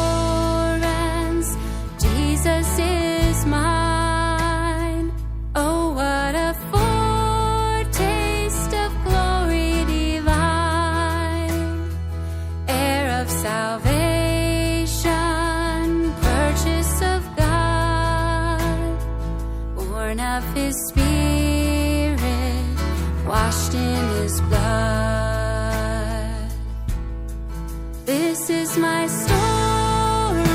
Assurance, Jesus is mine. Oh, what a foretaste of glory divine, heir of salvation, purchase of God, born of His Spirit, washed in His blood. This is my story,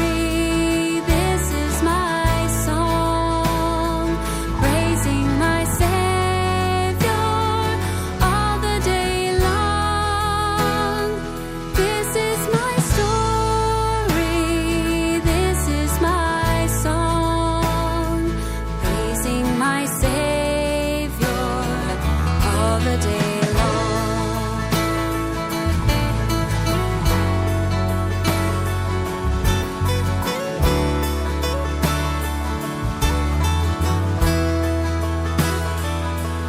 this is my song, praising my Savior all the day long. This is my story, this is my song, praising my Savior all the day long.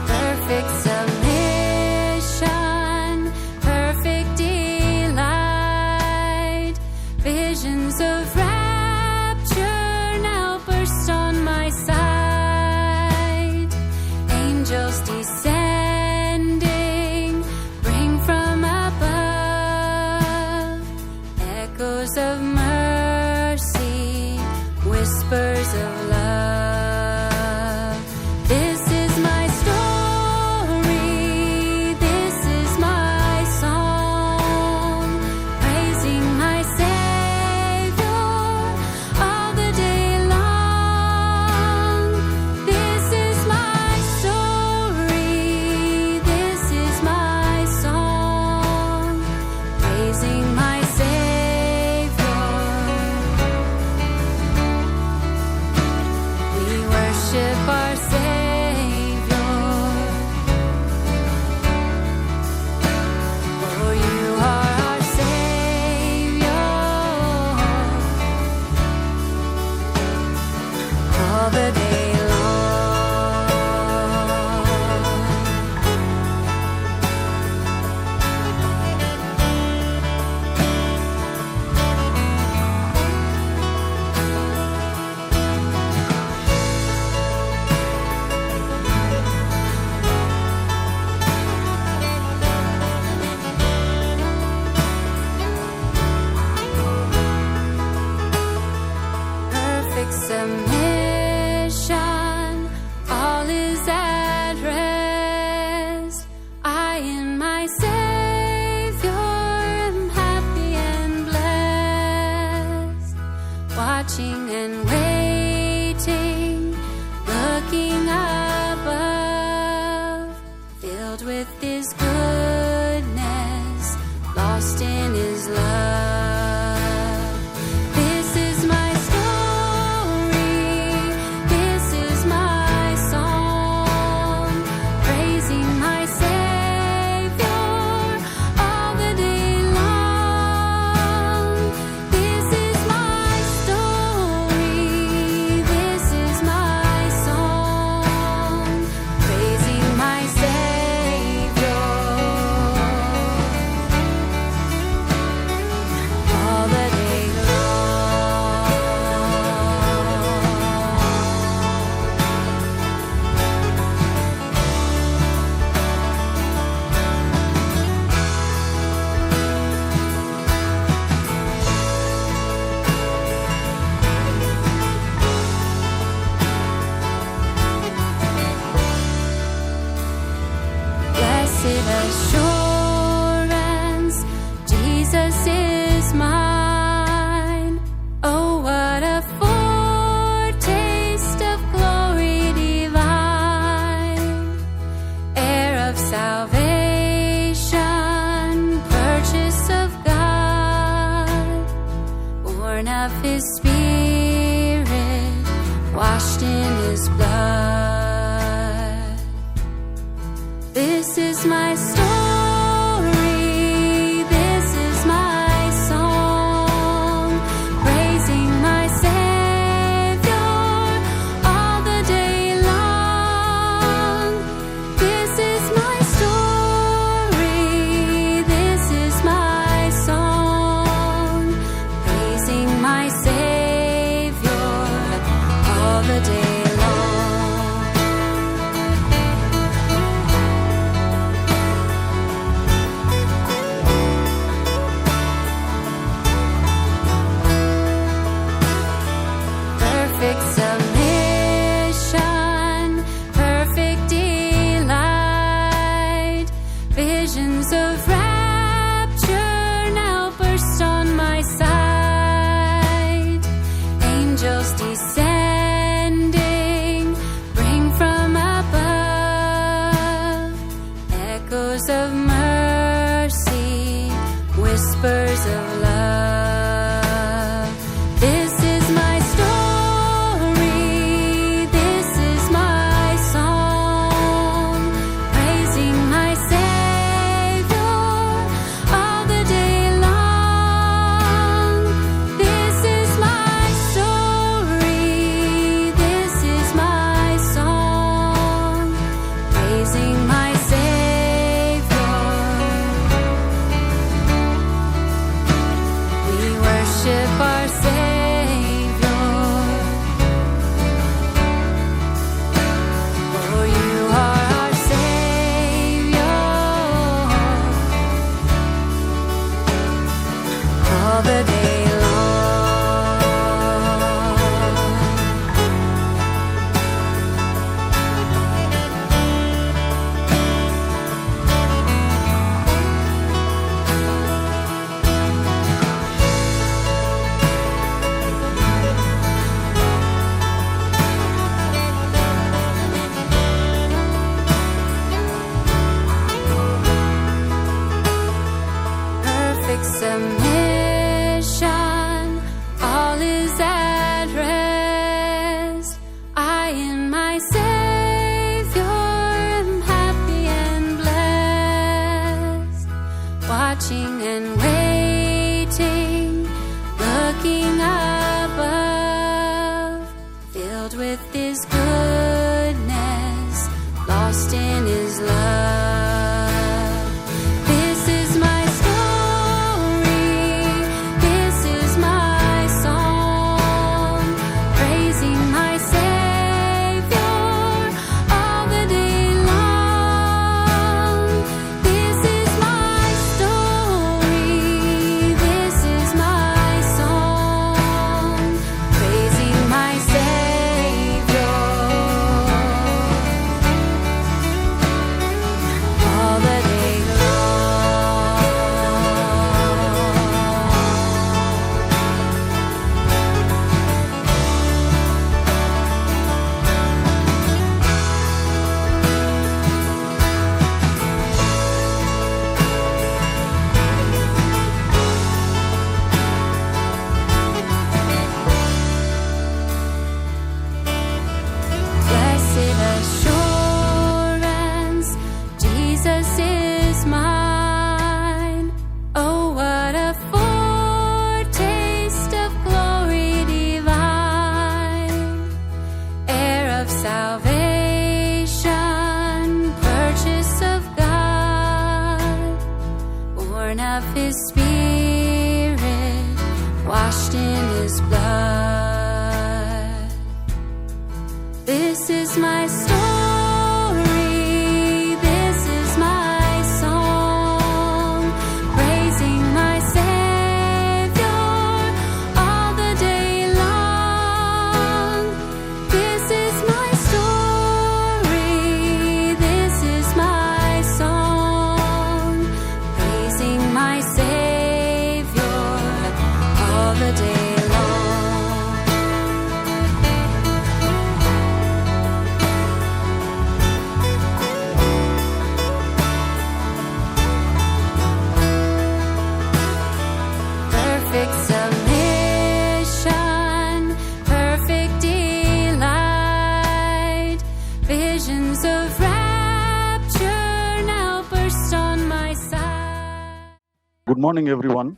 Perfect submission, perfect delight, visions of rapture now burst on my sight. Angels descending, bring from above echoes of mercy, whispers of love. This is my story, this is my song, praising my Savior all the day long. This is my story, this is my song, praising my Savior. We worship our Savior, for you are our Savior all the day long. Perfect submission, all is at rest. I in my Savior am happy and blessed, watching and waiting, looking above, filled with His goodness, lost in His love. This is my story, this is my song, praising my Savior all the day long. This is my story, born of His Spirit, washed in His blood. This is my story. This is my song, praising my Savior all the day long. This is my story. This is my song, praising my Savior all the day long. Perfect submission, perfect delight, visions of rapture now burst on my sight. Angels descending, bring from above echoes of mercy, whispers of love. This is my story, this is my song, praising my Savior all the day long. This is my story, this is my song, praising my Savior. We worship our Savior, for you are our Savior all the day long. Perfect submission, all is at rest. I in my Savior am happy and blessed, watching and waiting, looking above, filled with His goodness, lost in His love. This is my story, this is my song, praising my Savior all the day long. This is my story, this is my song, praising my Savior all the day Blessed assurance, Jesus is mine. Oh, what a foretaste of glory divine, heir of salvation, purchase of God, born of His Spirit, washed in His blood. This is my story, this is my song, praising my Savior all the day long. This is my story, this is my song, praising my Savior all the day long. Perfect submission. Good morning, everyone.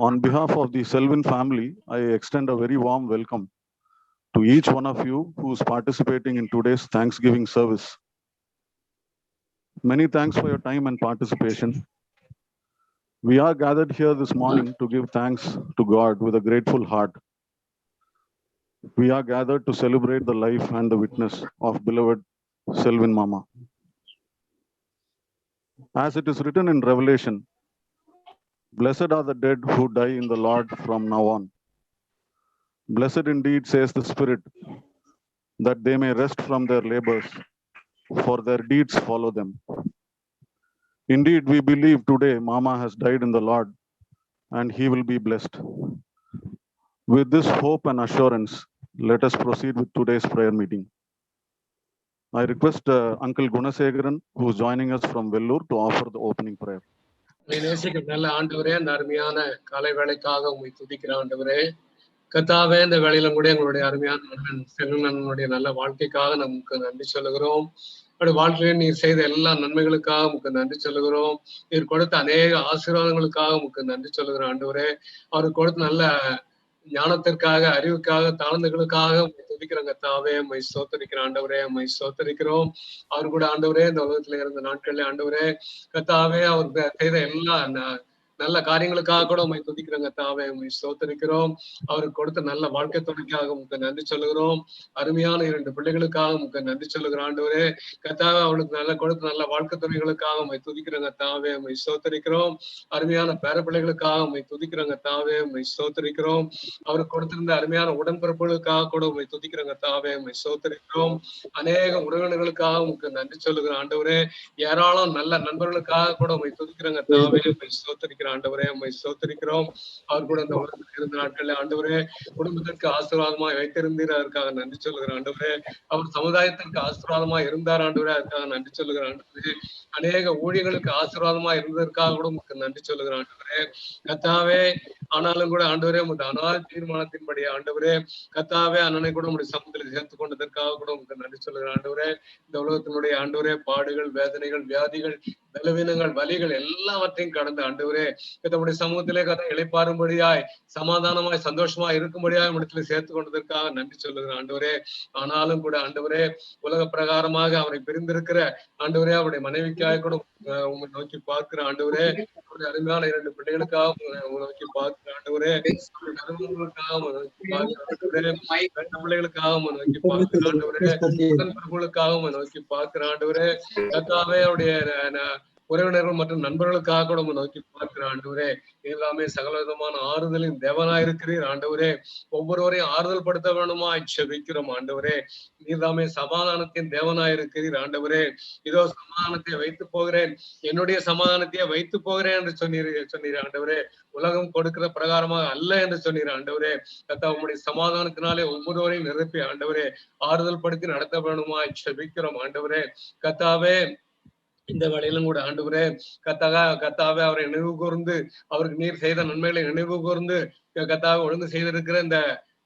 On behalf of the Selvin family, I extend a very warm welcome to each one of you who is participating in today's Thanksgiving service. Many thanks for your time and participation. We are gathered here this morning to give thanks to God with a grateful heart. We are gathered to celebrate the life and the witness of beloved Selvin Mama. As it is written in Revelation, blessed are the dead who die in the Lord from now on. Blessed indeed, says the Spirit, that they may rest from their labors, for their deeds follow them. Indeed, we believe today Mama has died in the Lord, and he will be blessed. With this hope and assurance, let us proceed with today's prayer meeting. I request Uncle Gunasegaran, who is joining us from Vellore, to offer the opening prayer. நேசிக்கும் நல்ல ஆண்டவரே, அந்த அருமையான காலை வேளைக்காக உங்களை துதிக்கிற ஆண்டவரே, கத்தாவே இந்த வேளையிலும் கூட எங்களுடைய அருமையான நண்பன் செல்வனுடைய நல்ல வாழ்க்கைக்காக நமக்கு நன்றி சொல்லுகிறோம். அவருடைய வாழ்க்கையில நீர் செய்த எல்லா நன்மைகளுக்காக உமக்கு நன்றி சொல்லுகிறோம். நீர் கொடுத்த அநேக ஆசீர்வாதங்களுக்காக உமக்கு நன்றி சொல்லுகிறோம் ஆண்டவரே. அவருக்கு கொடுத்த நல்ல ஞானத்திற்காக, அறிவுக்காக, தாழ்ந்துகளுக்காக துதிக்கிறோம் கத்தாவே. உம்மை ஸ்தோத்திரிக்கிற ஆண்டவரே, உம்மை ஸ்தோத்திரிக்கிறோம். அவர் கூட ஆண்டவரே இந்த உலகத்துல இருந்த நாட்கள்ல ஆண்டவரே கத்தாவே அவர் செய்த எல்லா நல்ல காரியங்களுக்காக கூட உண்மை துதிக்கிறோம் கத்தாவே. உண்மை ஸ்தோத்திரிக்கிறோம். அவருக்கு கொடுத்த நல்ல வாழ்க்கை துணைக்காக உங்களுக்கு நன்றி சொல்லுகிறோம். அருமையான 2 பிள்ளைகளுக்காக உங்களுக்கு நன்றி சொல்லுகிறோம் ஆண்டவரே. கத்தாவே அவளுக்கு நல்ல கொடுத்த நல்ல வாழ்க்கை துணைகளுக்காக உண்மை துதிக்கிறோம் கத்தாவே. உண்மை ஸ்தோத்திரிக்கிறோம். அருமையான பேர பிள்ளைகளுக்காக உண்மை துதிக்கிறோம் கத்தாவே. உண்மை ஸ்தோத்திரிக்கிறோம். அவருக்கு கொடுத்திருந்த அருமையான உடன்பிறப்புகளுக்காக கூட உண்மை துதிக்கிறோம் கத்தாவே. உண்மை ஸ்தோத்திரிக்கிறோம். அநேக உறவினர்களுக்காக உங்களுக்கு நன்றி சொல்லுகிறோம் ஆண்டவரே. ஏராளம் நல்ல நண்பர்களுக்காக கூட உண்மை துதிக்கிறோம் கத்தாவே. உண்மை ஸ்தோத்திரிக்கிறோம் ஆண்டவரே. உம்மை ஸ்தோத்திரிக்கிறோம். அவர் கூட இந்த உலகத்தில் இருந்த நாட்கள்ல ஆண்டவரே குடும்பத்திற்கு ஆசீர்வாதமாய் வைத்திருந்தீர், அதற்காக நன்றி சொல்லுகிற ஆண்டவரே. அவர் சமுதாயத்திற்கு ஆசீர்வாதமாய் இருந்தார் ஆண்டவரே, அதுக்காக நன்றி சொல்லுகிற ஆண்டவரே. அநேக ஊழியர்களுக்கு ஆசீர்வாதமா இருந்ததற்காக கூட உங்களுக்கு நன்றி சொல்லுகிற ஆண்டவரே. கத்தாவே ஆனாலும் கூட ஆண்டவரே உங்களுடைய அனாத தீர்மானத்தின்படி ஆண்டவரே கத்தாவே அண்ணனை கூட உங்களுடைய சமூகத்தில் சேர்த்துக் கொண்டதற்காக கூட உங்களுக்கு நன்றி சொல்லுகிற ஆண்டவரே. இந்த உலகத்தினுடைய ஆண்டவரே பாடுகள், வேதனைகள், வியாதிகள், பலவீனங்கள், வலிகள் எல்லாவற்றையும் கடந்த ஆண்டவரே நம்முடைய சமூகத்திலே கதை இளைப்பாறும்படியாய், சமாதானமாய், சந்தோஷமாய் இருக்கும்படியாய் இடத்துல சேர்த்து கொண்டதற்காக நன்றி சொல்லுகிற ஆண்டவரே. ஆனாலும் கூட ஆண்டவரே உலக பிரகாரமாக அவரை பிரிந்திருக்கிற ஆண்டவரே அவருடைய மனைவிக்காக கூட உங்களை நோக்கி பார்க்கிற ஆண்டவரே. அவருடைய அருமையான 2 பிள்ளைகளுக்காக உங்களை நோக்கி பார்க்கிற ஆண்டவரே. கருவங்களுக்காக நோக்கி பார்க்கிற ஆண்டவரே. 2 பிள்ளைகளுக்காக நோக்கி பார்க்கிற ஆண்டவரே. உடன்பிறப்புகளுக்காக நோக்கி பார்க்கிற ஆண்டவரே. கத்தாவே அவருடைய உறவினர்கள் மற்றும் நண்பர்களுக்காக கூட உங்க நோக்கி பார்க்கிற ஆண்டவரே. எல்லாமே சகல விதமான ஆறுதலின் தேவனாயிருக்கிறீர் ஆண்டவரே. ஒவ்வொருவரையும் ஆறுதல் படுத்த வேணுமா செபிக்கிறோம் ஆண்டவரே. நீதாமே சமாதானத்தின் தேவனாயிருக்கிறீர் ஆண்டவரே. இதோ சமாதானத்தை வைத்து போகிறேன், என்னுடைய சமாதானத்தையே வைத்து போகிறேன் என்று சொன்னீர் ஆண்டவரே. உலகம் கொடுக்கிற பிரகாரமாக அல்ல என்று சொன்னீர் ஆண்டவரே. கத்தா உம்முடைய சமாதானத்தினாலே ஒவ்வொருவரையும் நிரப்பி ஆண்டவரே ஆறுதல் படுத்தி நடத்த வேணுமா செபிக்கிறோம் ஆண்டவரே. கத்தாவே இந்த வேளையிலும் கூட ஆண்டவரே கத்தாவே அவரை நினைவு கூர்ந்து அவருக்கு நீர் செய்த நன்மைகளை நினைவு கூர்ந்து கத்தாவை ஒழுங்கு செய்திருக்கிற இந்த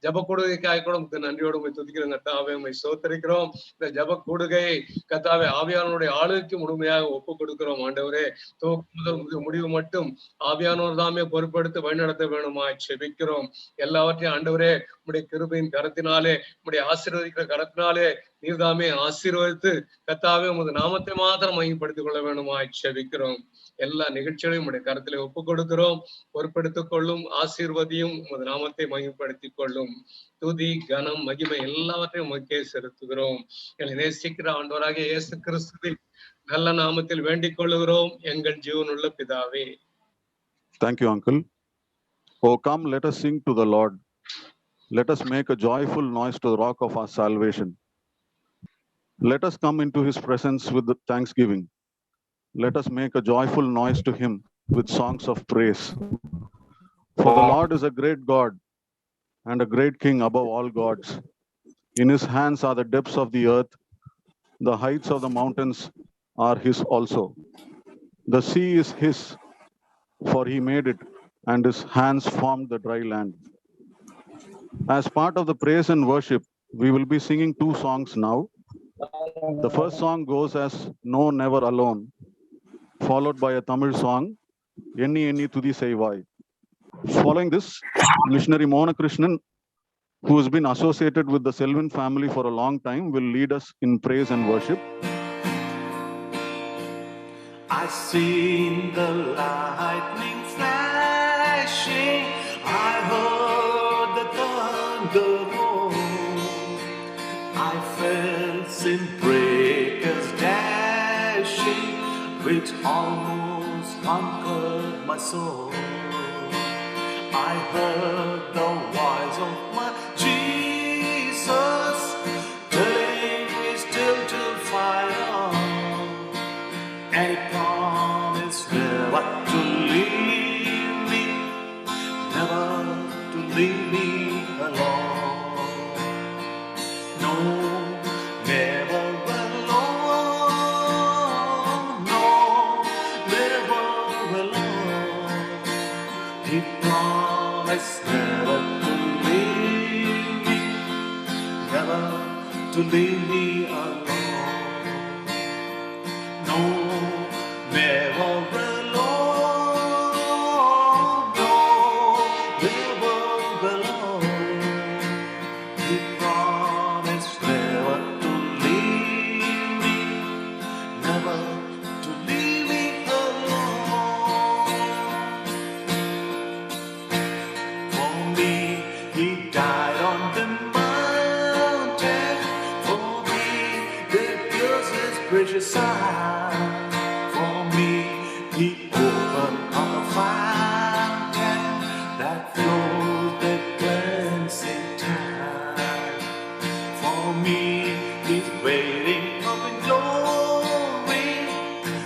ஜப கூடுகைக்காக கூட உங்களுக்கு நன்றியோடு உண்மை துதிக்கிறோம் கத்தாவே. உண்மை சோத்தரிக்கிறோம். இந்த ஜப கூடுகையை கத்தாவே ஆவியானோருடைய ஆளுக்கு முழுமையாக ஒப்பு கொடுக்கிறோம் ஆண்டவரே. முதல் முடிவு மட்டும் ஆவியானோர் தாமே பொறுப்படுத்தி வழிநடத்த வேணுமா செபிக்கிறோம். எல்லாவற்றையும் ஆண்டவரே உம்முடைய கிருபையின் கரத்தினாலே, உம்முடைய ஆசீர்வதிக்கிற கரத்தினாலே நீர்தாமே ஆசீர்வதித்து கத்தாவே உமது நாமத்தை மாத்திரம் மையப்படுத்திக் கொள்ள வேணுமா செபிக்கிறோம். எல்லா நிகழ்ச்சிகளையும் உடைய கருத்திலே ஒப்பு கொடுக்கிறோம். பொறுப்பெடுத்துக் கொள்ளும், ஆசீர்வதியும், உமது நாமத்தை மையப்படுத்திக் கொள்ளும். துதி, கனம், மகிமை எல்லாவற்றையும் உமக்கே செலுத்துகிறோம். எங்களை நேசிக்கிற ஆண்டவராகிய இயேசு கிறிஸ்துவின் நல்ல நாமத்தில் வேண்டிக் கொள்ளுகிறோம் எங்கள் ஜீவனுள்ள பிதாவே. Thank you, Uncle. Oh, come, let us sing to the Lord. Let us make a joyful noise to the rock of our salvation. Let us come into his presence with thanksgiving. Let us make a joyful noise to him with songs of praise. For the Lord is a great God and a great King above all gods. In his hands are the depths of the earth. The heights of the mountains are his also. The sea is his, for he made it, and his hands formed the dry land. As part of the praise and worship, we will be singing 2 songs now. The first song goes as No Never Alone, followed by a Tamil song, Enni enni thudi seivai. Following this, missionary Mona Krishnan, who has been associated with the Selvin family for a long time, will lead us in praise and worship. I seen the lightning flashing, I heard the thunder roar, I felt sin breakers dashing, which almost conquered my soul. I heard the voice of my Jesus telling me still to fight on, and He promised never to leave me, never to leave me alone. No, never alone. No, never alone. He promised never to leave me, never to leave me alone. No, never alone. No, never alone. He promised never to leave me, never to leave me alone. For me, He died on the mountain. For me, He pierced His precious side. For me, He opened up a fountain that flows the cleansing tide. For me, He's waiting up in glory,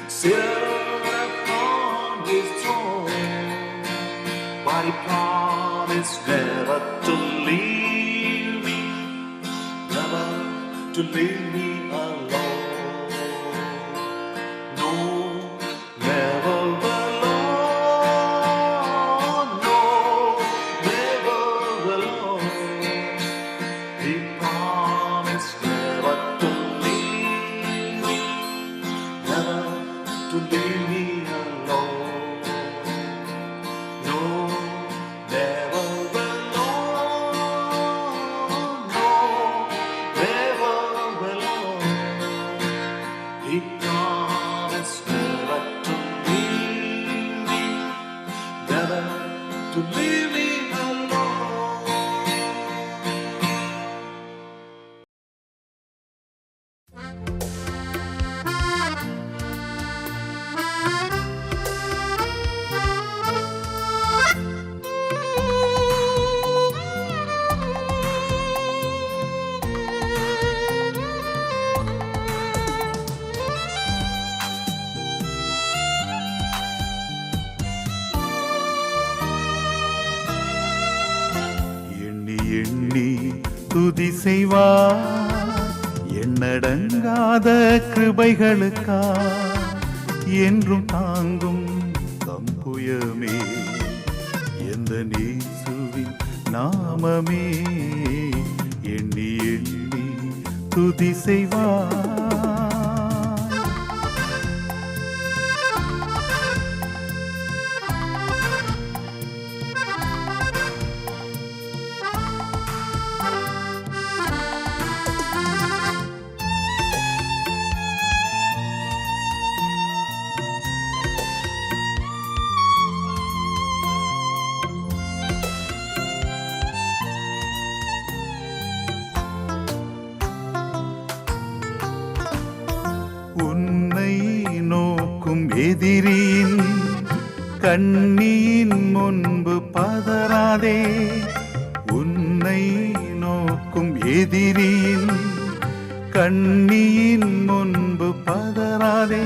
seated upon His throne. But He promised never to leave me, never to leave me alone. No, never alone. No, never alone. He promised never to leave me, never to leave me alone. No, never alone. No, never alone. He promised never to leave me, never to leave me alone. எண்ணி எண்ணி துதி செய்வார் எண்ணடங்காத கிருபைகளுக்கா என்றும் தாங்கும் தம்புயமே எந்த நேசுவின் நாமமே எண்ணி எண்ணி துதி செய்வார் உன்னை நோக்கும் எதிரியின் கண்ணியின் முன்பு பதறாதே உன்னை நோக்கும் எதிரியின் கண்ணியின் முன்பு பதறாதே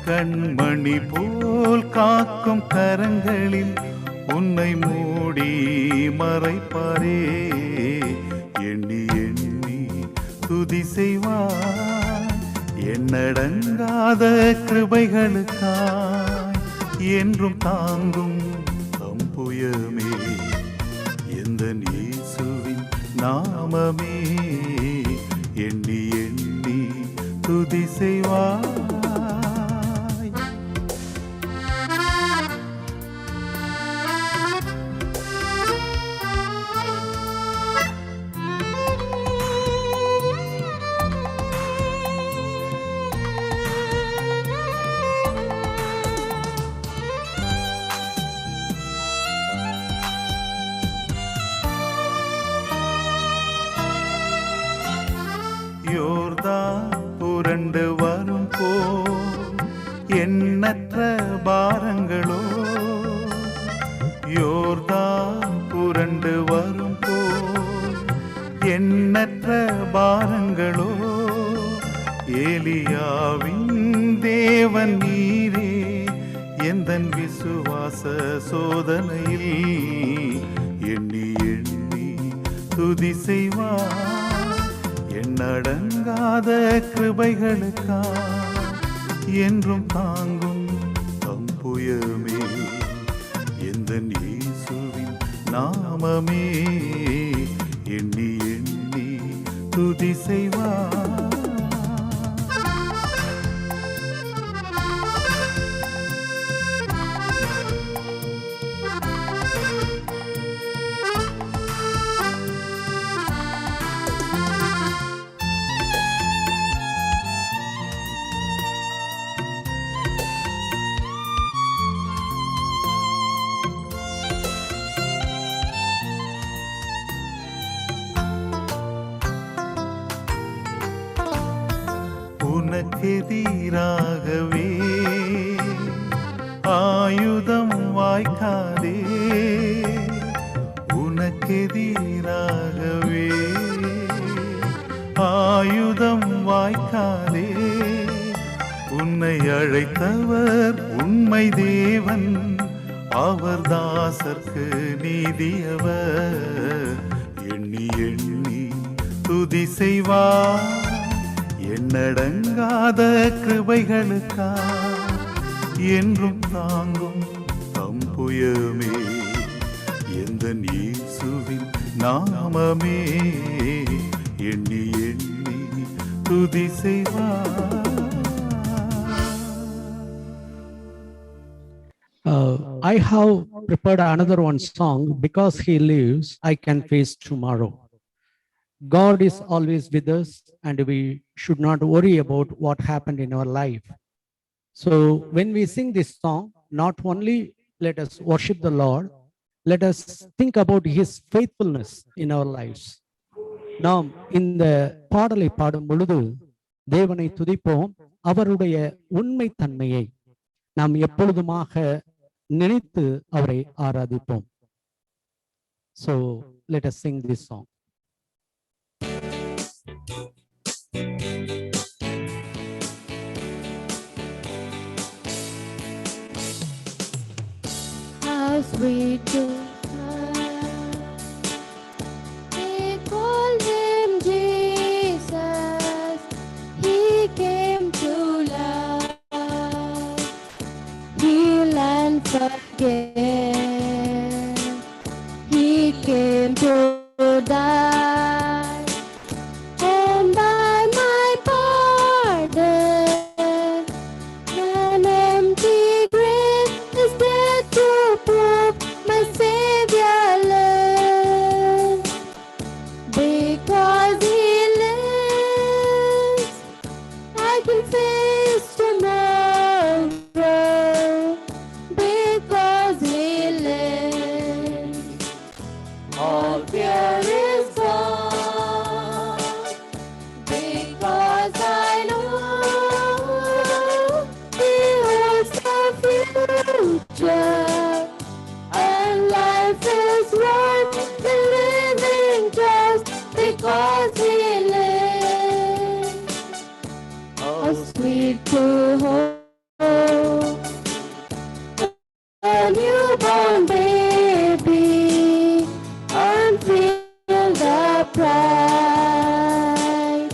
கண்மணி போல் காக்கும் கரங்களில் உன்னை மூடி மறைப்பாரே எண்ணி எண்ணி துதி செய்வார் எண்ணடங்காத கிருபைகளுக்காய் என்றும் தாங்கும் தம்புயமே எந்த இயேசுவின் நாமமே எண்ணி எண்ணி துதி செய்வாய் யோர்தான் புரண்டு வரும் போ எண்ணற்ற பாரங்களோ யோர்தான் புரண்டு வரும் போ எண்ணற்ற பாரங்களோ ஏலியாவின் தேவன் நீரே எந்தன் விசுவாச சோதனையில் எண்ணி எண்ணி துதி செய்வார் எண்ணடங்காத கிருபைகளுக்கா என்றும் தாங்கும் தம்புயமே எந்தன் இயேசுவின் நாமமே எண்ணி எண்ணி துதி செய்வார். உனக்கெதிராகவே ஆயுதம் வாய்க்காதே உனக்கெதிராகவே ஆயுதம் வாய்க்காதே உன்னை அழைத்தவர் உண்மை தேவன் அவர் தாசர்க்கு நீதியவர் எண்ணி எண்ணி துதி செய்வார் எண்ணடங்காத கிருபைகளுக்கா என்றும் தாங்கும் தம்புயமே எந்தன் இயேசுவின் நாமமே எண்ணி எண்ணி துதி செய்வார். I have prepared another one song, Because He Lives, I Can Face Tomorrow. God is always with us, and we should not worry about what happened in our life. So when we sing this song, not only let us worship the Lord, let us think about His faithfulness in our lives. நாம் இந்த பாடலை பாடும் பொழுது தேவனை துதிப்போம், அவருடைய உண்மை தன்மையை நாம் எப்பொழுதுமாக நினைத்து அவரை ஆராதிப்போம். So let us sing this song. How sweet to love. They call him Jesus. He came to love, heal and forgive. He came to die, and by my pardon, an empty grave is there to prove my Savior lives. Because He lives, I can face tomorrow. Because He lives, all fear is gone. Because I know He holds the future, and life is worth the living just because He lives. How sweet to hold a newborn baby and feel the pride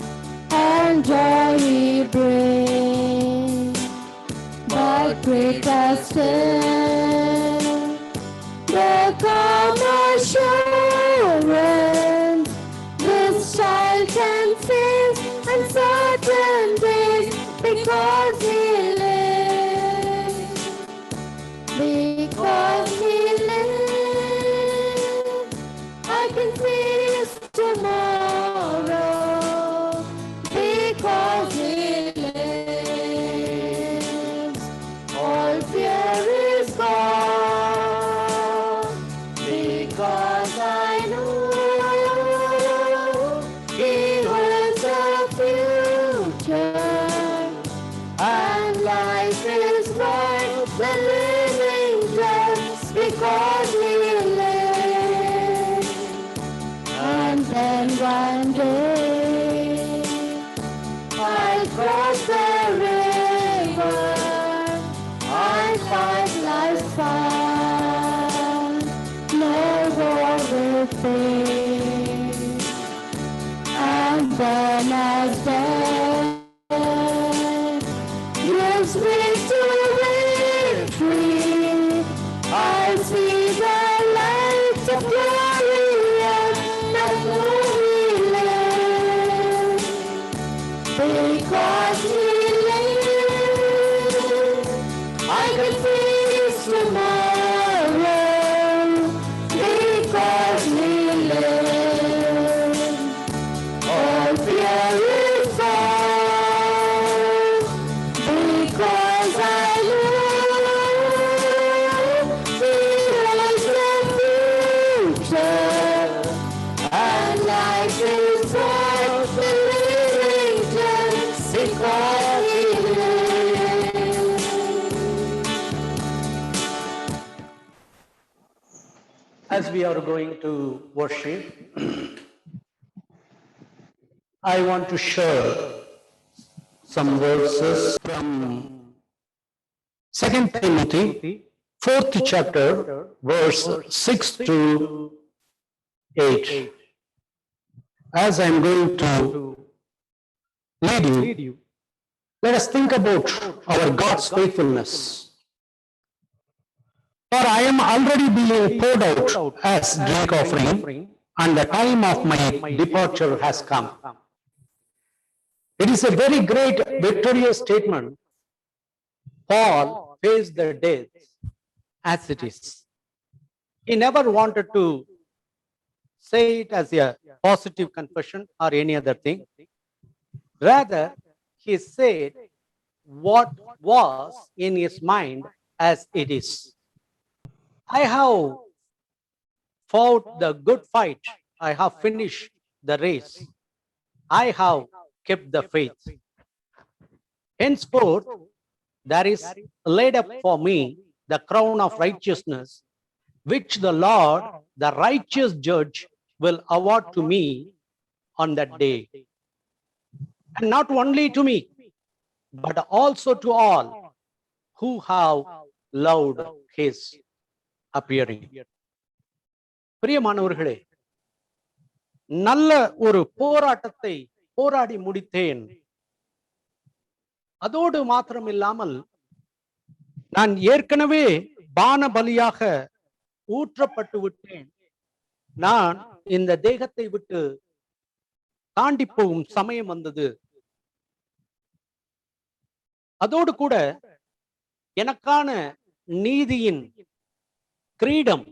and joy He brings. But greater still, the calm assurance this child can face uncertain days because He lives. Because He lives, I can face tomorrow. Because He lives, all fear is gone. Because I know He holds the future, And one day I cross the river, I find life found, no war will fade. And then as death gives me to victory, I see the light of glory and of glory live. Because He lives, I can face tomorrow. Because He lives, all fear is gone. Because I live, He lives the future, and life is worth the living just because He lives. As we are going to worship, I want to share some verses from 2 Timothy, 4th chapter, verse 6 to 8. As I'm going to lead you, let us think about our God's faithfulness. For I am already being poured out as drink offering, and the time of my departure has come. It is a very great victorious statement. Paul faced the death as it is. He never wanted to say it as a positive confession or any other thing. Rather, he said what was in his mind as it is. I have fought the good fight. I have finished the race. I have kept the faith. Henceforth, there is laid up for me the crown of righteousness, which the Lord, the righteous judge, will award to me on that day. And not only to me, but also to all who have loved his appearing. பிரியமானவர்களே, நல்ல ஒரு போராட்டத்தை போராடி முடித்தேன். அதோடு மாத்திரம் இல்லாமல் நான் ஏற்கனவே பான பலியாக ஊற்றப்பட்டு விட்டேன். நான் இந்த தேகத்தை விட்டு தாண்டி போகும் சமயம் வந்தது. அதோடு கூட எனக்கான நீதியின் கிரீடம்,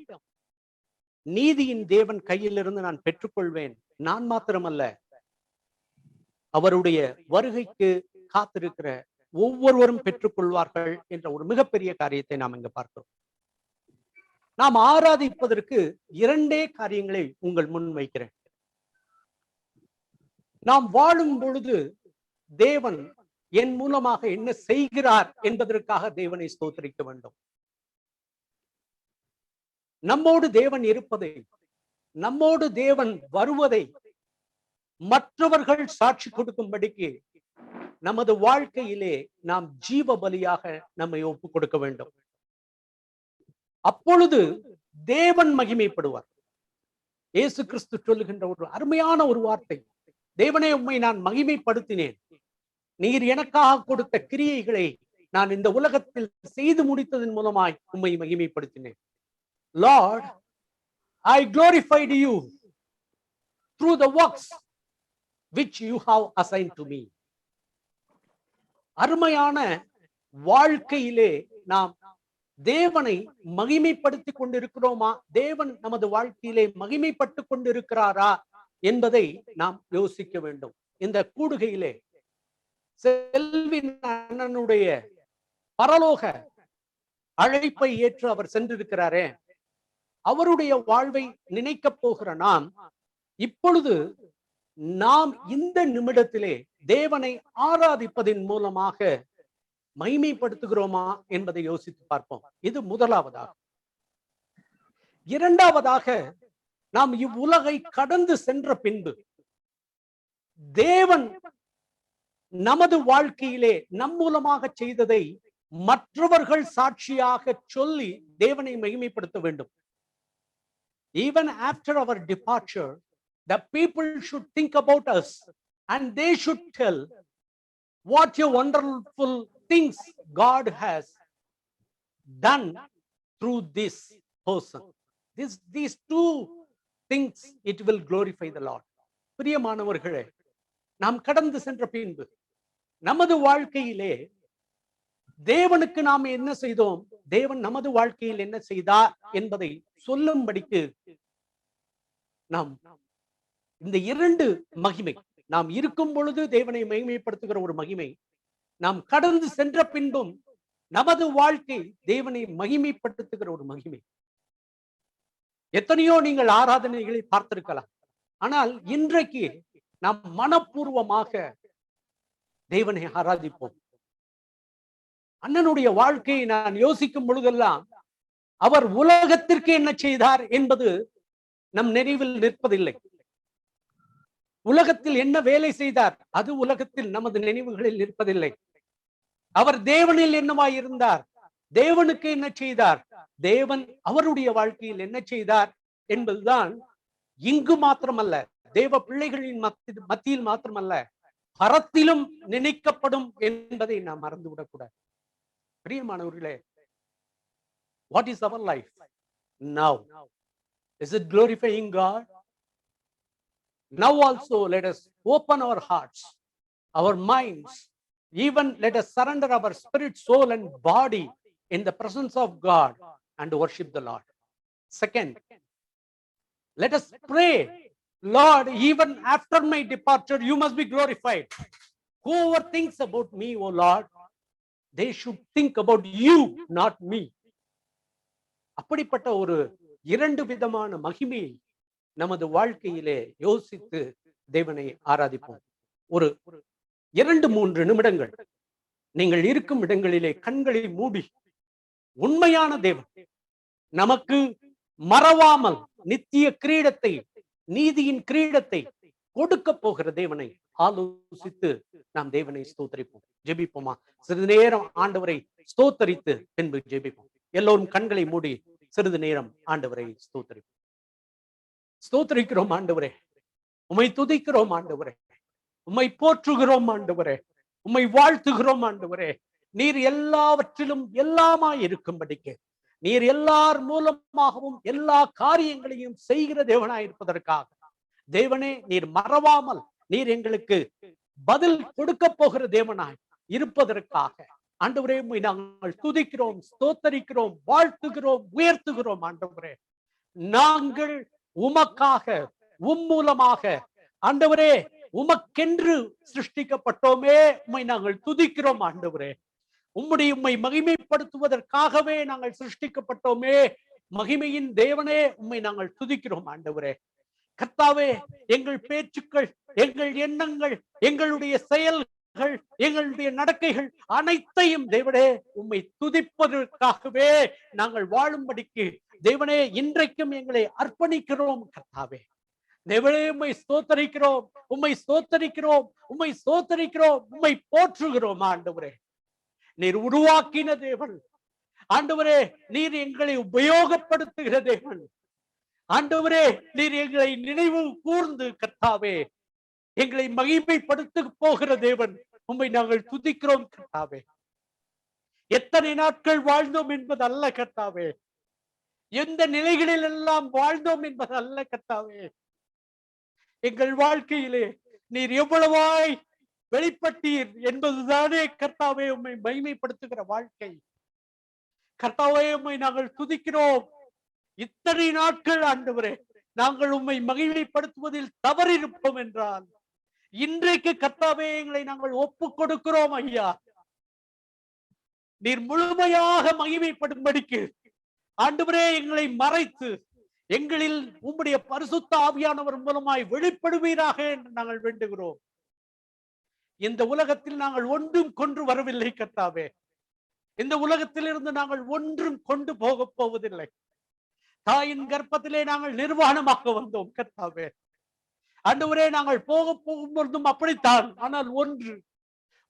நீதியின் தேவன் கையிலிருந்து நான் பெற்றுக்கொள்வேன். நான் மாத்திரமல்ல, அவருடைய வருகைக்கு காத்திருக்கிற ஒவ்வொருவரும் பெற்றுக்கொள்வார்கள் என்ற ஒரு மிகப்பெரிய காரியத்தை நாம் இங்க பார்க்கிறோம். நாம் ஆராதிப்பதற்கு இரண்டே காரியங்களை உங்கள் முன் வைக்கிறேன். நாம் வாழும் பொழுது தேவன் என் மூலமாக என்ன செய்கிறார் என்பதற்காக தேவனை ஸ்தோத்திரிக்க வேண்டும். நம்மோடு தேவன் இருப்பதை, நம்மோடு தேவன் வருவதை மற்றவர்கள் சாட்சி கொடுக்கும்படிக்கு நமது வாழ்க்கையிலே நாம் ஜீவ பலியாக நம்மை ஒப்பு கொடுக்க வேண்டும். அப்பொழுது தேவன் மகிமைப்படுவார். இயேசு கிறிஸ்து சொல்லுகின்ற ஒரு அருமையான ஒரு வார்த்தை, தேவனே உம்மை நான் மகிமைப்படுத்தினேன், நீர் எனக்காக கொடுத்த கிரியைகளை நான் இந்த உலகத்தில் செய்து முடித்ததன் மூலமாய் உம்மை மகிமைப்படுத்தினேன். Lord, I glorified you through the works which you have assigned to me. அருமையான வாழ்க்கையிலே நாம் தேவனை மகிமைப்படுத்திக் கொண்டிருக்கிறோமா, தேவன் நமது வாழ்க்கையிலே மகிமைப்பட்டு கொண்டிருக்கிறாரா என்பதை நாம் யோசிக்க வேண்டும். இந்த கூடுகையிலே செல்வின் அண்ணனுடைய பரலோக அழைப்பை ஏற்று அவர் சென்றிருக்கிறாரே, அவருடைய வாழ்வை நினைக்க போகிற நாம் இப்பொழுது நாம் இந்த நிமிடத்திலே தேவனை ஆராதிப்பதின் மூலமாக மகிமைப்படுத்துகிறோமா என்பதை யோசித்து பார்ப்போம். இது முதலாவதாக. இரண்டாவதாக, நாம் இவ்வுலகை கடந்து சென்ற பின்பு தேவன் நமது வாழ்க்கையிலே நம் மூலமாக செய்ததை மற்றவர்கள் சாட்சியாக சொல்லி தேவனை மகிமைப்படுத்த வேண்டும். Even after our departure, the people should think about us and they should tell what a wonderful things God has done through this person. These two things, it will glorify the Lord. பிரியமானவர்களே, நாம் கடந்து சென்ற பின்பு நமது வாழ்க்கையிலே தேவனுக்கு நாம் என்ன செய்தோம், தேவன் நமது வாழ்க்கையில் என்ன செய்தார் என்பதை சொல்லும்படிக்கு நாம் இந்த இரண்டு மகிமை, நாம் இருக்கும் பொழுது தேவனை மகிமைப்படுத்துகிற ஒரு மகிமை, நாம் கடந்து சென்ற பின்பும் நமது வாழ்க்கை தேவனை மகிமைப்படுத்துகிற ஒரு மகிமை. எத்தனையோ நீங்கள் ஆராதனைகளை பார்த்திருக்கலாம், ஆனால் இன்றைக்கு நாம் மனப்பூர்வமாக தேவனை ஆராதிப்போம். அண்ணனுடைய வாழ்க்கையை நான் யோசிக்கும் பொழுதெல்லாம் அவர் உலகத்திற்கு என்ன செய்தார் என்பது நம் நினைவில் நிற்பதில்லை. உலகத்தில் என்ன வேலை செய்தார் அது உலகத்தில் நமது நினைவுகளில் நிற்பதில்லை. அவர் தேவனில் என்னவாய் இருந்தார், தேவனுக்கு என்ன செய்தார், தேவன் அவருடைய வாழ்க்கையில் என்ன செய்தார் என்பதுதான் இங்கு மாத்திரமல்ல, தேவ பிள்ளைகளின் மத்தியில் மாத்திரமல்ல, பரத்திலும் நினைக்கப்படும் என்பதை நாம் மறந்துவிடக்கூடாது. பிரியமானவர்களே, what is our life now? Is it glorifying God? Now also let us open our hearts, our minds, even let us surrender our spirit, soul and body in the presence of God and worship the Lord. Second, let us pray, Lord, even after my departure you must be glorified. Whoever thinks about me, O Lord, they should think about you, not me. அப்படிப்பட்ட ஒரு இரண்டு விதமான மகிமையை நமது வாழ்க்கையிலே யோசித்து தேவனை ஆராதிப்போம். ஒரு 2-3 நிமிடங்கள் நீங்கள் இருக்கும் இடங்களிலே கண்களை மூடி உண்மையான தேவன் நமக்கு மறவாமல் நித்திய கிரீடத்தை, நீதியின் கிரீடத்தை கொடுக்க போகிற தேவனை ஆலோசித்து நாம் தேவனை ஸ்தோத்தரிப்போம். ஜெபிப்போமா? சிறிது நேரம் ஆண்டவரை ஸ்தோத்தரித்து பின்பு ஜெபிப்போம். எல்லோரும் கண்களை மூடி சிறிது நேரம் ஆண்டவரை ஸ்தோத்தரிப்போம். ஸ்தோத்தரிக்கிறோம் ஆண்டவரே, உம்மை துதிக்கிறோம் ஆண்டவரே, உம்மை போற்றுகிறோம் ஆண்டவரே, உம்மை வாழ்த்துகிறோம் ஆண்டவரே. நீர் எல்லாவற்றிலும் எல்லாமாய் இருக்கும்படிக்கு, நீர் எல்லார் மூலமாகவும் எல்லா காரியங்களையும் செய்கிற தேவனாய் இருப்பதற்காக, தேவனே நீர் மறவாமல் நீர் எங்களுக்கு பதில் கொடுக்க போகிற தேவனாய் இருப்பதற்காக ஆண்டவரே உம்மை நாங்கள் துதிக்கிறோம், ஸ்தோத்தரிக்கிறோம், வாழ்த்துகிறோம், உயர்த்துகிறோம் ஆண்டவரே. நாங்கள் உமக்காக, மூலமாக ஆண்டவரே உமக்கென்று சிருஷ்டிக்கப்பட்டோமே, உம்மை நாங்கள் துதிக்கிறோம் ஆண்டவரே. உம்மை மகிமைப்படுத்துவதற்காகவே நாங்கள் சிருஷ்டிக்கப்பட்டோமே, மகிமையின் தேவனே உம்மை நாங்கள் துதிக்கிறோம் ஆண்டவரே. கர்த்தாவே, எங்கள் பேச்சுக்கள், எங்கள் எண்ணங்கள், எங்களுடைய செயல்கள், எங்களுடைய நடக்கைகள் அனைத்தையும் தேவனே உம்மை துதிப்பதற்காகவே நாங்கள் வாழும்படிக்கு தேவனே இன்றைக்கும் எங்களை அர்ப்பணிக்கிறோம். கர்த்தாவே தேவனே உம்மை ஸ்தோத்தரிக்கிறோம், உம்மை ஸ்தோத்தரிக்கிறோம், உம்மை ஸ்தோத்தரிக்கிறோம், உம்மை போற்றுகிறோம் ஆண்டவரே. நீர் உருவாக்கின தேவன் ஆண்டவரே, நீர் எங்களை உபயோகப்படுத்துகிற தேவன் ஆண்டவரே, நீர் எங்களை நினைவு கூர்ந்து கர்த்தாவே எங்களை மகிமைப்படுத்த போகிற தேவன், உம்மை நாங்கள் துதிக்கிறோம் கர்த்தாவே. எத்தனை நாட்கள் வாழ்ந்தோம் என்பது அல்ல கர்த்தாவே, எந்த நிலைகளில் எல்லாம் வாழ்ந்தோம் என்பது அல்ல கர்த்தாவே. எங்கள் வாழ்க்கையிலே நீர் எவ்வளவாய் வெளிப்பட்டீர் என்பதுதானே கர்த்தாவே உம்மை மகிமைப்படுத்துகிற வாழ்க்கை. கர்த்தாவே உம்மை நாங்கள் துதிக்கிறோம். இத்தனை நாட்கள் ஆண்டவரே நாங்கள் உம்மை மகிமைப்படுத்துவதில் தவறிருப்போம் என்றால் இன்றைக்கு கர்த்தாவே எங்களை நாங்கள் ஒப்புக் கொடுக்கிறோம் ஐயா. நீர் முழுமையாக மகிமைப்படும்படிக்கு ஆண்டவரே எங்களை மறைத்து எங்களில் உம்முடைய பரிசுத்த ஆவியானவர் மூலமாய் வெளிப்படுவீராக என்று நாங்கள் வேண்டுகிறோம். இந்த உலகத்தில் நாங்கள் ஒன்றும் கொண்டு வரவில்லை கர்த்தாவே, இந்த உலகத்திலிருந்து நாங்கள் ஒன்றும் கொண்டு போக போவதில்லை. தாயின் கர்ப்பத்திலே நாங்கள் நிர்வாணமாக வந்தோம் கர்த்தாவே. ஆண்டவரே, நாங்கள் போகும்பொழுதும் அப்படித்தான். ஆனால் ஒன்று,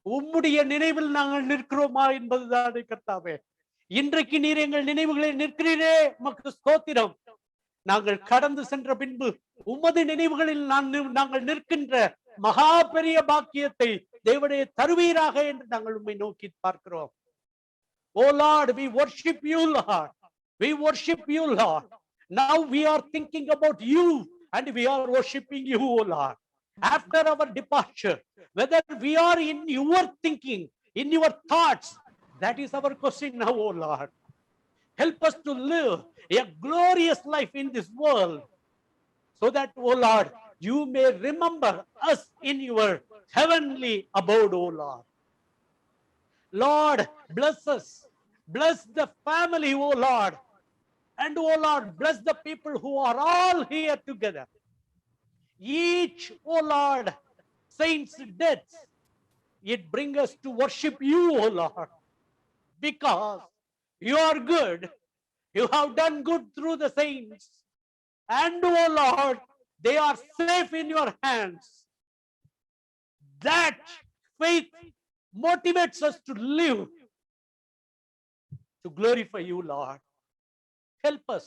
உம்முடைய நினைவில் நாங்கள் நிற்கிறோமா என்பதுதான் கர்த்தாவே. இன்றைக்கு நீர் எங்கள் நினைவுகளில் நிற்கிறீரே, உமக்கு ஸ்தோத்திரம். நாங்கள் கடந்து சென்ற பின்பு உமது நினைவுகளில் நாங்கள் நிற்கின்ற மகா பெரிய பாக்கியத்தை தேவனே தருவீராக என்று நாங்கள் உம்மை நோக்கி பார்க்கிறோம். Oh Lord, we worship you, Lord. We worship you, Lord. Now we are thinking about you and we are worshiping you, O Lord. After our departure, whether we are in your thinking, in your thoughts, that is our question now, O Lord. Help us to live a glorious life in this world, so that, O Lord, you may remember us in your heavenly abode, O Lord. Lord, bless us. Bless the family, O Lord. And, O Lord, bless the people who are all here together. Each, O Lord, saint's death, it brings us to worship you, O Lord. Because you are good. You have done good through the saints. And, O Lord, they are safe in your hands. That faith motivates us to live, to glorify you, Lord. Help us.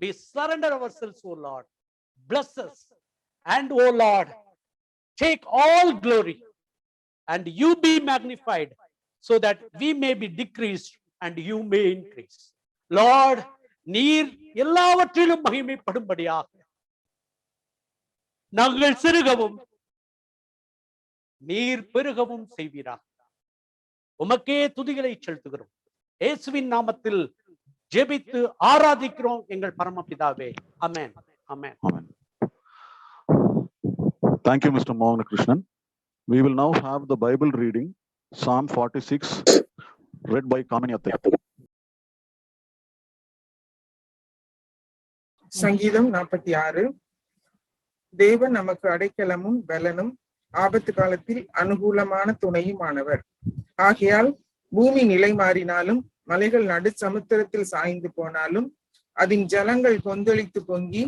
We surrender ourselves, O Lord. Bless us. And, O Lord, take all glory and you be magnified, so that we may be decreased and you may increase. Lord, நீர் எல்லாவற்றிலும் மகிமைப்படும்படியாக நாங்கள் சிறுகவும் நீர் பெருகவும் செய்வீராக. உமக்கே துதிகளை செலுத்துகிறோம். இயேசுவின் நாமத்தில் ஜெபித்து ஆராதிக்கிறோம் எங்கள் பரமபிதாவே. ஆமென். ஆமென். Amen. Thank you, Mr. Mohan Krishnan. We will now have the Bible reading, Psalm 46, read by Kamini Athai. சங்கீதம் 46. தேவன் நமக்கு அடைக்கலமும் பலனும் ஆபத்து காலத்தில் அனுகூலமான துணையுமானவர். ஆகையால் பூமி நிலை மாறினாலும் மலைகள் நடு சமுத்திரத்தில் சாய்ந்து போனாலும் அதன் ஜலங்கள் கொந்தளித்து பொங்கி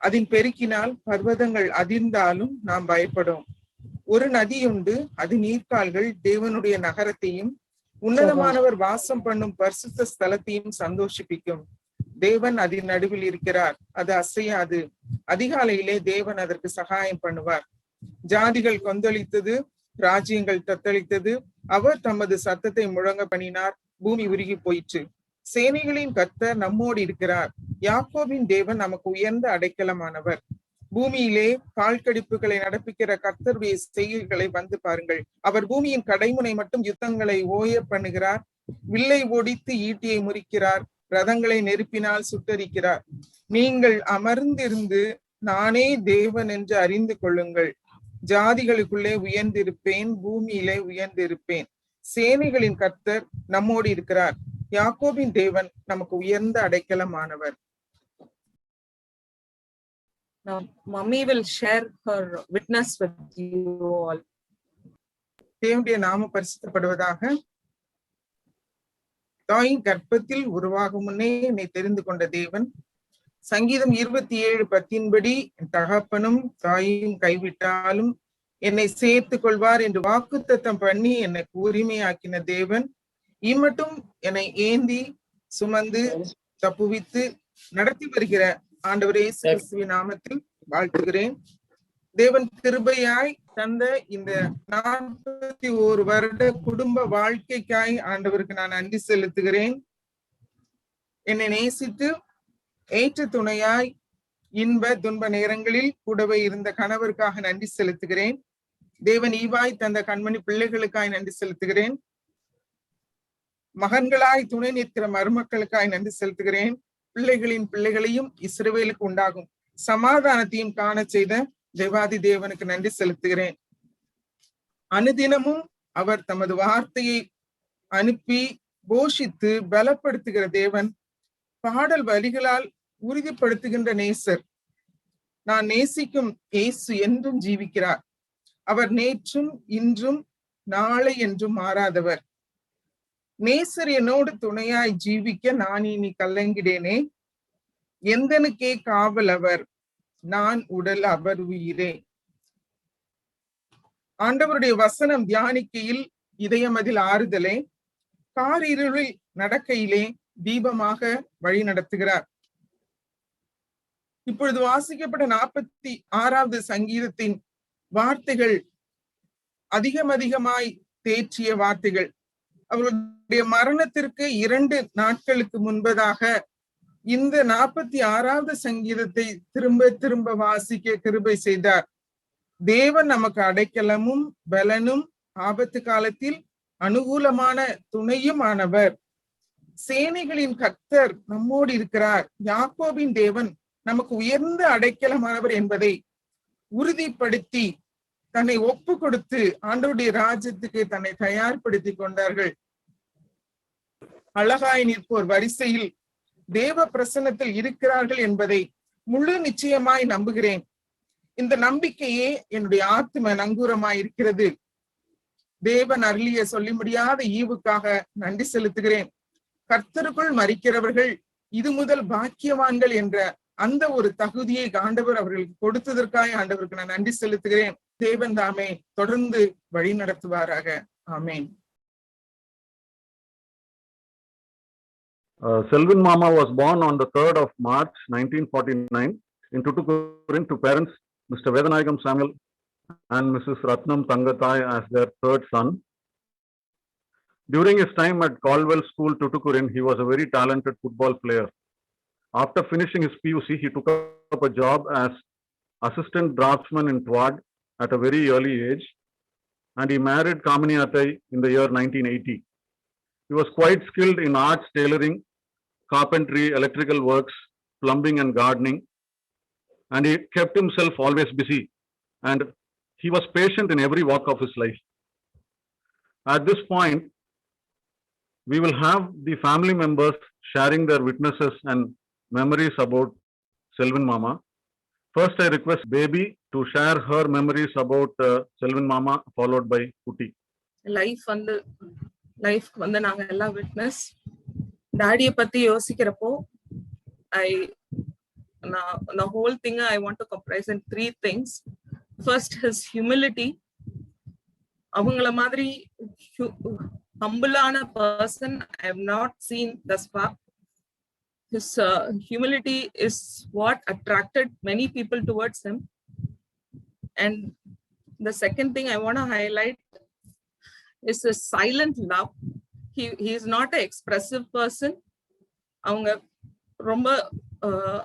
அதன் பெருக்கினால் பர்வதங்கள் அதிர்ந்தாலும் நாம் பயப்படும். ஒரு நதியுண்டு, அது நீர்க்கால்கள் தேவனுடைய நகரத்தையும் உன்னதமானவர் வாசம் பண்ணும் பரிசுத்த ஸ்தலத்தையும் சந்தோஷிப்பிக்கும். தேவன் அதன் நடுவில் இருக்கிறார், அது அசையாது. அதிகாலையிலே தேவன் அதற்கு சகாயம் பண்ணுவார். ஜாதிகள் கொந்தளித்தது, ராஜ்யங்கள் தத்தளித்தது. அவர் தமது சத்தத்தை முழங்க பண்ணினார், பூமி உருகி போயிற்று. சேனைகளின் கர்த்தர் நம்மோடு இருக்கிறார். யாக்கோபின் தேவன் நமக்கு உயர்ந்த அடைக்கலமானவர். பூமியிலே கால்கடிப்புகளை நடப்பிக்கிற கர்த்தருடைய செய்கைகளை வந்து பாருங்கள். அவர் பூமியின் கடைமுனை மட்டும் யுத்தங்களை ஓய பண்ணுகிறார். வில்லை ஒடித்து ஈட்டியை முறிக்கிறார். ரதங்களை நெருப்பினால் சுட்டரிக்கிறார். நீங்கள் அமர்ந்திருந்து நானே தேவன் என்று அறிந்து கொள்ளுங்கள். ஜாதிகளுக்குள்ளே உயர்ந்திருப்பேன், பூமியிலே உயர்ந்திருப்பேன். சேனைகளின் கர்த்தர் நம்மோடு இருக்கிறார். யாக்கோபின் தேவன் நமக்கு உயர்ந்த அடைக்கலமானவர். Now, Mummy will share her witness with you all. தேவனுடைய நாம பரிசுத்தப்படுவதாக. தாயின் கர்ப்பத்தில் உருவாகும் முன்னே என்னை தெரிந்து கொண்ட தேவன். சங்கீதம் 27:10 என் தகப்பனும் தாயும் கைவிட்டாலும் என்னை சேர்த்து கொள்வார் என்று வாக்குத்தத்தம் பண்ணி எனக்கு உரிமையாக்கின தேவன். இம்மட்டும் என்னை ஏந்தி சுமந்து தப்புவித்து நடத்தி வருகிற ஆண்டவரே இயேசு கிறிஸ்துவின் நாமத்தில் வாழ்த்துகிறேன். தேவன் கிருபையாய் தந்த இந்த 41 வருட குடும்ப வாழ்க்கைக்காய் ஆண்டவருக்கு நான் நன்றி செலுத்துகிறேன். என்னை நேசித்து ஏற்ற துணையாய் இன்ப துன்ப நேரங்களில் கூடவே இருந்த கணவருக்காக நன்றி செலுத்துகிறேன். தேவன் ஈவாய் தந்த கண்மணி பிள்ளைகளுக்காய் நன்றி செலுத்துகிறேன். மகன்களாய் துணை நிற்கிற மருமக்களுக்காய் நன்றி செலுத்துகிறேன். பிள்ளைகளின் பிள்ளைகளையும் இஸ்ரவேலுக்கு உண்டாகும் சமாதானத்தையும் காண செய்த தேவாதி தேவனுக்கு நன்றி செலுத்துகிறேன். அனுதினமும் அவர் தமது வார்த்தையை அனுப்பி போஷித்து பலப்படுத்துகிற தேவன். பாடல் வரிகளால் உறுதிப்படுத்துகின்ற நேசர். நான் நேசிக்கும் இயேசு என்றும் ஜீவிக்கிறார். அவர் நேற்றும் இன்றும் நாளை என்றும் மாறாதவர். நேசர் என்னோடு துணையாய் ஜீவிக்க நான் இனி கலங்கிடேனே. எந்தனுக்கே காவல் அவர், நான் உடல் அவர் உயிரே. ஆண்டவருடைய வசனம் தியானிக்கையில் இதயம் அதில் ஆறுதலே, காரிருளில் நடக்கையிலே தீபமாக வழி நடத்துகிறார். இப்பொழுது வாசிக்கப்பட்ட 46வது சங்கீதத்தின் வார்த்தைகள் அதிகமாய் தேற்றிய வார்த்தைகள். அவருடைய மரணத்திற்கு 2 நாட்களுக்கு முன்பதாக இந்த 46வது சங்கீதத்தை திரும்ப திரும்ப வாசிக்க கிருபை செய்தார். தேவன் நமக்கு அடைக்கலமும் பலனும், ஆபத்து காலத்தில் அனுகூலமான துணையும் ஆனவர். சேனைகளின் கர்த்தர் நம்மோடு இருக்கிறார். யாக்கோபின் தேவன் நமக்கு உயர்ந்த அடைக்கலமானவர் என்பதை உறுதிப்படுத்தி தன்னை ஒப்பு கொடுத்து ஆண்டவருடைய ராஜ்யத்துக்கு தன்னை தயார்படுத்தி கொண்டார்கள். அழகாய் நிற்போர் வரிசையில் தேவ பிரசன்னத்தில் இருக்கிறார்கள் என்பதை முழு நிச்சயமாய் நம்புகிறேன். இந்த நம்பிக்கையே என்னுடைய ஆத்ம நங்கூரமாய் இருக்கிறது. தேவன் அருளிய சொல்லி முடியாத ஈவுக்காக நன்றி செலுத்துகிறேன். கர்த்தருக்குள் மரிக்கிறவர்கள் இது முதல் பாக்கியவான்கள் என்ற அந்த ஒரு தகுதியை ஆண்டவர் அவர்களுக்கு கொடுத்ததற்காக ஆண்டவருக்கு நான் நன்றி செலுத்துகிறேன். தேவன் தாமே தொடர்ந்து வழி நடத்துவாராக. ஆமேன். Selvin Mama was born on the 3rd of March 1949 in Tuticorin to parents Mr. Vedanayagam Samuel and Mrs. Ratnam Tangatai as their third son. During his time at Caldwell School, Tuticorin, he was a very talented football player. After finishing his PUC, he took up a job as assistant draftsman in Twad at a very early age, and he married Kamini Attai in the year 1980. He was quite skilled in arts, tailoring, carpentry, electrical works, plumbing and gardening, and he kept himself always busy, and he was patient in every walk of his life. At this point, we will have the family members sharing their witnesses and memories about Selvin Mama. First, I request Baby to share her memories about Selvin Mama, followed by Kuti. Life வந்து நாங்க எல்லாம் witness. டாடியை பத்தி யோசிக்கிறப்போ the whole thing I want to comprise in 3 things. First, his humility. அவங்கள மாதிரி humbleான person I have not seen thus far. His humility is what attracted many people towards him. And the second thing I want to highlight is a silent love. He is not an expressive person. அவங்க ரொம்ப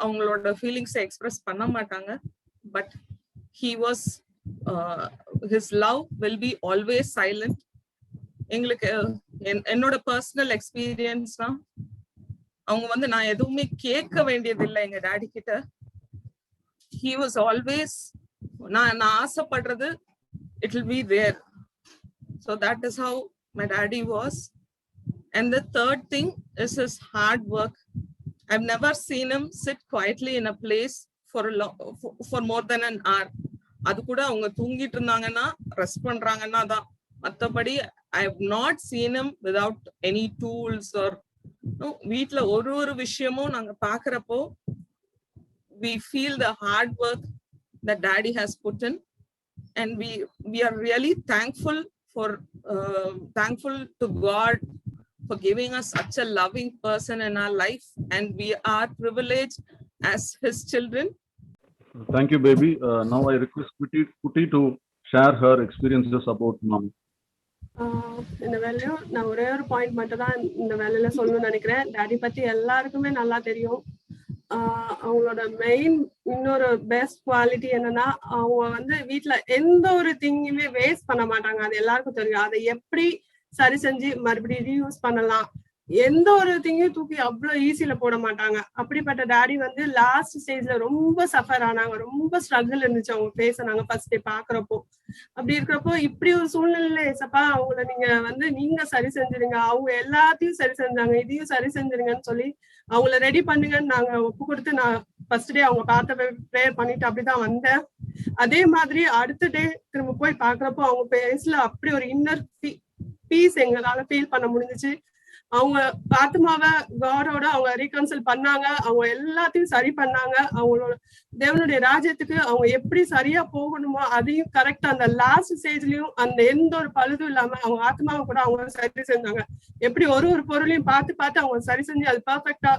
அவங்களோட ஃபீலிங்ஸை express பண்ண மாட்டாங்க. But he was his love will be always silent. எங்களுக்கு என்னோட personal எக்ஸ்பீரியன்ஸ்னா, அவங்க வந்து நான் எதுவுமே கேட்க வேண்டியதில்லை எங்க டாடி கிட்ட. he was always நான் ஆசைப்படுறது it will be there. So that is how my daddy was. And the third thing is his hard work. I've never seen him sit quietly in a place for more than an hour. அது கூட அவங்க தூங்கிட்டு இருந்தாங்கன்னா rest பண்றாங்கன்னா தான். மற்றபடி I have not seen him without any tools or வீட்ல ஒரு விஷயமும் நாங்க பாக்குறப்போ we feel the hard work that daddy has put in, and we are really thankful to God for giving us such a loving person in our life, and we are privileged as his children. Thank you, Baby. Now I request Kuti to share her experiences about Mom. இந்த வேலையும் நான் ஒரே ஒரு point மட்டும் தான் இந்த வேலையில சொல்லணும்னு நினைக்கிறேன். டாடி பத்தி எல்லாருக்குமே நல்லா தெரியும். அவங்களோட மெயின் இன்னொரு பெஸ்ட் குவாலிட்டி என்னன்னா, அவங்க வந்து வீட்டுல எந்த ஒரு திங்குமே வேஸ்ட் பண்ண மாட்டாங்க. அது எல்லாருக்கும் தெரியும். அதை எப்படி சரி செஞ்சு மறுபடியும் ரீயூஸ் பண்ணலாம், எந்த ஒரு திங்கையும் தூக்கி அவ்வளவு ஈஸியில போட மாட்டாங்க. அப்படிப்பட்ட டாடி வந்து லாஸ்ட் ஸ்டேஜ்ல ரொம்ப சஃபர் ஆனாங்க. ரொம்ப ஸ்ட்ரகிள் இருந்துச்சு அவங்க பேச நாங்க ஃபர்ஸ்ட் டே பாக்குறப்போ. அப்படி இருக்கிறப்போ இப்படி ஒரு சூழ்நிலையில ஏசப்பா அவங்கள நீங்க சரி செஞ்சிருங்க, அவங்க எல்லாத்தையும் சரி செஞ்சாங்க, இதையும் சரி செஞ்சிருங்கன்னு சொல்லி அவங்கள ரெடி பண்ணுங்கன்னு நாங்க ஒப்பு கொடுத்து நான் ஃபர்ஸ்ட் டே அவங்க பார்த்த ப்ரேயர் பண்ணிட்டு அப்படிதான் வந்தேன். அதே மாதிரி அடுத்த டே திரும்ப போய் பாக்குறப்போ அவங்க பேஸ்ல அப்படி ஒரு இன்னர் பீஸ் எங்களால ஃபீல் பண்ண முடிஞ்சிச்சு. அவங்க ஆத்மாவை காடோட அவங்க ரீகன்சல் பண்ணாங்க, அவங்க எல்லாத்தையும் சரி பண்ணாங்க. அவங்களோட தேவனுடைய ராஜ்யத்துக்கு அவங்க எப்படி சரியா போகணுமோ அதையும் கரெக்டா அந்த லாஸ்ட் ஸ்டேஜ்லயும் அந்த எந்த ஒரு பழுதும் இல்லாம அவங்க ஆத்மாவை கூட அவங்க சரி செஞ்சாங்க. எப்படி ஒரு ஒரு பொருளையும் பார்த்து பார்த்து அவங்க சரி செஞ்சு அது பர்ஃபெக்டா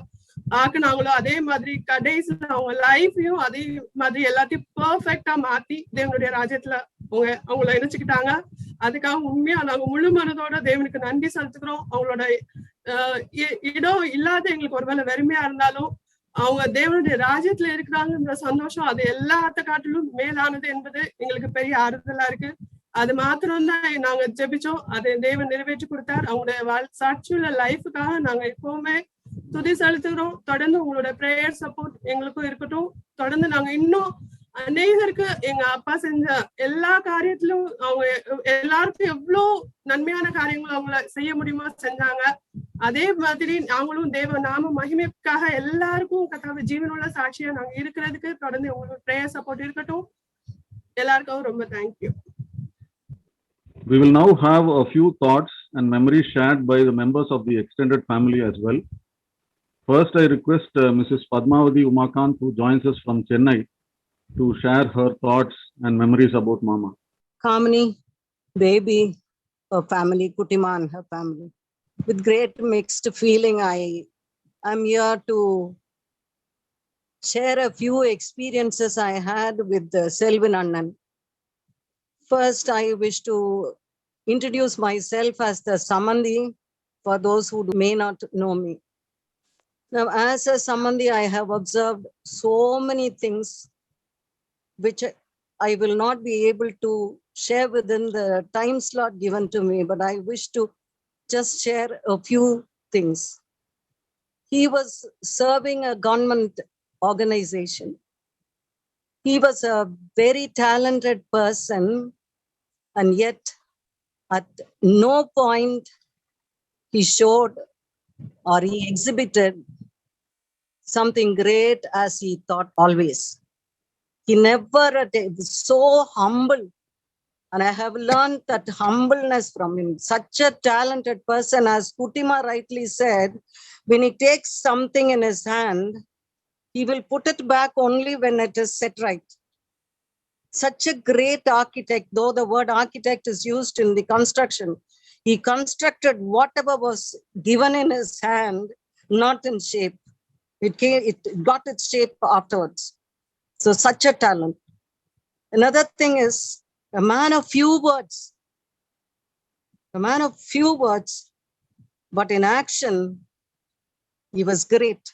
ஆக்குனாங்களோ அதே மாதிரி கடைசியில அவங்க லைஃபையும் அதே மாதிரி எல்லாத்தையும் பர்ஃபெக்டா மாத்தி தேவனுடைய ராஜ்யத்துல அவங்கள இணைச்சுக்கிட்டாங்க. அதுக்காக உண்மையா நாங்க முழு மனதோட தேவனுக்கு நன்றி செலுத்துக்கிறோம். அவங்களோட இடம் இல்லாத எங்களுக்கு ஒருவேளை வெறுமையா இருந்தாலும் அவங்க தேவனுடைய ராஜ்யத்துல இருக்கிறாங்கன்ற சந்தோஷம் அது எல்லாத்த காட்டிலும் மேலானது என்பது எங்களுக்கு பெரிய ஆறுதலா இருக்கு. அது மாத்திரம்தான் நாங்க ஜெபிச்சோம், அதை தேவன் நிறைவேற்றி கொடுத்தார். அவங்களுடைய சாட்சியுள்ள லைஃபுக்காக நாங்க எப்பவுமே துதி செலுத்துகிறோம். தொடர்ந்து உங்களோட பிரேயர் சப்போர்ட் எங்களுக்கும் இருக்கட்டும். தொடர்ந்து நாங்க இன்னும் அநேகருக்கு எங்க அப்பா செஞ்ச எல்லா காரியத்திலும் அவங்க எல்லாருக்கும் எவ்வளவு நன்மையான காரியங்கள் அவங்கள செய்ய முடியுமோ செஞ்சாங்க. அதே மாதிரி நாங்களும் தேவ நாம மகிமைக்காக எல்லாருக்கும் கர்த்தாவே ஜீவனுள்ள சாட்சியா நாங்க இருக்கிறதுக்கு தொடர்ந்து உங்களுக்கு பிரேயர் சப்போர்ட் இருக்கட்டும். எல்லாருக்கும் ரொம்ப thank you. We will now have a few thoughts and memories shared by the members of the extended family as well. First, I request Mrs. Padmavati Umakant, who joins us from Chennai, to share her thoughts and memories about Mama. Kamini, baby, her family, Kutima and her family. With great mixed feeling, I'm here to share a few experiences I had with Selvin Annan. First, I wish to introduce myself as the Samandi for those who may not know me. Now, as a Samandi, I have observed so many things which I will not be able to share within the time slot given to me, but I wish to just share a few things. He was serving a government organization. He was a very talented person, and yet at no point he showed or he exhibited something great as he thought always. He never was so humble, and I have learned that humbleness from him. Such a talented person, as Kutima rightly said, when he takes something in his hand, he will put it back only when it is set right. Such a great architect, though the word architect is used in the construction, he constructed whatever was given in his hand, not in shape. It got its shape afterwards. So such a talent. Another thing is a man of few words. A man of few words, but in action, he was great.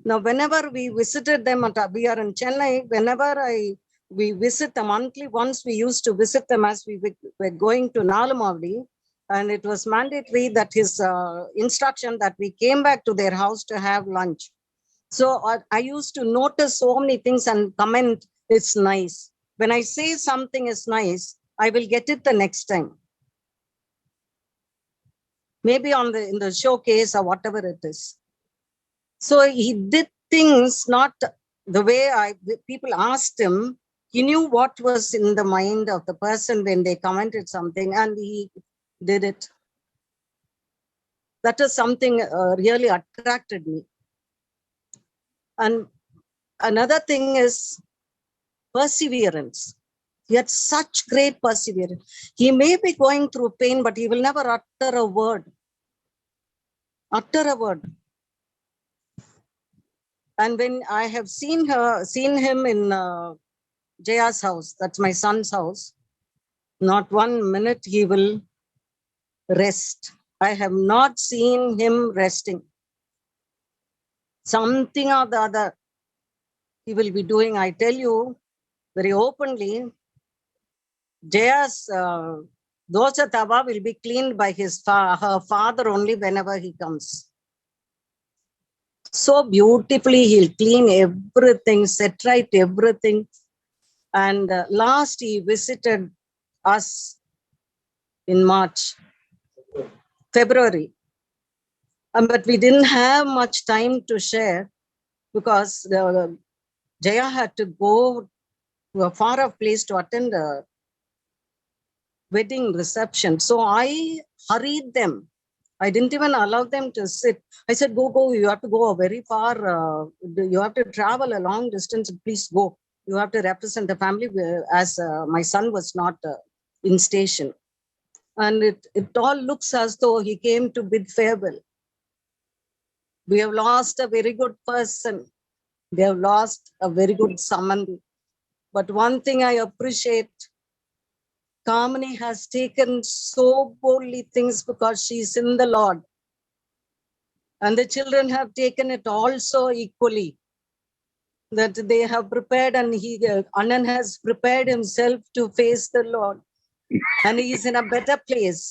Now, whenever we visited them, we are in Chennai, whenever we visit them monthly, once we used to visit them as we were going to Nalamavli, and it was mandatory that his instruction that we came back to their house to have lunch. So I used to notice so many things and comment, it's nice. When I say something is nice, I will get it the next time. Maybe in the showcase or whatever it is. So he did things not the way people asked him. He knew what was in the mind of the person when they commented something, and he did it. That is something really attracted me. And another thing is perseverance. He had such great perseverance. He may be going through pain, but he will never utter a word. Utter a word. And when I have seen him in Jaya's house, that's my son's house, not 1 minute he will rest. I have not seen him resting. Something or the other he will be doing. I tell you very openly, Jaya's dosa tawa will be cleaned by her father only whenever he comes. So beautifully he'll clean everything, set right everything. And last he visited us in February. But we didn't have much time to share because Jaya had to go to a far off place to attend a wedding reception. So I hurried them. I didn't even allow them to sit. I said, go, you have to go very far. You have to travel a long distance. Please go. You have to represent the family, as my son was not in station. And it all looks as though he came to bid farewell. We have lost a very good person. We have lost a very good Samandi. But one thing I appreciate, Kamini has taken so boldly things because she's in the Lord. And the children have taken it also equally. That they have prepared, and Anand has prepared himself to face the Lord. And he is in a better place.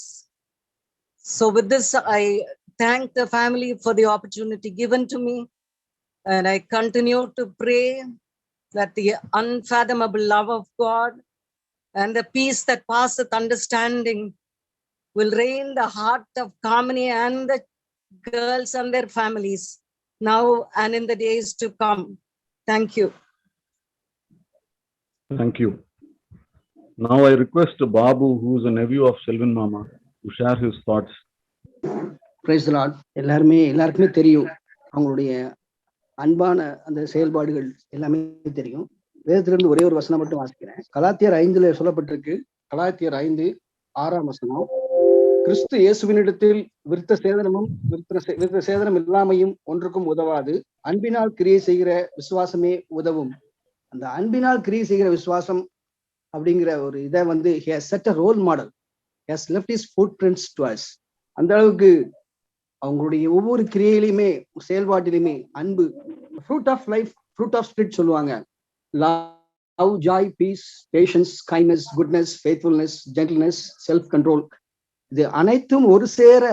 So with this, I thank the family for the opportunity given to me. And I continue to pray that the unfathomable love of God and the peace that passeth understanding will reign the heart of Kamini and the girls and their families now and in the days to come. Thank you. Thank you. Now I request Babu, who is a nephew of Selvan Mama, to share his thoughts. Praise the Lord. எல்லாருக்குமே தெரியும் அவங்களுடைய அன்பான அந்த செயல்பாடுகள் எல்லாமே தெரியும். வேதத்திலிருந்து ஒரே ஒரு வசனம் மட்டும் வாசிக்கிறேன். கலாத்தியர் 5 சொல்லப்பட்டிருக்கு. கலாத்தியர் 5:6 கிறிஸ்து இயேசுவினிடத்தில் விருத்த சேதனம் இல்லாமையும் ஒன்றுக்கும் உதவாது. அன்பினால் கிரியை செய்கிற விசுவாசமே உதவும். அந்த அன்பினால் கிரியை செய்கிற விசுவாசம் அப்படிங்கிற ஒரு இதை he has set a role model. He has left his footprints to us. அந்த அளவுக்கு அவங்களுடைய ஒவ்வொரு கிரியையிலுமே செயல்பாட்டிலுமே அன்பு, fruit of life, fruit of spirit சொல்லுவாங்க. Love, joy, peace, patience, kindness, goodness, faithfulness, gentleness, self control, இது அனைத்தும் ஒரு சேர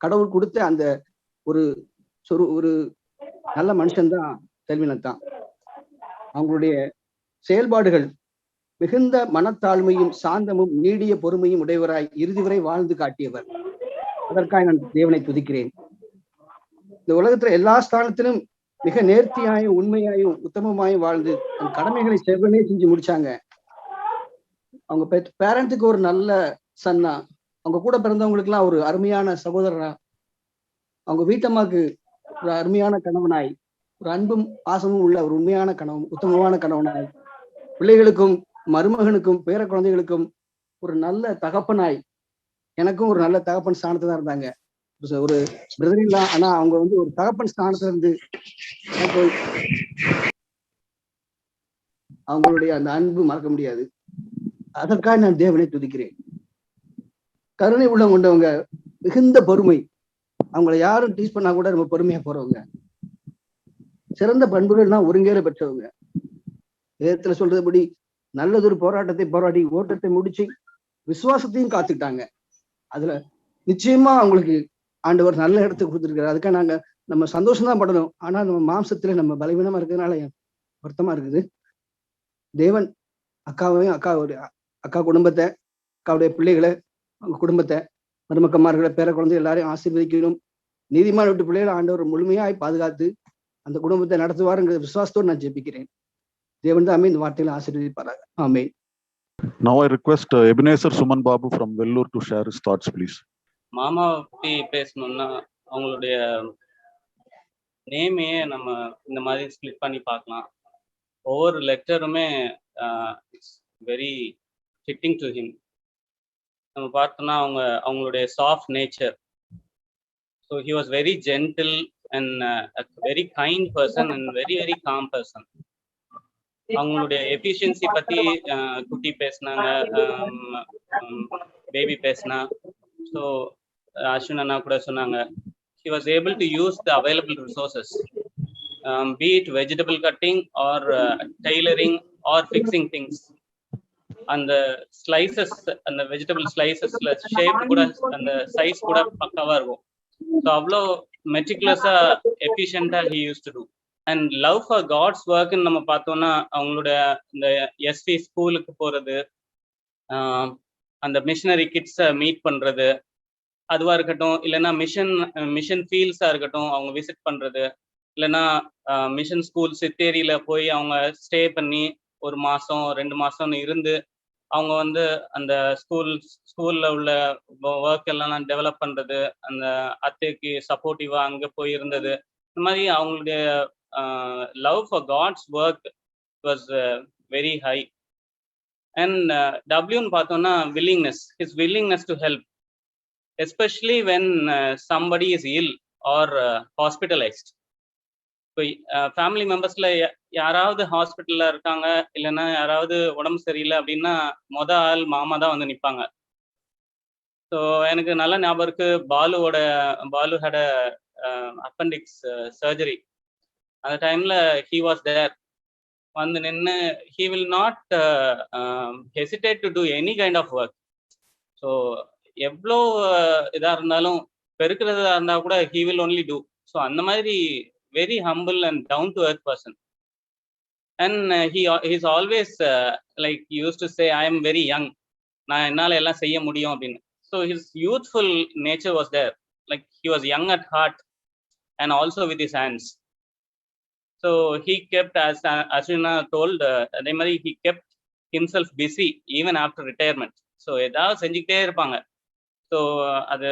கடவுள் கொடுத்த அந்த ஒரு நல்ல மனுஷன் தான் செல்வினன் தான். அவங்களுடைய செயல்பாடுகள் மிகுந்த மனத்தாழ்மையும் சாந்தமும் நீடிய பொறுமையும் உடையவராய் இறுதி வரை வாழ்ந்து காட்டியவர். அதற்காக நான் தேவனை துதிக்கிறேன். இந்த உலகத்துல எல்லா ஸ்தானத்திலும் மிக நேர்த்தியாயும் உண்மையாயும் உத்தமமாயும் வாழ்ந்து தன் கடமைகளை செவ்வனே செஞ்சு முடிச்சாங்க. அவங்க பேரண்ட்டுக்கு ஒரு நல்ல சன்னா, அவங்க கூட பிறந்தவங்களுக்கு எல்லாம் ஒரு அருமையான சகோதரனா, அவங்க வீட்டம்மாக்கு ஒரு அருமையான கணவனாய், ஒரு அன்பும் பாசமும் உள்ள ஒரு உண்மையான கணவன், உத்தமமான கணவனாய், பிள்ளைகளுக்கும் மருமகனுக்கும் பேர குழந்தைகளுக்கும் ஒரு நல்ல தகப்பனாய், எனக்கும் ஒரு நல்ல தகப்பன் ஸ்தானத்துல தான் இருந்தாங்க. ஒரு பிரதரின் தான், ஆனா அவங்க ஒரு தகப்பன் ஸ்தானத்துல இருந்து அவங்களுடைய அந்த அன்பு மறக்க முடியாது. அதற்காக நான் தேவனை துதிக்கிறேன். கருணை உள்ளம் கொண்டவங்க, மிகுந்த பொறுமை, அவங்களை யாரும் டீச் பண்ணா கூட ரொம்ப பொறுமையா போறவங்க, சிறந்த பண்புகள்னா ஒருங்கேற பெற்றவங்க. வேதத்துல சொல்றதுபடி நல்லதொரு போராட்டத்தை போராடி ஓட்டத்தை முடிச்சு விசுவாசத்தையும் காத்துக்கிட்டாங்க. அதுல நிச்சயமா அவங்களுக்கு ஆண்டவர் நல்ல இடத்துக்கு கொடுத்துருக்காரு. அதுக்காக நம்ம சந்தோஷம் தான் படணும். ஆனா நம்ம மாம்சத்துல நம்ம பலவீனமா இருக்கிறதுனால வருத்தமா இருக்குது. தேவன் அக்காவையும் அக்கா குடும்பத்தை, அக்காவுடைய பிள்ளைகளை, அவங்க குடும்பத்தை, மருமக்கமார்களை, பேர குழந்தை எல்லாரையும் ஆசீர்வதிக்கணும். நீதிமான விட்டு பிள்ளைகளை ஆண்டவர் முழுமையாய் பாதுகாத்து அந்த குடும்பத்தை நடத்துவாருங்கிற விசுவாசத்தோடு நான் ஜெபிக்கிறேன். தேவன் தான் இந்த வார்த்தைகளை ஆசீர்வதிப்பாராக. ஆமென். Now I request Ebenezer Suman Babu from Vellore to share his thoughts, please. மாமா பத்தி பேசணும்னா அவங்களுடைய நேமையே நம்ம இந்த மாதிரி ஸ்பிளிட் பண்ணி பார்க்கலாம். ஒவ்வொரு லெக்சருமே வெரி ஃபிட்டிங் டு ஹிம். நம்ம பார்த்தோம்னா அவங்களுடைய soft nature. So he was very gentle and very kind person and very very com person. அவங்களுடைய எஃபிஷியன்சி பத்தி குட்டி பேசினாங்க, பேபி பேசினா. ஸோ அஸ்வின் அண்ணா கூட சொன்னாங்க, he was able to use the available resources, be it vegetable cutting or tailoring or fixing things. அந்த slices, அந்த vegetable ஸ்லைசஸ்ல ஷேப் கூட, அந்த சைஸ் கூட பக்காவா இருக்கும். ஸோ அவ்வளோ மெட்டிகுலஸா எஃபிஷியண்டா he used to do. And love for God's ஒர்க்னு நம்ம பார்த்தோம்னா அவங்களுடைய இந்த எஸ்வி ஸ்கூலுக்கு போறது, அந்த மிஷனரி கிட்ஸை மீட் பண்றது அதுவா இருக்கட்டும், இல்லைன்னா மிஷன் ஃபீல்ட்ஸா இருக்கட்டும், அவங்க விசிட் பண்றது, இல்லைன்னா மிஷன் ஸ்கூல் சித்தேரியில போய் அவங்க ஸ்டே பண்ணி 1 மாசம் 2 மாசம்னு இருந்து அவங்க வந்து அந்த ஸ்கூல்ல உள்ள ஒர்க் எல்லாம் டெவலப் பண்றது, அந்த அத்தைக்கு சப்போர்ட்டிவா அங்க போய் இருந்தது, இந்த மாதிரி அவங்களுடைய love for God's work was very high. And டபிள்யூன்னு பார்த்தோம்னா his willingness to help, especially when somebody is ill or hospitalized. இப்போ ஃபேமிலி மெம்பர்ஸ்ல யாராவது ஹாஸ்பிட்டல்ல இருக்காங்க, இல்லைன்னா யாராவது உடம்பு சரியில்லை அப்படின்னா ஆள் மாமா தான் வந்து நிற்பாங்க. ஸோ எனக்கு நல்ல ஞாபகம் இருக்கு, பாலு ஹேட் அப்பெண்டிக்ஸ் சர்ஜரி. அந்த டைம்ல ஹி வாஸ் தேர், வந்து நின்று he will not hesitate to do any kind of work. So எவ்வளோ இதாக இருந்தாலும், பெருக்கிறதா இருந்தால் கூட he will only do. So அந்த மாதிரி very humble and down to earth person. And he's always like he used to say, I am very young, na ennala ella seiya mudiyum appdinu. So his youthful nature was there, like he was young at heart and also with his hands. So he kept, as Ashwina told, adhe mari he kept himself busy even after retirement. So edavadhu senjikitte irupanga. So அது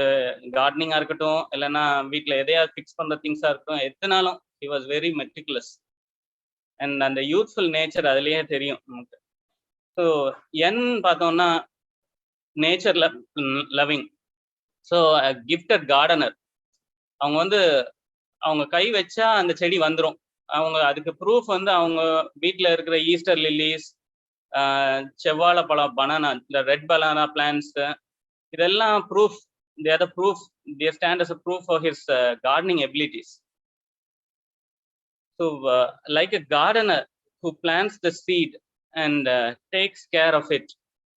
கார்டனிங்காக இருக்கட்டும், இல்லைன்னா வீட்டில் எதையாவது fix பண்ணுற திங்ஸாக இருக்கட்டும், எத்தனாலும் he was very meticulous. And அந்த யூத்ஃபுல் நேச்சர் அதுலேயே தெரியும் நமக்கு. ஸோ பார்த்தோம்னா nature loving. So gifted gardener. அவங்க வந்து அவங்க கை வச்சா அந்த செடி வந்துடும். அவங்க அதுக்கு ப்ரூஃப் வந்து அவங்க வீட்டில் இருக்கிற ஈஸ்டர் லில்லிஸ், செவ்வாழை பழம், பனானா, இந்த ரெட் பனானா பிளான்ஸ், இதெல்லாம் proof. They stand as a proof for his gardening abilities. So like a gardener who plants the seed and takes care of it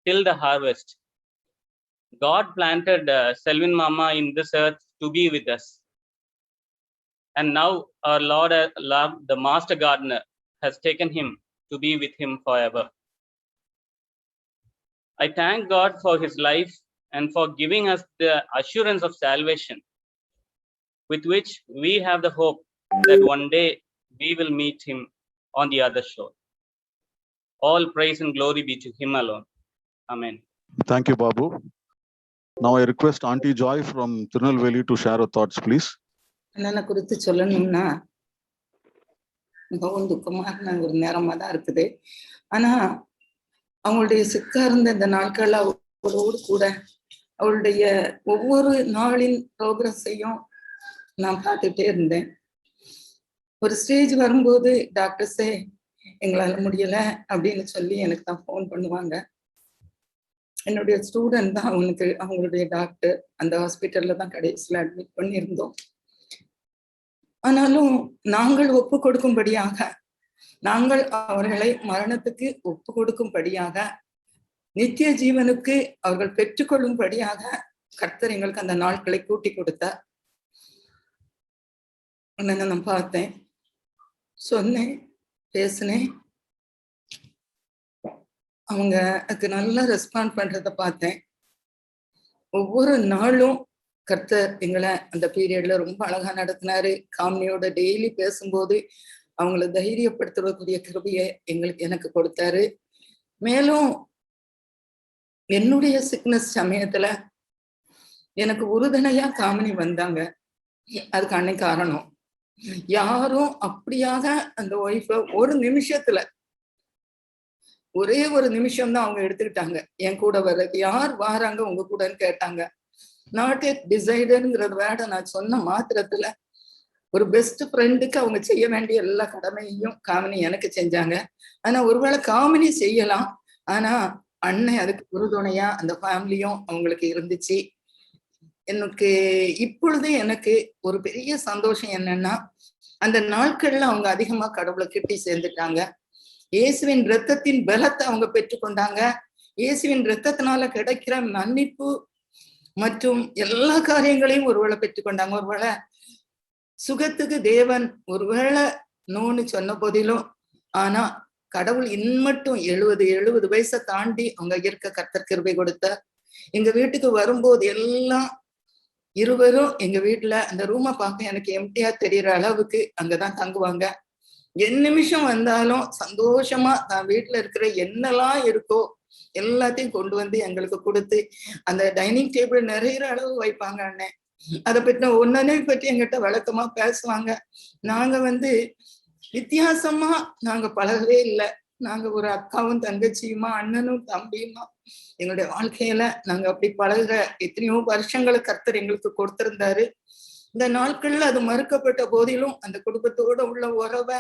till the harvest, God planted Selvin Mama in this earth to be with us. And now our Lord, the master gardener, has taken him to be with him forever. I thank God for his life and for giving us the assurance of salvation, with which we have the hope that one day we will meet him on the other shore. All praise and glory be to him alone. Amen. Thank you, Babu. Now I request Auntie Joy from Tirunelveli to share her thoughts, please. என்னென்ன குறித்து சொல்லணும்னா, மிகவும் துக்கமான ஒரு நேரமா தான் இருக்குது. ஆனா அவங்களுடைய சிக்கார்ந்த இந்த நாட்கள் அவளோடு கூட அவளுடைய ஒவ்வொரு நாளின் ப்ரோக்ரஸையும் நான் பார்த்துட்டே இருந்தேன். ஒரு ஸ்டேஜ் வரும்போது டாக்டர்ஸே எங்களால முடியல அப்படின்னு சொல்லி எனக்கு தான் ஃபோன் பண்ணுவாங்க. என்னுடைய ஸ்டூடெண்ட் தான் அவங்களுடைய டாக்டர். அந்த ஹாஸ்பிட்டல்ல தான் கடைசியில் அட்மிட் பண்ணியிருந்தோம். ஆனாலும் நாங்கள் ஒப்பு கொடுக்கும்படியாக, நாங்கள் அவர்களை மரணத்துக்கு ஒப்பு கொடுக்கும்படியாக, நித்திய ஜீவனுக்கு அவர்கள் பெற்றுக்கொள்ளும்படியாக கர்த்தர் எங்களுக்கு அந்த நாட்களை கூட்டி கொடுத்தார். நான் பார்த்தேன், சொன்னேன், பேசினேன். அவங்க அதுக்கு நல்லா ரெஸ்பாண்ட் பண்றத பார்த்தேன். ஒவ்வொரு நாளும் கர்த்தர் எங்களை அந்த பீரியட்ல ரொம்ப அழகா நடத்தினாரு. காமினியோட டெய்லி பேசும்போது அவங்களை தைரியப்படுத்தக்கூடிய கிருபையை எனக்கு கொடுத்தாரு. மேலும் என்னுடைய சிக்னஸ் சமயத்துல எனக்கு உறுதுணையா காமினி வந்தாங்க. அதுக்கு அன்னைக்கு காரணம், யாரும் அப்படியாக அந்த ஒய்ஃப ஒரு நிமிஷத்துல, ஒரே ஒரு நிமிஷம் தான் அவங்க எடுத்துக்கிட்டாங்க. என் கூட வர்றது, யார் வாராங்க உங்க கூடன்னு கேட்டாங்க. நாட் எட் டிசைடட்ங்கிற வேர்டை நான் சொன்ன மாத்திரத்துல ஒரு பெஸ்ட் ஃப்ரெண்டுக்கு அவங்க செய்ய வேண்டிய எல்லா கடமையையும் காமினி எனக்கு செஞ்சாங்க. ஆனா ஒருவேளை காமினி செய்யலாம், ஆனா அண்ணன் அதுக்கு உறுதுணையா அந்த ஃபேமிலியும் அவங்களுக்கு இருந்துச்சு. எனக்கு இப்பொழுது எனக்கு ஒரு பெரிய சந்தோஷம் என்னன்னா, அந்த நாட்கள்ல அவங்க அதிகமா கடவுளை கிட்டி சேர்ந்துட்டாங்க. இயேசுவின் இரத்தத்தின் பலத்தை அவங்க பெற்றுக்கொண்டாங்க. இயேசுவின் இரத்தத்தினால கிடைக்கிற மன்னிப்பு மற்றும் எல்லா காரியங்களையும் ஒருவேளை பெற்றுக்கொண்டாங்க. ஒருவேளை சுகத்துக்கு தேவன் ஒருவேளை நோன்னு சொன்ன போதிலும், ஆனா கடவுள் இன்னும் 70 வயசை தாண்டி அவங்க இருக்க கர்த்தர் கிருபை கொடுத்தார். எங்க வீட்டுக்கு வரும்போது எல்லாம் இருவரும் எங்க வீட்டுல அந்த ரூமை பார்க்க எனக்கு எம்டியா தெரியற அளவுக்கு அங்கதான் தங்குவாங்க. என் நிமிஷம் வந்தாலும் சந்தோஷமா தான் வீட்டுல இருக்கிற என்னெல்லாம் இருக்கோ எல்லாத்தையும் கொண்டு வந்து எங்களுக்கு கொடுத்து அந்த டைனிங் டேபிள் நிறைய அளவு வைப்பாங்க அண்ணன். அதை பற்றி ஒன்னே பற்றி எங்கிட்ட விளக்கமா பேசுவாங்க. நாங்க வந்து வித்தியாசமா நாங்க பழகவே இல்லை. நாங்க ஒரு அக்காவும் தங்கச்சியுமா, அண்ணனும் தம்பியுமா எங்களுடைய வாழ்க்கையில நாங்க அப்படி பழகுற எத்தனையோ வருஷங்களை கர்த்தர் எங்களுக்கு கொடுத்திருந்தாரு. இந்த நாட்கள்ல அது மறுக்கப்பட்ட போதிலும் அந்த குடும்பத்தோட உள்ள உறவை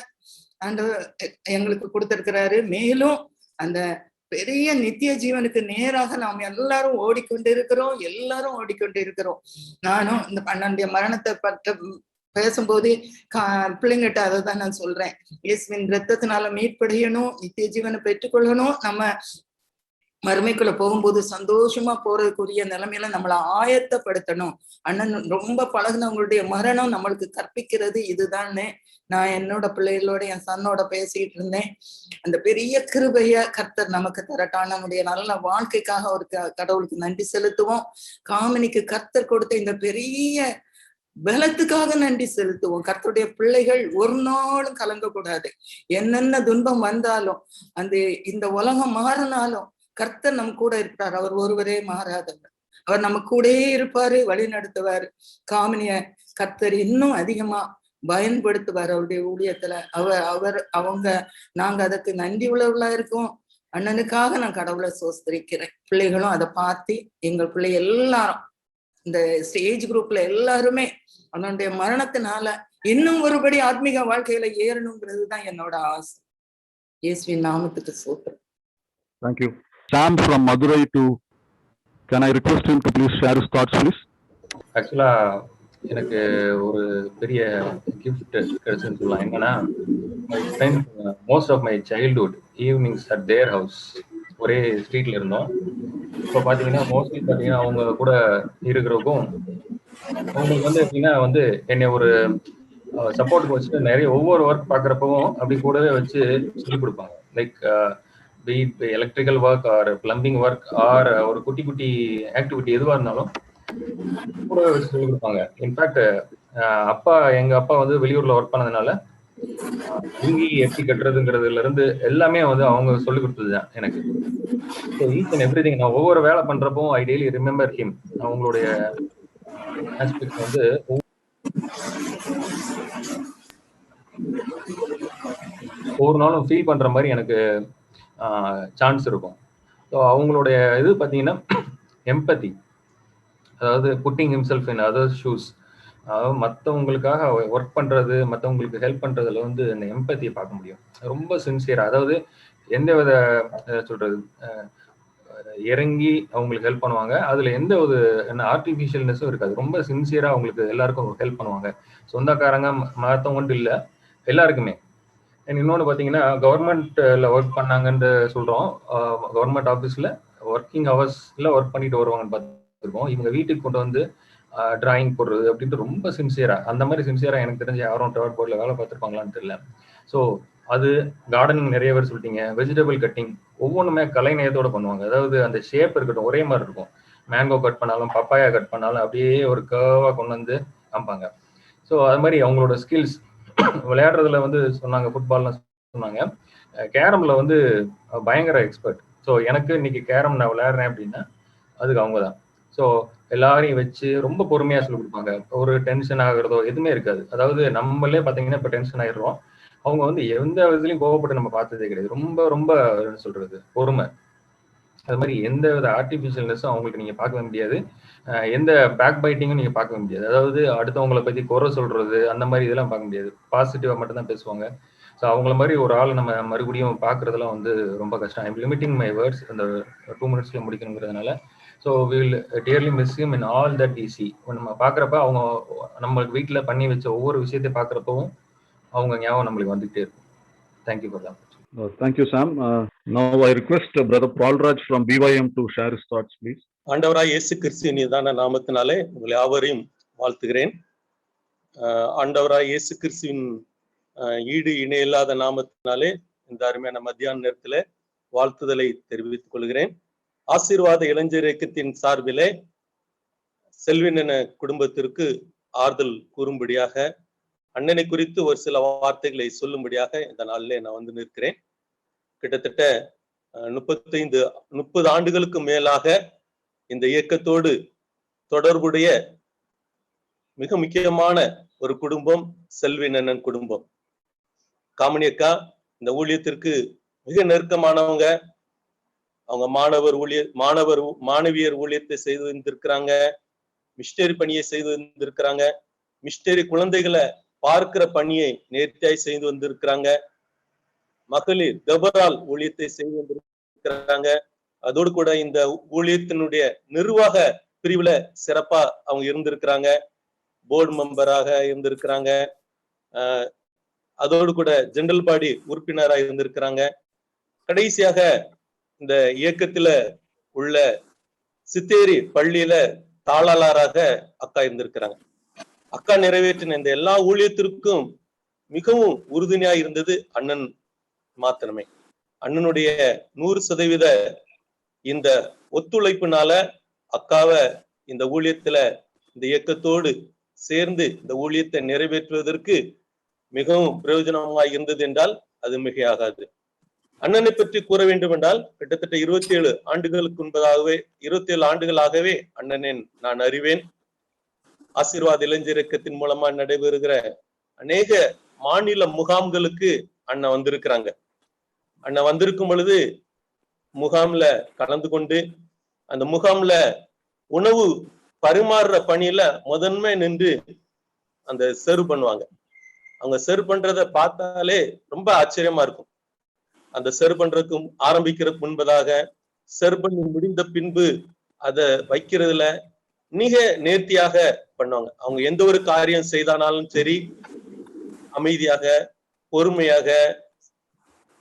எங்களுக்கு கொடுத்திருக்கிறாரு. மேலும் அந்த பெரிய நித்திய ஜீவனுக்கு நேராக நாம் எல்லாரும் ஓடிக்கொண்டு இருக்கிறோம். நானும் இந்த அண்ணனுடைய மரணத்தை பற்ற பேசும்போது பிள்ளைங்கிட்ட அதை தான் நான் சொல்றேன். இயேசுவின் ரத்தத்தினால மீட்படையணும், நித்திய ஜீவனை பெற்றுக்கொள்ளணும், நம்ம மறுமைக்குள்ள போகும்போது சந்தோஷமா போறதுக்குரிய நிலைமையில நம்மளை ஆயத்தப்படுத்தணும். அண்ணன் ரொம்ப பழகுனவங்களுடைய மரணம் நம்மளுக்கு கற்பிக்கிறது இதுதான்னு நான் என்னோட பிள்ளைகளோட என் சன்னோட பேசிட்டு இருந்தேன். அந்த பெரிய கிருபைய கர்த்தர் நமக்கு தரட்டான். நம்முடைய நல்ல வாழ்க்கைக்காக ஒரு கடவுளுக்கு நன்றி செலுத்துவோம். காமினிக்கு கர்த்தர் கொடுத்த இந்த பெரிய பலத்துக்காக நன்றி செலுத்துவோம். கர்த்தருடைய பிள்ளைகள் ஒரு நாளும் கலங்கக்கூடாது. என்னென்ன துன்பம் வந்தாலும் இந்த உலகம் மாறினாலும் கர்த்தர் நம்ம கூட இருக்கிறார். அவர் ஒருவரே மாறாதவர். அவர் நம்ம கூடயே இருப்பாரு, வழி நடத்துவார். காமினிய கர்த்தர் இன்னும் அதிகமா பயன்படுத்துவார் அவருடைய ஊழியத்துல. நாங்க அதுக்கு நன்றி உள்ளவர்களா இருக்கோம். அண்ணனுக்காக நான் கடவுளை சோஸ்திரிக்கிறேன். பிள்ளைகளும் அதை பார்த்து எங்கள் பிள்ளை எல்லாரும் இந்த ஸ்டேஜ் குரூப்ல எல்லாருமே அவனுடைய மரணத்தினால இன்னும் ஒருபடி ஆத்மீக வாழ்க்கையில ஏறணுங்கிறது தான் என்னோட ஆசை. இயேசுவின் நாமத்துக்கு super. Thank you. Sam from Madurai can I request him to please share his thoughts, please? ஆக்சுவலா எனக்கு ஒரு பெரிய கிஃப்ட் கிடைச்சுன்னு சொல்லலாம். என்னன்னா, my friend most of my childhood evenings at their house, ஒரே ஸ்ட்ரீட்ல இருந்தோம். இப்போ பார்த்தீங்கன்னா மோஸ்ட்லி பார்த்தீங்கன்னா அவங்க கூட இருக்கிறதுக்கும் அவங்களுக்கு வந்து எப்படின்னா வந்து என்னை ஒரு சப்போர்ட்டுக்கு வச்சுட்டு நிறைய ஒவ்வொரு ஒர்க் பார்க்குறப்பவும் அப்படி கூடவே வச்சு சொல்லிக் கொடுப்பாங்க. லைக் பீட் electrical work or plumbing work or ஒரு குட்டி குட்டி ஆக்டிவிட்டி எதுவாக இருந்தாலும் கூட வச்சு சொல்லிக் கொடுப்பாங்க. இன்ஃபேக்ட் எங்க அப்பா வந்து வெளியூர்ல ஒர்க் பண்ணதுனால லுங்கி எப்படி கட்டுறதுங்கிறதுல இருந்து எல்லாமே வந்து அவங்க சொல்லிக் கொடுத்ததுதான் எனக்கு. So each and every thing நான் ஒவ்வொரு வேலை பண்றப்போ ஐ டெய்லி ரிமெம்பர் ஹிம். அவங்களுடைய ஆஸ்பெக்ட் வந்து ஒவ்வொரு நாளும் ஃபீல் பண்ற மாதிரி எனக்கு சான்ஸ் இருக்கும். ஸோ அவங்களுடைய இது பார்த்தீங்கன்னா எம்பத்தி, அதாவது புட்டிங் ஹிம்செல்ஃப் இன் அதர்ஸ் ஷூஸ், அதாவது மற்றவங்களுக்காக ஒர்க் பண்றது, மற்றவங்களுக்கு ஹெல்ப் பண்றதுல வந்து இந்த எம்பத்தியை பார்க்க முடியும். ரொம்ப சின்சியரா, அதாவது எந்த வித சொல்றது இறங்கி அவங்களுக்கு ஹெல்ப் பண்ணுவாங்க. அதுல எந்த ஒரு ஆர்டிஃபிஷியல்னஸும் இருக்காது. ரொம்ப சின்சியரா அவங்களுக்கு எல்லாருக்கும் ஹெல்ப் பண்ணுவாங்க. சொந்தக்காரங்க மற்றவங்கன்ட்டு இல்லை, எல்லாருக்குமே. அண்ட் இன்னொன்று பார்த்தீங்கன்னா கவர்மெண்ட்ல ஒர்க் பண்ணாங்கன்னு சொல்றோம். கவர்மெண்ட் ஆஃபீஸ்ல ஒர்க்கிங் ஹவர்ஸ்ல ஒர்க் பண்ணிட்டு வருவாங்கன்னு பார்த்துருக்கோம். இவங்க வீட்டுக்கு கொண்டு வந்து டிராயிங் போடுறது அப்படின்ட்டு ரொம்ப சின்சியரா, அந்த மாதிரி சின்சியரா எனக்கு தெரிஞ்ச யாரும் டெவலப் போர்டில் வேலை பார்த்துருப்பாங்களான்னு தெரியல. ஸோ அது கார்டனிங் நிறைய பேர் சொல்லிட்டீங்க. வெஜிடபிள் கட்டிங் ஒவ்வொன்றுமே கலை நயத்தோட பண்ணுவாங்க. அதாவது அந்த ஷேப் இருக்கட்டும் ஒரே மாதிரி இருக்கும். மேங்கோ கட் பண்ணாலும் பப்பாயா கட் பண்ணாலும் அப்படியே ஒரு கர்வா கொண்டு வந்து காமிப்பாங்க. ஸோ அது மாதிரி அவங்களோட ஸ்கில்ஸ் விளையாடுறதுல வந்து சொன்னாங்க, ஃபுட்பால்லாம் சொன்னாங்க. கேரம்ல வந்து பயங்கர எக்ஸ்பர்ட். ஸோ எனக்கு இன்னைக்கு கேரம் நான் விளையாடுறேன் அப்படின்னா அதுக்கு அவங்க தான். ஸோ எல்லாரையும் வச்சு ரொம்ப பொறுமையா சொல்லி கொடுப்பாங்க. ஒரு டென்ஷன் ஆகுறதோ எதுவுமே இருக்காது. அதாவது நம்மளே பார்த்தீங்கன்னா இப்போ டென்ஷன் ஆயிடுறோம், அவங்க வந்து எந்த விதத்துலையும் கோவப்பட்டு நம்ம பார்த்ததே கிடையாது. ரொம்ப ரொம்ப என்ன சொல்றது பொறுமை. அது மாதிரி எந்த வித ஆர்டிஃபிஷியல்னஸும் அவங்களுக்கு நீங்க பார்க்கவே முடியாது. எந்த பேக் பைட்டிங்கும் நீங்க பார்க்க முடியாது. அதாவது அடுத்தவங்களை பத்தி குறை சொல்றது அந்த மாதிரி இதெல்லாம் பார்க்க முடியாது. பாசிட்டிவா மட்டும் தான் பேசுவாங்க. ஸோ அவங்கள மாதிரி ஒரு ஆள் நம்ம மறுபடியும் பார்க்கறதுலாம் வந்து ரொம்ப கஷ்டம். ஐம் லிமிட்டிங் மை வேர்ட்ஸ் அந்த 2 minutesல முடிக்கணுங்கிறதுனால. So will dearly miss him in all that we see. நம்ம பார்க்குறப்ப அவங்க நம்மளுக்கு வீட்டில் பண்ணி வச்ச ஒவ்வொரு விஷயத்தையும் பார்க்குறப்பவும் அவங்க ஞாபகம் நம்மளுக்கு வந்துகிட்டே இருக்கும். Thank you for that. Thank you, Sam. Now I request Brother Paul Raj from BYM to share his thoughts, please. ஆண்டவராய் இயேசு கிறிஸ்துவின் மீதான நாமத்தினாலே உங்களை யாவரையும் வாழ்த்துகிறேன். ஆண்டவராய் இயேசு கிறிஸ்துவின் ஈடு இணையில்லாத நாமத்தினாலே இந்த அருமையான மத்தியான நேரத்தில் வாழ்த்துதலை தெரிவித்துக் கொள்கிறேன். ஆசீர்வாத இளைஞர் இயக்கத்தின் சார்பிலே செல்வின் என குடும்பத்திற்கு ஆறுதல் கூறும்படியாக அண்ணனை குறித்து ஒரு சில வார்த்தைகளை சொல்லும்படியாக இந்த நாளிலே நான் வந்து நிற்கிறேன். கிட்டத்தட்ட 30 ஆண்டுகளுக்கு மேலாக இந்த இயக்கத்தோடு தொடர்புடைய மிக முக்கியமான ஒரு குடும்பம் செல்வின் அண்ணன் குடும்பம். காமினி அக்கா இந்த ஊழியத்திற்கு மிக நெருக்கமானவங்க. அவங்க மாணவியர் ஊழியத்தை செய்து வந்திருக்கிறாங்க, மிஷனரி பணியை செய்து வந்திருக்கிறாங்க, மிஷனரி குழந்தைகளை பார்க்கிற பணியை நேர்த்தியாய் செய்து வந்திருக்கிறாங்க, மகளிர் தெபரால் ஊழியத்தை செய்து வந்திருக்கிறாங்க. அதோடு கூட இந்த ஊழியத்தினுடைய நிர்வாக பிரிவுல சிறப்பா அவங்க இருந்திருக்கிறாங்க, போர்டு மெம்பராக இருந்திருக்கிறாங்க, அதோடு கூட ஜெனரல் பாடி உறுப்பினராக இருந்திருக்கிறாங்க. கடைசியாக இந்த இயக்கத்துல உள்ள சித்தேரி பள்ளியில தாளாளராக அக்கா இருந்திருக்கிறாங்க. அக்கா நிறைவேற்றின இந்த எல்லா ஊழியத்திற்கும் மிகவும் உறுதுணையா இருந்தது அண்ணன் மாத்திரமே. அண்ணனுடைய 100% இந்த ஒத்துழைப்புனால அக்காவை இந்த ஊழியத்துல இந்த இயக்கத்தோடு சேர்ந்து இந்த ஊழியத்தை நிறைவேற்றுவதற்கு மிகவும் பிரயோஜனமாய் இருந்தது என்றால் அது மிகையாகாது. அண்ணனை பற்றி கூற வேண்டும் என்றால் கிட்டத்தட்ட 27 ஆண்டுகளாகவே அண்ணனை நான் அறிவேன். ஆசீர்வாத இளைஞர் இயக்கத்தின் மூலமா நடைபெறுகிற அநேக மாநில முகாம்களுக்கு அண்ணன் வந்திருக்கிறாங்க. அண்ணன் வந்திருக்கும் பொழுது முகாம்ல கலந்து கொண்டு அந்த முகாம்ல உணவு பரிமாறுற பணியில முதன்மை நின்று அந்த சர்வ் பண்ணுவாங்க. அவங்க சர்வ் பண்றத பார்த்தாலே ரொம்ப ஆச்சரியமா இருக்கும். அந்த சர்வ் பண்றதுக்கு ஆரம்பிக்கிற முன்பதாக சர்வ் பண்ணி முடிந்த பின்பு அதை வைக்கிறதுல மிக நேர்த்தியாக பண்ணுவாங்க. அவங்க எந்த ஒரு காரியம் செய்தானாலும் சரி, அமைதியாக, பொறுமையாக,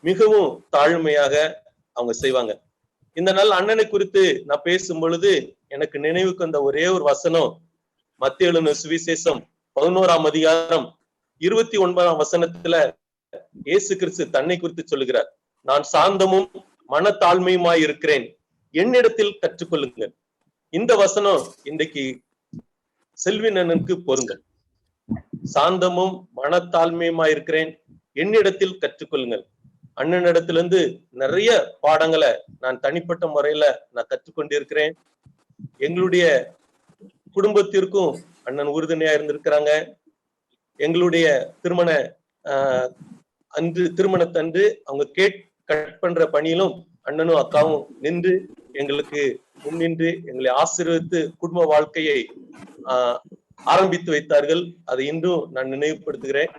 மிகவும் தாழ்மையாக அவங்க செய்வாங்க. இந்த நாள் அண்ணனை குறித்து நான் பேசும் பொழுது எனக்கு நினைவுக்கு வந்த ஒரே ஒரு வசனம் மத்தேயு எழுதின சுவிசேஷம் 11ஆம் அதிகாரம் 29ஆம் வசனத்துல இயேசு கிறிஸ்து தன்னை குறித்து சொல்லுகிறார். நான் சாந்தமும் மனத்தாழ்மையுமாய் இருக்கிறேன், என்னிடத்தில் கற்றுக்கொள்ளுங்கள். இந்த வசனம் இன்றைக்கு செல்வின் அண்ணனுக்கு பொருங்கள். சாந்தமும் மனத்தாழ்மையுமாய் இருக்கிறேன், என்னிடத்தில் கற்றுக்கொள்ளுங்கள். அண்ணனிடத்திலிருந்து நிறைய பாடங்களை நான் தனிப்பட்ட முறையில நான் கற்றுக்கொண்டிருக்கிறேன். எங்களுடைய குடும்பத்திற்கும் அண்ணன் உறுதுணையா இருந்திருக்கிறாங்க. எங்களுடைய திருமணத்தன்று அவங்க கேக் கட் பண்ற பணியிலும் அண்ணனும் அக்காவும் நின்று எங்களுக்கு முன்னின்று எங்களை ஆசீர்வதித்து குடும்ப வாழ்க்கையை ஆரம்பித்து வைத்தார்கள். அதை இன்றும் நான் நினைவுபடுத்துகிறேன்.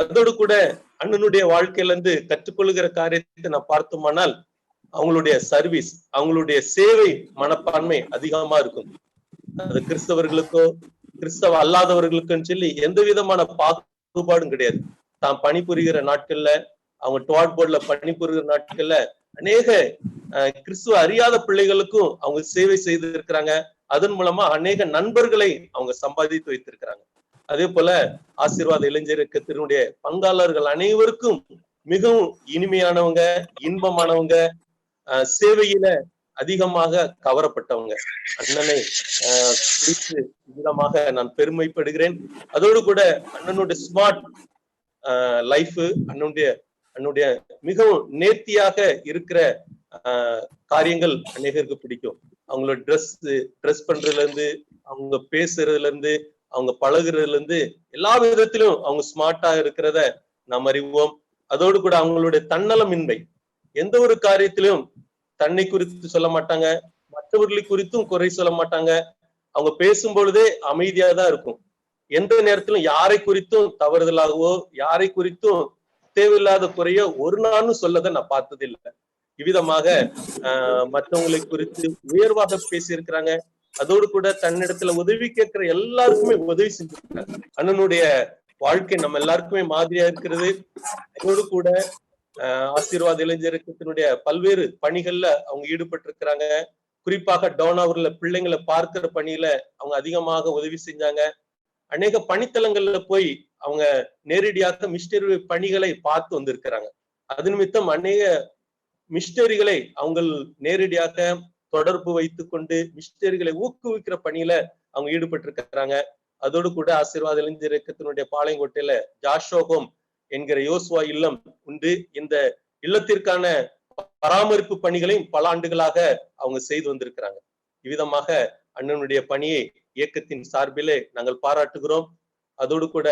அதோடு கூட அண்ணனுடைய வாழ்க்கையில இருந்து கற்றுக்கொள்ளுகிற காரியத்தை நான் பார்த்தோமானால் அவங்களுடைய சர்வீஸ், அவங்களுடைய சேவை மனப்பான்மை அதிகமா இருக்கும். அது கிறிஸ்தவர்களுக்கோ கிறிஸ்தவ அல்லாதவர்களுக்கும் சொல்லி எந்த விதமான பாகுபாடும் கிடையாது. தான் பணிபுரிகிற நாட்கள்ல, அவங்க டுவாட் போர்ட்ல பணிபுரிகிற நாட்கள்ல அநேக கிறிஸ்துவ அறியாத பிள்ளைகளுக்கும் அவங்க சேவை செய்து இருக்கிறாங்க. அதன் மூலமா அநேக நண்பர்களை அவங்க சம்பாதித்து வைத்திருக்கிறாங்க. அதே போல ஆசீர்வாத இளைஞர் இயக்கத்தினுடைய பங்காளர்கள் அனைவருக்கும் மிகவும் இனிமையானவங்க, இன்பமானவங்க, சேவையில அதிகமாக கவரப்பட்டவங்க. அண்ணனை குறித்து விதமாக நான் பெருமைப்படுகிறேன். அதோடு கூட அண்ணனுடைய ஸ்மார்ட் லைஃப், அண்ணனுடைய மிகவும் நேர்த்தியாக இருக்கிற காரியங்கள் அநேகருக்கு பிடிக்கும். அவங்களோட ட்ரெஸ் பண்றதுல இருந்து, அவங்க பேசுறதுல இருந்து, அவங்க பழகுறதுல இருந்து எல்லா விதத்திலும் அவங்க ஸ்மார்ட்டா இருக்கிறத நாம் அறிவோம். அதோடு கூட அவங்களுடைய தன்னலமின்மை, எந்த ஒரு காரியத்திலும் தன்னை குறித்து சொல்ல மாட்டாங்க, மற்றவர்களை குறித்தும் குறை சொல்ல மாட்டாங்க. அவங்க பேசும் பொழுதே அமைதியா தான் இருக்கும். எந்த நேரத்திலும் யாரை குறித்தும் தவறுதலாகவோ யாரை குறித்தும் தேவையில்லாத குறையோ ஒரு நாளும் சொல்லதை நான் பார்த்தது இல்லை. இவ்விதமாக மற்றவங்களை குறித்து உயர்வாக பேசியிருக்கிறாங்க. அதோடு கூட தன்னிடத்துல உதவி கேட்கிற எல்லாருக்குமே உதவி செஞ்சிருக்காங்க. அண்ணனுடைய வாழ்க்கை நம்ம எல்லாருக்குமே மாதிரியா இருக்கிறது. அதோடு கூட ஆசீர்வாத இளைஞர் இயக்கத்தினுடைய பல்வேறு பணிகள்ல அவங்க ஈடுபட்டு இருக்கிறாங்க. குறிப்பாக டவுனாவூர்ல பிள்ளைங்களை பார்க்கிற பணியில அவங்க அதிகமாக உதவி செஞ்சாங்க. அநேக பணித்தலங்கள்ல போய் அவங்க நேரடியாக மிஷனரி பணிகளை பார்த்து வந்திருக்கிறாங்க. அது நிமித்தம் அநேக மிஷனரிகளை அவங்க நேரடியாக தொடர்பு வைத்துக் கொண்டு மிஷனரிகளை ஊக்குவிக்கிற பணியில அவங்க ஈடுபட்டு இருக்கிறாங்க. அதோடு கூட ஆசீர்வாத இளைஞர் இயக்கத்தினுடைய பாளையங்கோட்டையில ஜாஷோகம் என்கிற யோசுவா இல்லம் உண்டு. இந்த இல்லத்திற்கான பராமரிப்பு பணிகளையும் பல ஆண்டுகளாக அவங்க செய்து வந்திருக்கிறாங்க. இவ்விதமாக அண்ணனுடைய பணியை இயக்கத்தின் சார்பிலே நாங்கள் பாராட்டுகிறோம். அதோடு கூட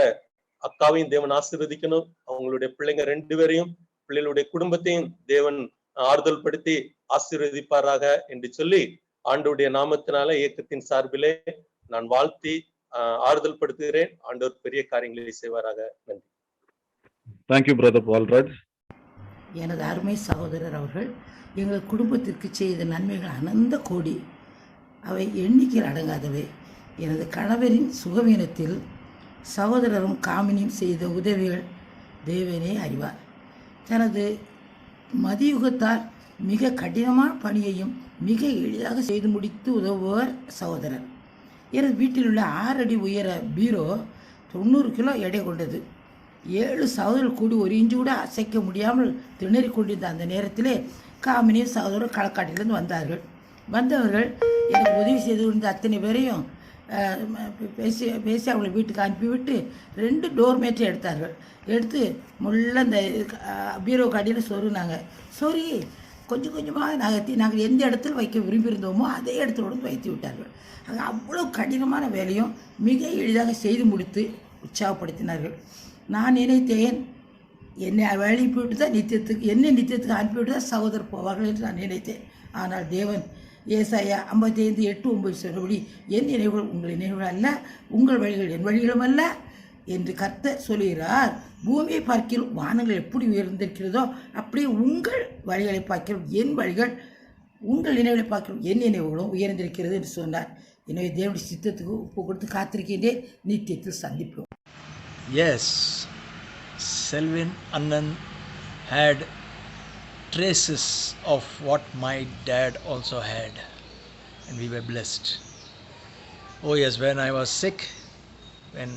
அக்காவையும் தேவன் ஆசீர்வதிக்கணும். அவங்களுடைய பிள்ளைங்க 2 பேரையும், பிள்ளைகளுடைய குடும்பத்தையும் தேவன் ஆறுதல் படுத்தி ஆசீர்வதிப்பாராக என்று சொல்லி ஆண்டவருடைய நாமத்தினால இயக்கத்தின் சார்பிலே நான் வாழ்த்தி ஆறுதல் படுத்துகிறேன். ஆண்டவர் பெரிய காரியங்களை செய்வாராக. நன்றி. Thank you brother Paulraj. எனது அருமை சகோதரர் அவர்கள் எங்கள் குடும்பத்திற்கு செய்த நன்மைகள் அனந்த கோடி, அவை எண்ணிக்கையில் அடங்காதவை. எனது கணவரின் சுகவீனத்தில் சகோதரரும் காமினியும் செய்த உதவிகள் தேவனே அறிவார். தனது மதியுகத்தால் மிக கடினமான பணியையும் மிக எளிதாக செய்து முடித்து உதவுவர் சகோதரர். எனது வீட்டில் உள்ள 6 அடி உயர பீரோ 90 கிலோ எடை கொண்டது. 7 சகோதரர்கள் கூடி 1 இன்ச்சு கூட அசைக்க முடியாமல் திணறி கொண்டிருந்த அந்த நேரத்திலே காமினியும் சகோதரர் களக்காட்டிலிருந்து வந்தார்கள். வந்தவர்கள் எனக்கு உதவி செய்து கொண்ட அத்தனை பேரையும் பேசி அவங்களை வீட்டுக்கு அனுப்பிவிட்டு 2 டோர்மேட்டை எடுத்தார்கள். எடுத்து முள்ள அந்த பீரோ கடியில் சொருனாங்க. சொறி கொஞ்சம் கொஞ்சமாக நகர்த்தி நாங்கள் எந்த இடத்துல வைக்க விரும்பியிருந்தோமோ அதே இடத்துல கொண்டு வைத்து விட்டார்கள். அங்கே அவ்வளோ கடினமான வேலையும் மிக எளிதாக செய்து முடித்து உற்சாகப்படுத்தினார்கள். நான் நினைத்தேன், என்னை அனுப்பிவிட்டு தான் என்னை நித்தியத்துக்கு அனுப்பிவிட்டு தான் சகோதரர் போவார்கள் என்று நான் நினைத்தேன். ஆனால் தேவன் ஏசாயா 55:8-9 சொல்லுபடி, என் நினைவுகள் உங்கள் நினைவுகள் அல்ல, உங்கள் வழிகள் என் வழிகளும் அல்ல என்று கர்த்தர் சொல்கிறார். பூமியை பார்க்கிறோம் வானங்கள் எப்படி உயர்ந்திருக்கிறதோ அப்படியே உங்கள் வழிகளை பார்க்கிறோம், என் வழிகள் உங்கள் நினைவுகளை பார்க்கிறோம், என் நினைவுகளும் உயர்ந்திருக்கிறது என்று சொன்னார். எனவே தேவனுடைய சித்தத்துக்கு ஒப்பு கொடுத்து காத்திருக்கின்றேன். நித்தியத்தில் சந்திப்போம். Yes, Selvin Annan had traces of what my dad also had, and we were blessed. Oh yes, when I was sick, when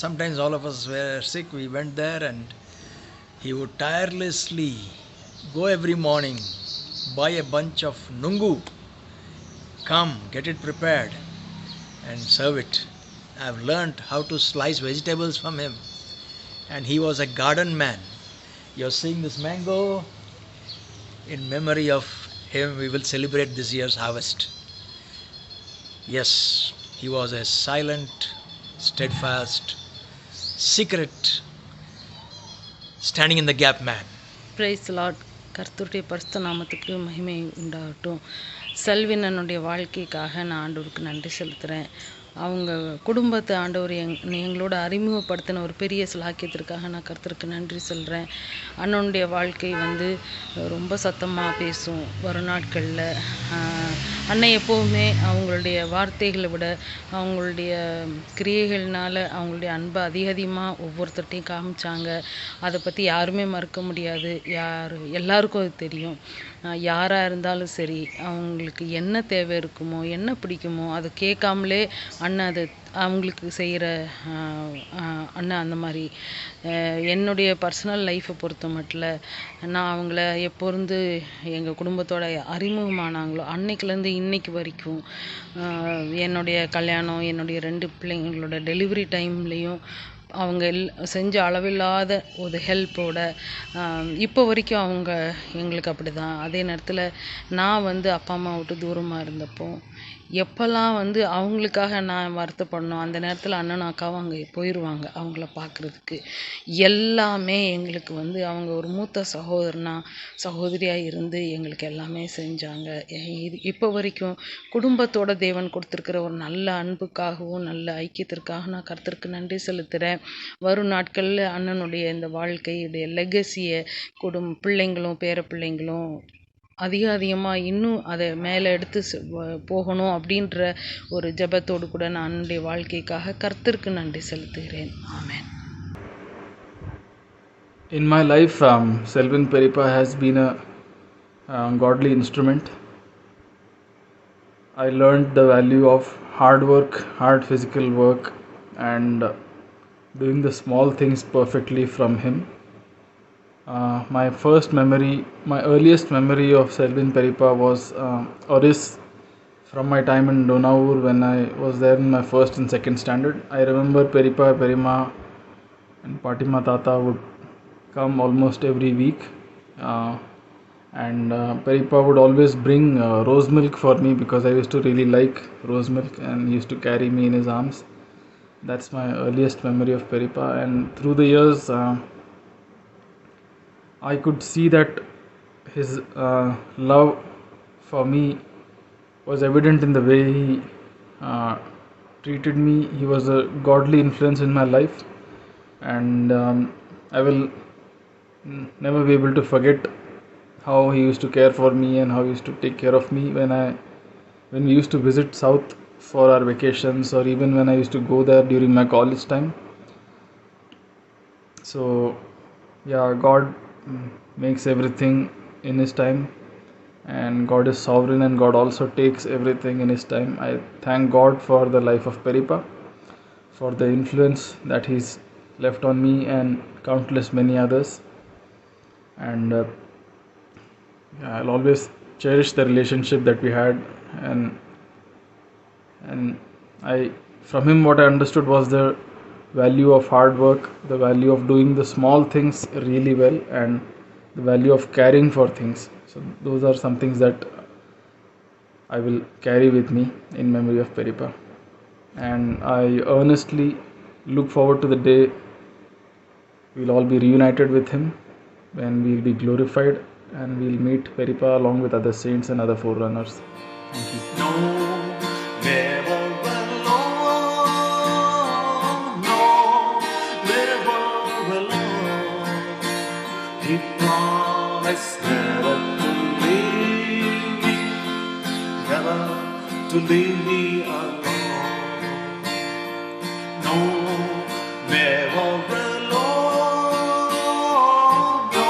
sometimes all of us were sick, we went there and he would tirelessly go every morning, buy a bunch of nungu, come, get it prepared and serve it. I've learnt how to slice vegetables from him, and he was a garden man. You're seeing this mango. In memory of him, we will celebrate this year's harvest. Yes, he was a silent, steadfast, secret, standing in the gap man. Praise lord. கர்த்தருடைய பரிசுத்த நாமத்துக்கு மகிமை உண்டாகட்டும். செல்வினனுடைய வாழ்க்கைக்காக நான் ஆண்டவருக்கு நன்றி செலுத்துகிறேன். அவங்க குடும்பத்தை ஆண்டவர் எங்களோட அறிமுகப்படுத்தின ஒரு பெரிய சிலாக்கியத்திற்காக நான் கர்த்தருக்கு நன்றி சொல்கிறேன். அண்ணனுடைய வாழ்க்கை ரொம்ப சத்தமாக பேசும். வரும் நாட்களில் அன்னை எப்போவுமே அவங்களுடைய வார்த்தைகளை விட அவங்களுடைய கிரியைகள்னால அவங்களுடைய அன்பை அதிகமாக ஒவ்வொருத்தர்ட்டையும் காமிச்சாங்க. அதை பற்றி யாருமே மறுக்க முடியாது. எல்லாருக்கும் அது தெரியும். யாராக இருந்தாலும் சரி, அவங்களுக்கு என்ன தேவை இருக்குமோ என்ன பிடிக்குமோ அதை கேட்காமலே அண்ணன் அதை அவங்களுக்கு செய்கிற அண்ணன் அந்த மாதிரி. என்னுடைய பர்சனல் லைஃப்பை பொறுத்த மட்டும் நான் அவங்கள எப்போ இருந்து எங்கள் குடும்பத்தோட அறிமுகமானாங்களோ அன்னைக்குலேருந்து இன்னைக்கு வரைக்கும், என்னுடைய கல்யாணம், என்னுடைய 2 பிள்ளைங்களோட டெலிவரி டைம்லேயும் அவங்க செஞ்ச அளவில்லாத ஒரு ஹெல்ப்போட இப்போ வரைக்கும் அவங்க எங்களுக்கு அப்படி தான். அதே நேரத்தில் நான் அப்பா அம்மா விட்டு தூரமாக இருந்தப்போ எப்போல்லாம் அவங்களுக்காக நான் வருத்தப்படணும், அந்த நேரத்தில் அண்ணனும் அக்காவும் அங்கே போயிடுவாங்க அவங்கள பார்க்குறதுக்கு. எல்லாமே எங்களுக்கு அவங்க ஒரு மூத்த சகோதரியாக இருந்து எங்களுக்கு எல்லாமே செஞ்சாங்க. இப்போ வரைக்கும் குடும்பத்தோட தேவன் கொடுத்துருக்கிற ஒரு நல்ல அன்புக்காகவும் நல்ல ஐக்கியத்திற்காக நான் கர்த்தருக்கு நன்றி செலுத்துகிறேன். வரும் நாட்களில் அண்ணனுடைய இந்த வாழ்க்கையுடைய லெகசியை பிள்ளைங்களும் பேர பிள்ளைங்களும் அதிகமாக இன்னும் அதை மேலே எடுத்து போகணும் அப்படின்ற ஒரு ஜெபத்தோடு கூட நான் அண்ணனுடைய வாழ்க்கைக்காக கர்த்தருக்கு நன்றி செலுத்துகிறேன். ஆமென். In my life, Selvin Peripa has been a godly instrument. I learned the value of hard work, hard physical work, and doing the small things perfectly from him. My earliest memory of Selvin Peripa was Oris from my time in Donaur when I was there in my first and second standard. I remember Peripa, Perima and Patima Tata would come almost every week And Peripa would always bring rose milk for me because I used to really like rose milk, and he used to carry me in his arms. That's my earliest memory of Peripa. And through the years, I could see that his love for me was evident in the way he treated me. He was a godly influence in my life, and I will never be able to forget how he used to care for me and how he used to take care of me when we used to visit South for our vacations, or even when I used to go there during my college time. So yeah, God makes everything in his time, and God is sovereign, and God also takes everything in his time. I thank God for the life of Peripa, for the influence that he's left on me and countless many others. And I'll always cherish the relationship that we had, and from him what I understood was the value of hard work, the value of doing the small things really well, and the value of caring for things. So those are some things that I will carry with me in memory of Peripa. And I earnestly look forward to the day we'll all be reunited with him, when we'll be glorified and we'll meet Peripa along with other saints and other forerunners. Thank you. No, never alone. No, never alone. He promised never to leave me, never to leave me alone. No, never alone. No,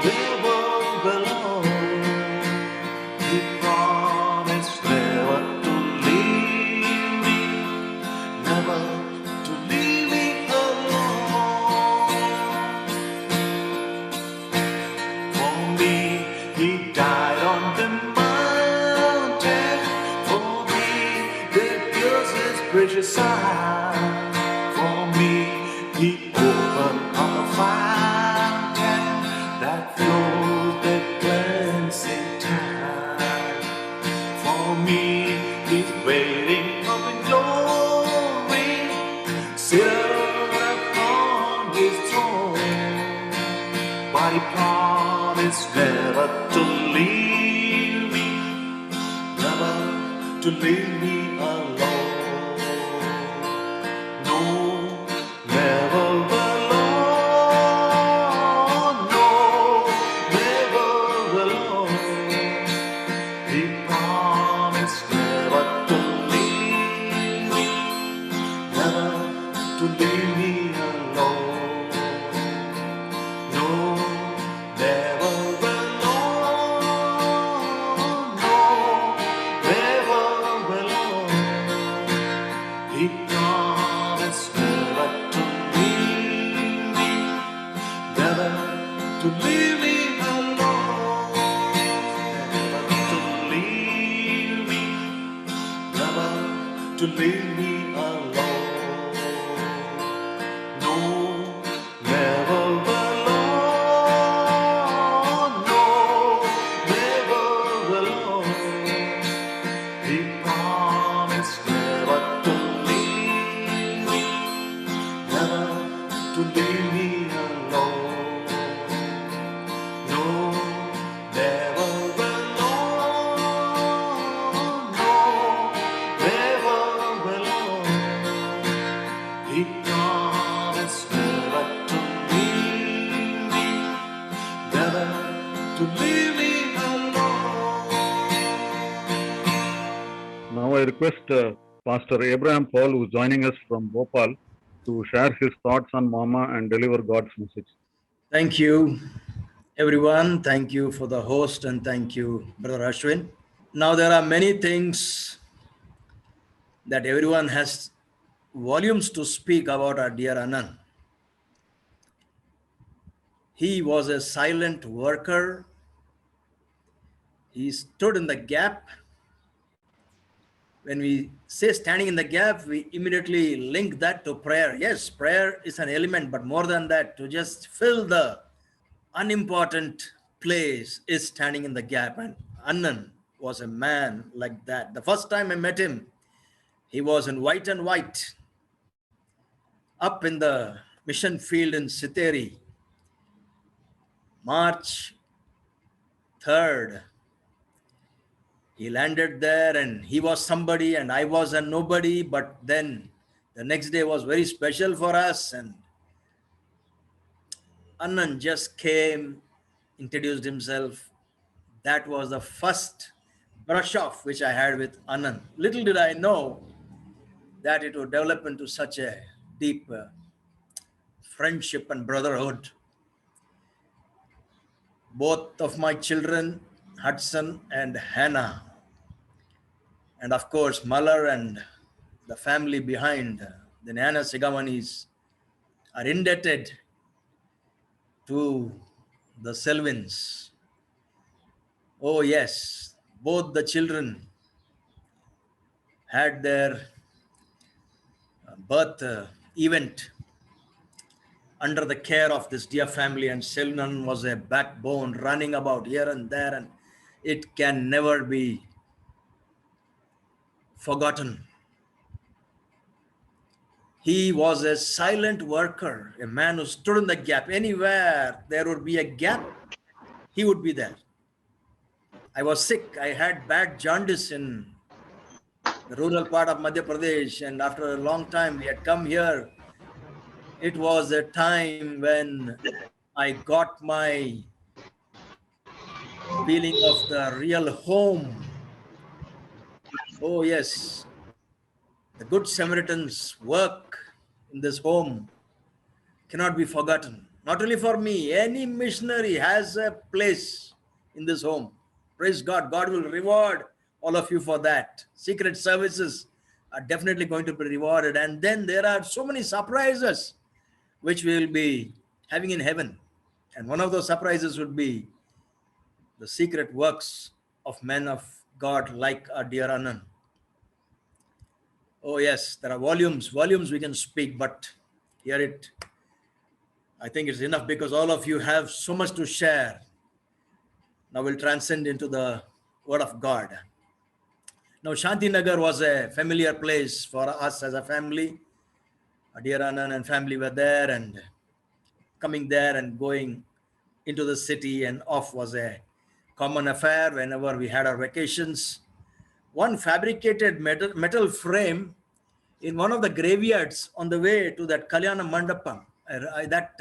never alone. He promised never to leave me, never to leave me alone. For me, he died on the mountain. For me, they pierced his precious side. For me, he opened up a fountain that flows the cleansing tide. For me, he's waiting up in glory, seated upon his throne. But he promised never to leave me, never to leave me alone. No, never alone. No, never alone. He promised never to leave me, never to leave me alone. No, never alone. No, never alone. He promised never to leave me, never to leave me alone. Never to leave me, never to leave me alone. No, never alone. No, never alone. He promised never to leave me, never to leave me alone. No, never alone. No, never alone. He promised never to leave me, never to leave me alone. Now I request Pastor Abraham Paul, who is joining us from Bhopal, to share his thoughts on Mama and deliver God's message. Thank you, everyone. Thank you for the host, and thank you, Brother Ashwin. Now, there are many things that everyone has volumes to speak about our dear Anand. He was a silent worker. He stood in the gap. When we say standing in the gap, we immediately link that to prayer. Yes, prayer is an element, but more than that, to just fill the unimportant place is standing in the gap. And Annan was a man like that. The first time I met him, he was in white and white up in the mission field in Siteri. March 3rd, he landed there and he was somebody and I was a nobody. But then the next day was very special for us. And Annan just came, introduced himself. That was the first brush off which I had with Annan. Little did I know that it would develop into such a deep friendship and brotherhood. Both of my children, Hudson and Hannah, and of course Muller and the family behind, the Nana Sigamanis, are indebted to the Selvins. Oh yes, both the children had their birth event under the care of this dear family, and Selvan was a backbone running about here and there, and it can never be forgotten. He was a silent worker, a man who stood in the gap. Anywhere there would be a gap, he would be there. I was sick. I had bad jaundice in the rural part of Madhya Pradesh, and after a long time we had come here. It was a time when I got my feeling of the real home. Oh yes, the Good Samaritan's work in this home cannot be forgotten. Not only for me, any missionary has a place in this home. Praise God. God will reward all of you for that. Secret services are definitely going to be rewarded. And then there are so many surprises which we will be having in heaven. And one of those surprises would be the secret works of men of God like our dear Anand. Oh yes, there are volumes we can speak, but here I think it's enough because all of you have so much to share. Now we'll transcend into the word of God. Now Shantinagar was a familiar place for us as a family. Dear Anand and family were there, and coming there and going into the city and off was a common affair whenever we had our vacations. One fabricated metal frame in one of the graveyards on the way to that Kalyana Mandapam. That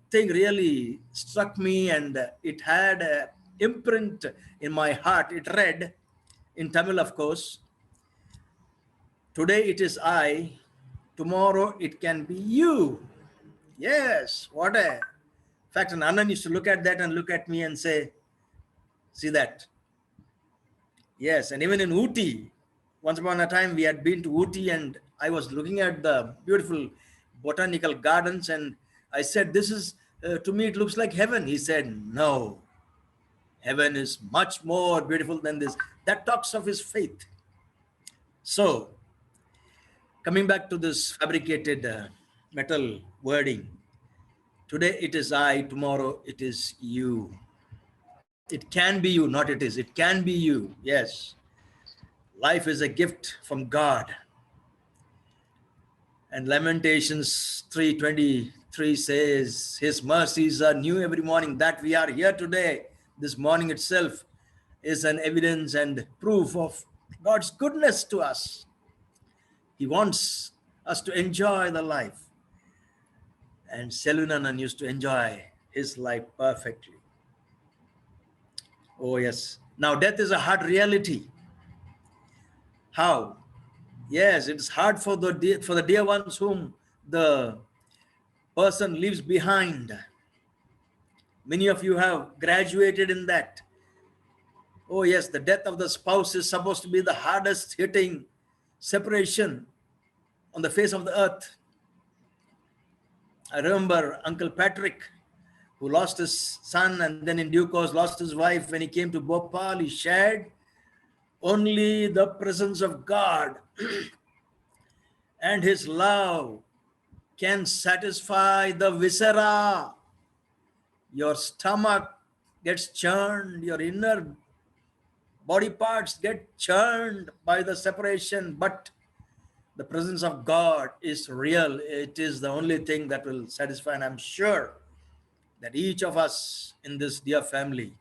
thing really struck me, and it had an imprint in my heart. It read in Tamil, of course, "Today it is I, tomorrow it can be you." Yes, what a fact. And Anand used to look at that and look at me and say, see that? Yes, and even in Ooty, once upon a time we had been to Ooty, and I was looking at the beautiful botanical gardens, and I said, this is, to me, it looks like heaven. He said, no, heaven is much more beautiful than this. That talks of his faith. So, coming back to this fabricated metal wording, today it is I, tomorrow it is you. It can be you, not it is. It can be you, yes. Life is a gift from God. And Lamentations 3:23 says, his mercies are new every morning. That we are here today, this morning itself, is an evidence and proof of God's goodness to us. He wants us to enjoy the life. And Selvan used to enjoy his life perfectly. Oh yes. Now death is a hard reality. How? Yes, it's hard for the dear ones whom the person leaves behind. Many of you have graduated in that. Oh yes, the death of the spouse is supposed to be the hardest hitting separation on the face of the earth. I remember Uncle Patrick, who lost his son and then in due course lost his wife. When he came to Bhopal, he shared only the presence of God and his love can satisfy the viscera, your stomach, gets churned, your inner body parts get churned by the separation, but the presence of God is real. It is the only thing that will satisfy, and I'm sure that each of us in this dear family,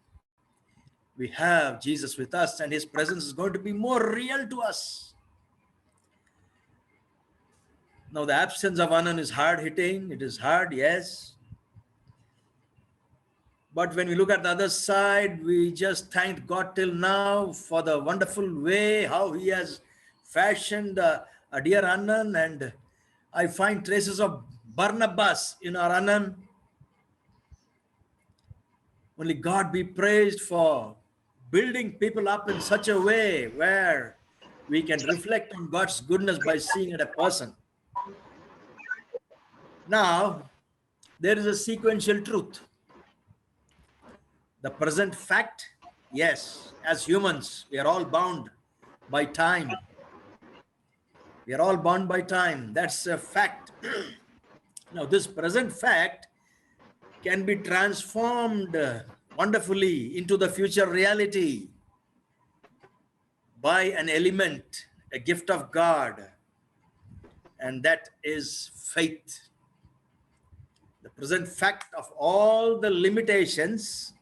we have Jesus with us, and his presence is going to be more real to us. Now, the absence of Anand is hard hitting. It is hard, yes. But when we look at the other side, we just thank God till now for the wonderful way how he has fashioned a dear Anand, and I find traces of Barnabas in our Anand. Only God be praised for building people up in such a way where we can reflect on God's goodness by seeing at a person. Now, there is a sequential truth. The present fact, yes, as humans, we are all bound by time. We are all bound by time. That's a fact. Now, this present fact can be transformed wonderfully into the future reality by an element, a gift of God, and that is faith. The present fact of all the limitations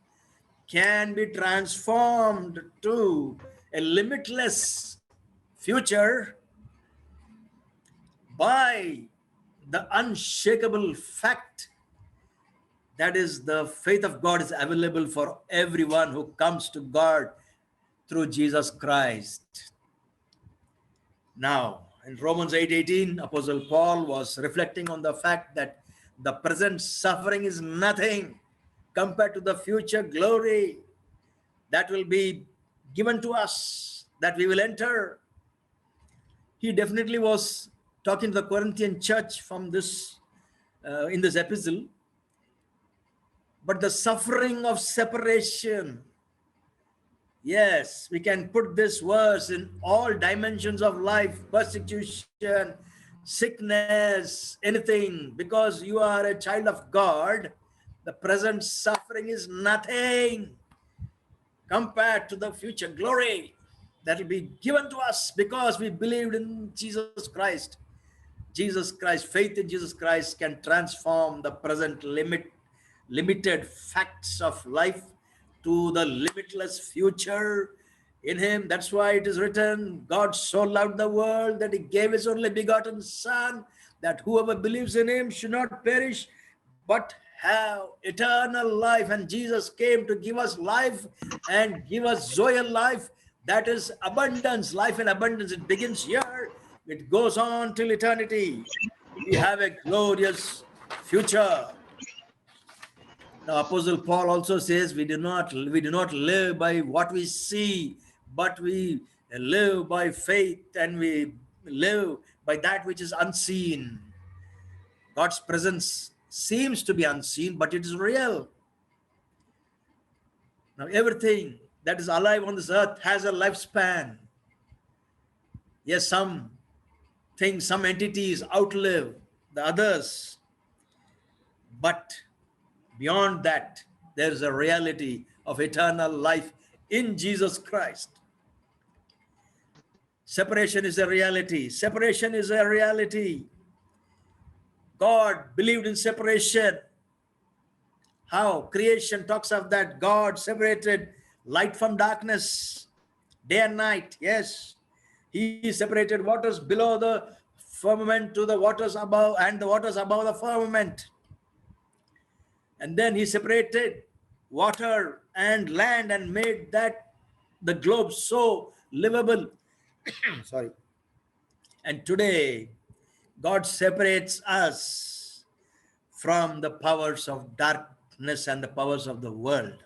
can be transformed to a limitless future by the unshakable fact that is the faith of God is available for everyone who comes to God through Jesus Christ. Now, in Romans 8:18, Apostle Paul was reflecting on the fact that the present suffering is nothing compared to the future glory that will be given to us, that we will enter. He definitely was talking to the Corinthian church from this in this epistle. But the suffering of separation, yes, we can put this verse in all dimensions of life, persecution, sickness, anything, because you are a child of God. The present suffering is nothing compared to the future glory that will be given to us because we believed in Jesus Christ. Jesus Christ, faith in Jesus Christ can transform the present limited facts of life to the limitless future in him. That's why it is written, God so loved the world that he gave his only begotten Son, that whoever believes in him should not perish, but have eternal life. And Jesus came to give us life and give us Zoe life. That is abundance, life in abundance. It begins here. It goes on till eternity. We have a glorious future. Now, Apostle Paul also says we do not live by what we see, but we live by faith, and we live by that which is unseen. God's presence seems to be unseen, but it is real. Now, everything that is alive on this earth has a lifespan. Yes, some things, some entities outlive the others, but beyond that, there is a reality of eternal life in Jesus Christ. Separation is a reality. Separation is a reality. God believed in separation. How? Creation talks of that. God separated light from darkness, day and night. Yes. He separated waters below the firmament to the waters above, and the waters above the firmament. And then he separated water and land and made that the globe so livable. Sorry. And today, God separates us from the powers of darkness and the powers of the world.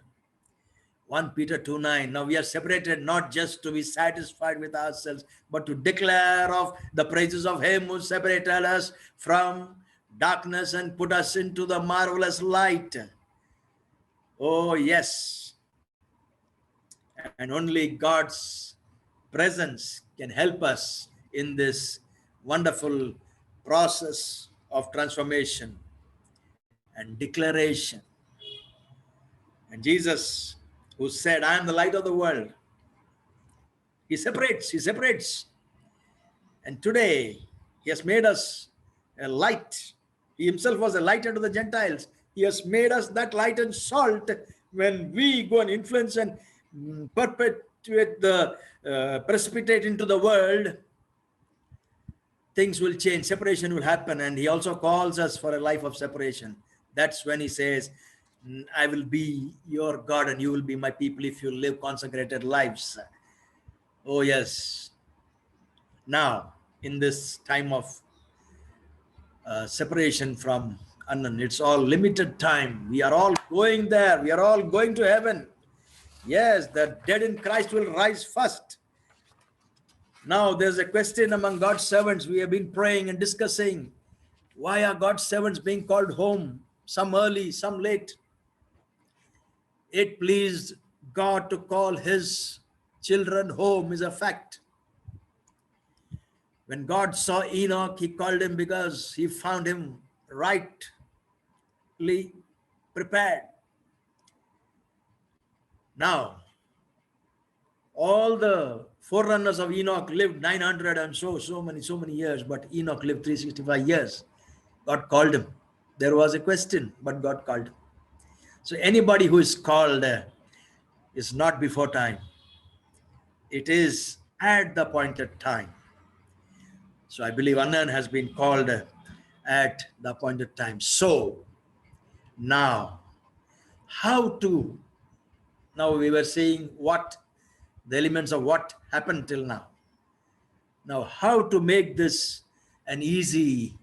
1 Peter 2:9. Now we are separated not just to be satisfied with ourselves, but to declare of the praises of him who separated us from darkness and put us into the marvelous light. Oh, yes. And only God's presence can help us in this wonderful process of transformation and declaration. And Jesus, who said, I am the light of the world, he separates. And today, he has made us a light. He himself was a light unto the Gentiles. He has made us that light and salt. When we go and influence and perpetuate the precipitate into the world, things will change, separation will happen. And he also calls us for a life of separation. That's when he says, I will be your God and you will be my people if you live consecrated lives. Oh yes. Now, in this time of separation from Annan, it's all limited time. We are all going there. We are all going to heaven. Yes, the dead in Christ will rise first. Now, there's a question among God's servants. We have been praying and discussing. Why are God's servants being called home? Some early, some late. It pleased God to call his children home is a fact. When God saw Enoch, he called him because he found him rightly prepared. Now, all the forerunners of Enoch lived 900 and so many years, but Enoch lived 365 years. God called him. There was a question, but God called him. So anybody who is called is not before time. It is at the appointed time. So I believe Annan has been called at the appointed time. So now, now we were seeing what the elements of what happened till now. Now, how to make this an easy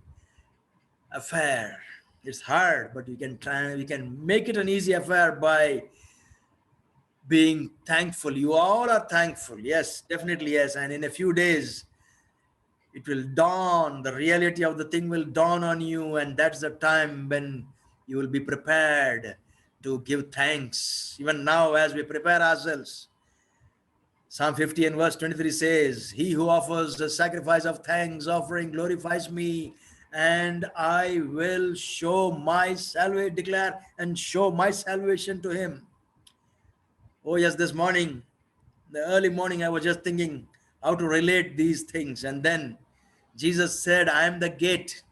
affair? It's hard, but we can make it an easy affair by being thankful. You all are thankful. Yes, definitely yes. And in a few days, it will dawn, the reality of the thing will dawn on you, and that's the time when you will be prepared to give thanks. Even now, as we prepare ourselves, Psalm 50 and verse 23 says, he who offers the sacrifice of thanks offering glorifies me, and I will show my salvation, declare and show my salvation to him. Oh yes, this morning, the early morning, I was just thinking how to relate these things. And then Jesus said, I am the gate.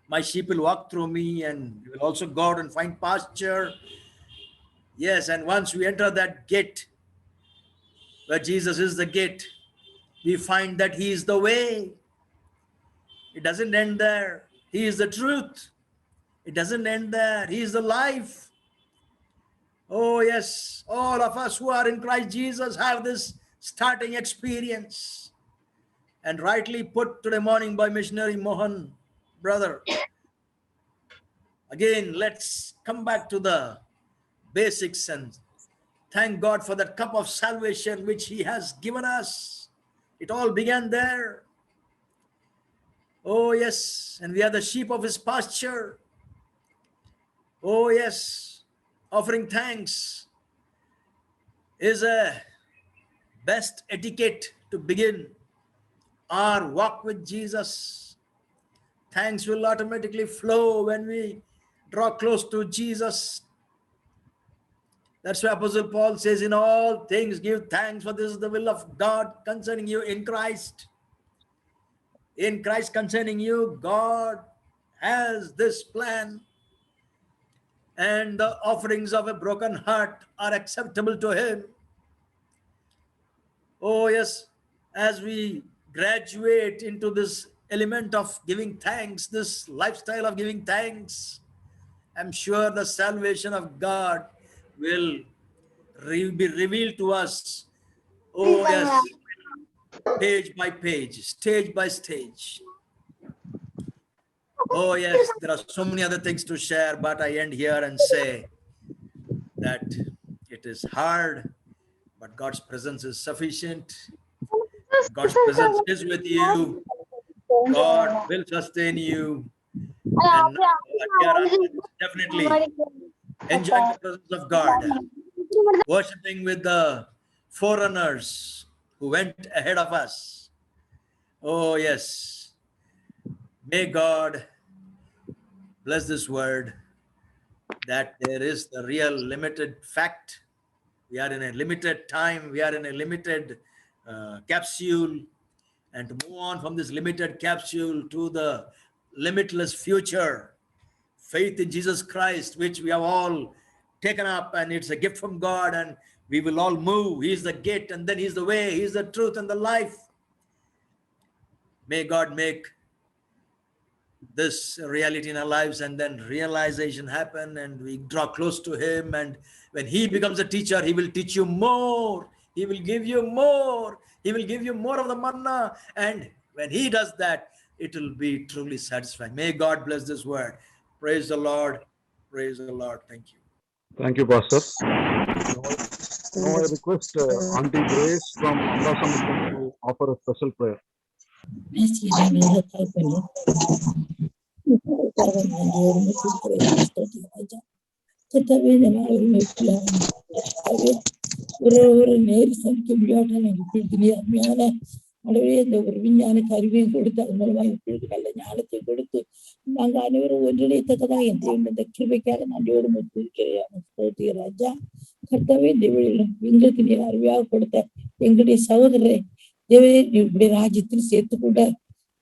My sheep will walk through me and you will also go out and find pasture. Yes, and once we enter that gate, where Jesus is the gate, we find that he is the way. It doesn't end there. He is the truth. It doesn't end there. He is the life. Oh yes, all of us who are in Christ Jesus have this starting experience. And rightly put today morning by missionary Mohan, brother. Again, let's come back to the basics and thank God for that cup of salvation which he has given us. It all began there. Oh yes, and we are the sheep of his pasture. Oh yes, offering thanks is a best etiquette to begin our walk with Jesus. Thanks will automatically flow when we draw close to Jesus. That's why Apostle Paul says, in all things give thanks, for this is the will of God concerning you in Christ. In Christ concerning you, God has this plan. And the offerings of a broken heart are acceptable to him. Oh yes, as we graduate into this element of giving thanks, this lifestyle of giving thanks, I'm sure the salvation of God will be revealed to us. Oh yes, page by page, stage by stage. Oh yes, there are so many other things to share, but I end here and say that it is hard, but God's presence is sufficient. God's presence is with you. God will sustain you. And definitely enjoying the presence of God. Worshipping with the forerunners who went ahead of us. Oh yes. May God bless this word that there is the real limited fact. We are in a limited time, we are in a limited capsule, and to move on from this limited capsule to the limitless future, faith in Jesus Christ, which we have all taken up, and it's a gift from God, and we will all move. He is the gate, and then He's the way, He is the truth and the life. May God make this reality in our lives, and then realization happen, and we draw close to Him. And when He becomes a teacher, He will teach you more. He will give you more. He will give you more of the manna. And when He does that, it will be truly satisfying. May God bless this word. Praise the Lord. Praise the Lord. Thank you. Thank you, Pastor. Now I request Auntie Grace from Ambasamukam to offer a special prayer. ஒரு நேரி சமைக்க முடியாத அருமையான அளவே இந்த ஒரு விஞ்ஞான கருவியும் கொடுத்து அது மூலமா எங்களுக்கு நல்ல ஞானத்தை கொடுத்து நாங்க அனைவரும் ஒன்றிணைத்தக்கதான் என் தேவன் இந்த கிருபைக்காக நன்றியோடு முத்திருக்கிறேன் ராஜா. கர்த்தாவே இந்த வேளையிலும் எங்களுக்கு நீ அருமையாக கொடுத்த எங்களுடைய சகோதரரை தேவனே இப்படி ராஜ்யத்தில் சேர்த்து கூட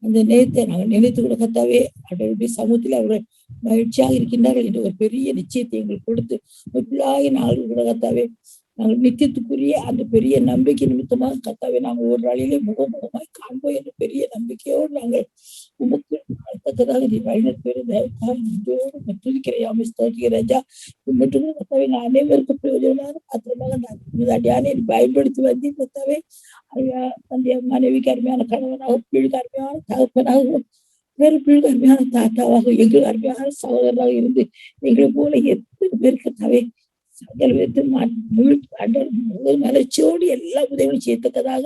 அந்த நேரத்தை நாங்கள் நினைத்து கூட கர்த்தாவே அவருடைய சமூகத்தில் அவர்கள் மகிழ்ச்சியாக இருக்கின்றார்கள் என்ற ஒரு பெரிய நிச்சயத்தை எங்களுக்கு கொடுத்து பிள்ளாகி நாங்கள் கூட கர்த்தாவே நாங்கள் நித்தியத்துக்குரிய அந்த பெரிய நம்பிக்கை நிமித்தமாக கர்த்தாவே நாங்கள் ஒரு நாளிலே முகமுகமாய் காண்போம் என்ற பெரிய நம்பிக்கையோடு நாங்கள் உமக்கு அடுத்ததாக நீ வழிநடத்துவதோடு துதிக்கிறையாமல் ஸ்தோத்திரராஜா. மட்டும் கர்த்தாவே நான் அனைவருக்கும் பிரயோஜனமான பாத்திரமாக நான் அடியானே பயன்படுத்தி வந்தேன் கர்த்தாவே. தந்தைய மனைவிக்கு அருமையான கணவனாக, பிள்ளைக்கு அருமையான தகப்பனாக, வேறு பிள்ளைக்கு அருமையான தாத்தாவாக, எங்களுக்கு அருமையான சகோதரராக இருந்து எங்களை போல எத்தனை பேர் கர்த்தாவே சகல மலர்ச்சியோடு எல்லா உதவிகளும் செய்யத்தக்கதாக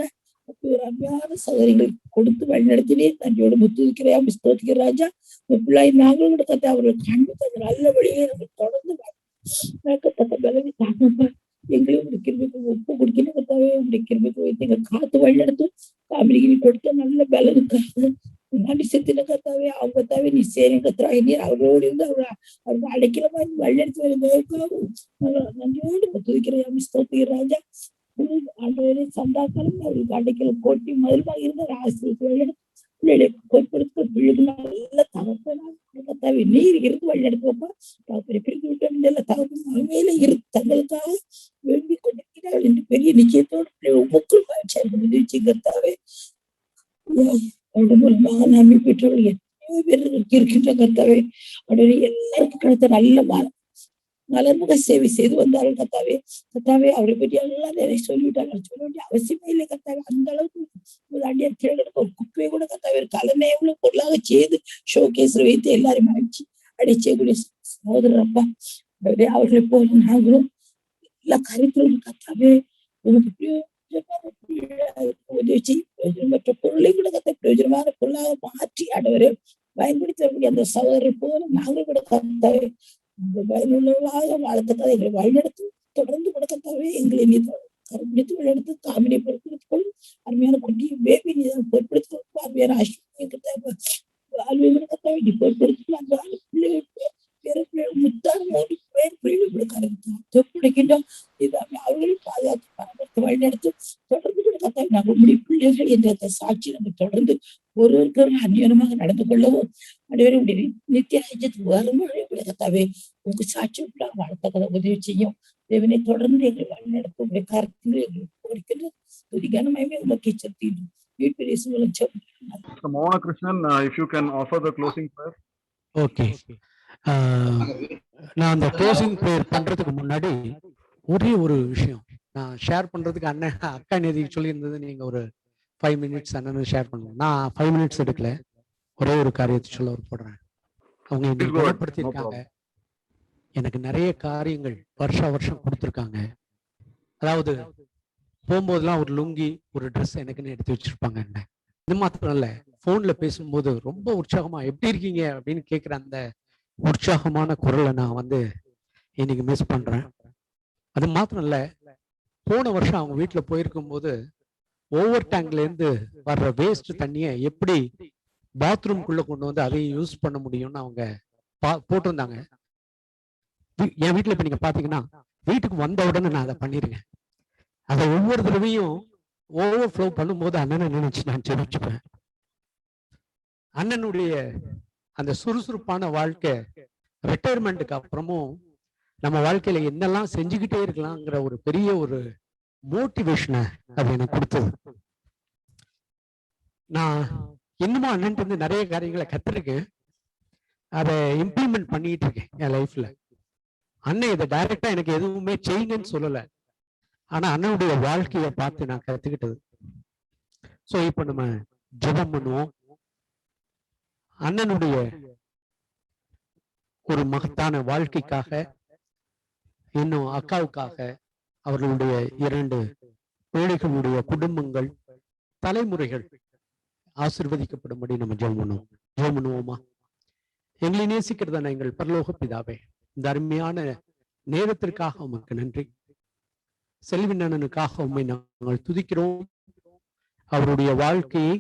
ஒரு அருமையான சகோதரிகளை கொடுத்து வழிநடத்தினே தன்னையோடு முத்துவிக்கிறேன் ஸ்தோத்திக்கிற ராஜா. பிள்ளாய் நாங்களும் கூட கத்தை அவர்கள் காண்பித்த நல்ல வழியை நாங்கள் தொடர்ந்து நடக்கத்தக்க பலனை தாங்கப்பா. எங்களையும் உடைய கிருபைக்கு ஒப்பு கொடுக்கணும் கத்தாவே. உடைய கிருபைக்கு வைத்து எங்க காத்து வழிநடத்தும் காமிரிக்கு கொடுத்த நல்ல பலனுக்காக நன்றி செலுத்தின கத்தாவே. அவங்க கத்தாவே நீ சேரும் கத்தாவே நீர் அவரோடு இருந்து அவர்கள் அடைக்கலமா வழிநடத்தி வருவதற்காகவும் நன்றியோடு முத்துவிக்கிறேன் ஸ்தோத்திக்கிற ராஜா. ஆண்டவரே சந்தாக்களும் அவர்களுக்கு அடைக்கலம் கோட்டி மதிலுமாக இருந்த ஆசிரியர் வழிநடத்தும் பிள்ளைகளை பொறுப்படுத்த பிள்ளைகள் நல்ல தகப்பனாக நீர் இருந்து வழிநடத்துவப்பா. பிரித்து விட்டு நல்ல தகப்பன் மகிமையில இரு தங்களுக்காக வேண்டி கொண்டிருக்கிறார்கள் என்று பெரிய நிச்சயத்தோடு உமக்குள் மகிழ்ச்சி கர்த்தாவே. அவருடைய மூலமாக நன்மை பெற்றவர்கள் எத்தனையோ பேருக்கு இருக்கின்ற கர்த்தாவே. அவருடைய எல்லாருக்கும் கிடைத்த நல்ல மலர்முக சேவை செய்து வந்தார்கள் கர்த்தாவே. கர்த்தாவே அவரை பற்றி எல்லாம் நிறைய சொல்லிவிட்டார்கள். சொல்ல வேண்டிய அவசியமே இல்லை கர்த்தாவே. அந்த அளவுக்கு அடியார் தேடுறதுக்கு ஒரு குப்பையை கூட கர்த்தாவே கலனை எவ்வளவு பொருளாக செய்து ஷோகேஸ்ல வைத்து எல்லாரும் மகிழ்ச்சி அடைச்சக்கூடிய சகோதரர் அப்பா. அவர்களை போல நாங்களும் எல்லா கருத்திலும் கர்த்தாவே உனக்கு உதவி செய்யும் பிரயோஜனமற்ற பொருளை கூட பிரயோஜனமான பொருளாக மாற்றி ஆடவரே பயன்படுத்தக்கூடிய அந்த சகோதரர் போல நாங்கள் கூட கர்த்தாவே பயனுள்ளவர்களாக வாழத்தக்கதை எங்களை வழிநடத்தும் தொடர்ந்து கொடுக்கத்தாவே எங்களை நீ கருப்பிடித்து வழிநடத்து காமினை பொருட்படுத்திக் கொள்ளும். அருமையான குட்டியை பேபி நீ பொருட்படுத்திக் கொள்ளும். அருமையான ஆழ்வையை நீ பொருட்படுத்தி அந்த பிள்ளைகளுக்கு முத்தான 3 பேர் பிள்ளைகளுக்கின்றோம். அவர்களையும் பாதுகாத்து பராமரித்து வழிநடத்து தொடர்ந்து கொடுக்கத்தாவே நாங்கள் உங்களுடைய பிள்ளைகள் என்ற சாட்சி நாங்கள் தொடர்ந்து ஒருவருக்கு அந்நியமாக நடந்து கொள்ளவும் அனைவரும் உடைய நித்திய ராஜ்யத்துக்கு வரும்போது கத்தாவே உங்க சாட்சி வளர்த்தக்கதை உதவி செய்யும். தேவனை தொடர்ந்து எங்களை வழிநடத்த உடைய காரியங்களை எங்களுக்கு கொடுக்கின்ற துதிகனமாயுமே உமக்கு செலுத்தினோம். Mona Krishnan, if you can offer the closing prayer. Okay. நான் அந்த க்ளோசிங் ப்ரேயர் பண்றதுக்கு முன்னாடி ஒரே ஒரு விஷயம் நான் ஷேர் பண்றதுக்கு அக்கா நேதி சொல்லியிருந்தது. நீங்க ஒரு 5 மினிட்ஸ் அண்ணன் ஷேர் பண்ணுங்க. நான் 5 மினிட்ஸ் எடுக்கல. ஒரே ஒரு காரியத்தை சொல்ல போடுறேன். அவங்க என்னை குணப்படுத்தியிருக்காங்க. எனக்கு நிறைய காரியங்கள் வருஷம் கொடுத்துருக்காங்க. அதாவது போகும்போதெல்லாம் ஒரு லுங்கி ஒரு ட்ரெஸ் எனக்குன்னு எடுத்து வச்சிருப்பாங்க. என்ன இது மாத்திரம் இல்ல, போன்ல பேசும்போது ரொம்ப உற்சாகமா எப்படி இருக்கீங்க அப்படின்னு கேட்குற அந்த உற்சாகமான குரலை நான் இன்னைக்கு மிஸ் பண்றேன். அது மாத்திரம் இல்ல, போன வருஷம் அவங்க வீட்டுல போயிருக்கும் போது ஓவர் டேங்க்ல இருந்து வர்ற வேஸ்ட் தண்ணியை எப்படி பாத்ரூம்குள்ள கொண்டு அதையும் யூஸ் பண்ண முடியும்னு அவங்க போட்டிருந்தாங்க. என் வீட்டுல இப்ப நீங்க பாத்தீங்கன்னா வீட்டுக்கு வந்த உடனே நான் அதை பண்ணிருக்கேன். அதை ஒவ்வொரு தடவையும் ஓவர் ஃப்ளோ பண்ணும்போது அண்ணனை நினைச்சு நான் ஜெபிச்சுப்பேன். அண்ணனுடைய அந்த சுறுசுறுப்பான வாழ்க்கை ரிட்டையர்மெண்ட்டுக்கு அப்புறமும் நம்ம வாழ்க்கையில என்னெல்லாம் செஞ்சுக்கிட்டே இருக்கலாங்கிற ஒரு பெரிய ஒரு மோட்டிவேஷனை அது எனக்கு கொடுத்தது. நான் இன்னமும் அண்ணன் இருந்து நிறைய காரியங்களை கத்துருக்கேன், அதை இம்ப்ளிமெண்ட் பண்ணிட்டு இருக்கேன் என் லைஃப்ல. அண்ணன் இதை டைரக்டா எனக்கு எதுவுமே செய்யுங்கன்னு சொல்லல, ஆனா அண்ணனுடைய வாழ்க்கையை பார்த்து நான் கத்துக்கிட்டது. சோ இப்ப நம்ம ஜெபம் பண்ணுவோம். அண்ணனுடைய ஒரு மகத்தான வாழ்க்கைக்காக, இன்னும் அக்காவுக்காக, அவர்களுடைய 2 பிள்ளைகளுடைய குடும்பங்கள், தலைமுறைகள் ஆசீர்வதிக்கப்படும்படி நம்ம ஜெபம் பண்ணுவோம். ஜெபம் பண்ணுவோமா? எங்களை நேசிக்கிறதான எங்கள் பரலோக பிதாவே, இந்த அருமையான நேரத்திற்காக உமக்கு நன்றி. செல்வின் அண்ணனுக்காக உம்மை நாங்கள் துதிக்கிறோம். அவருடைய வாழ்க்கையை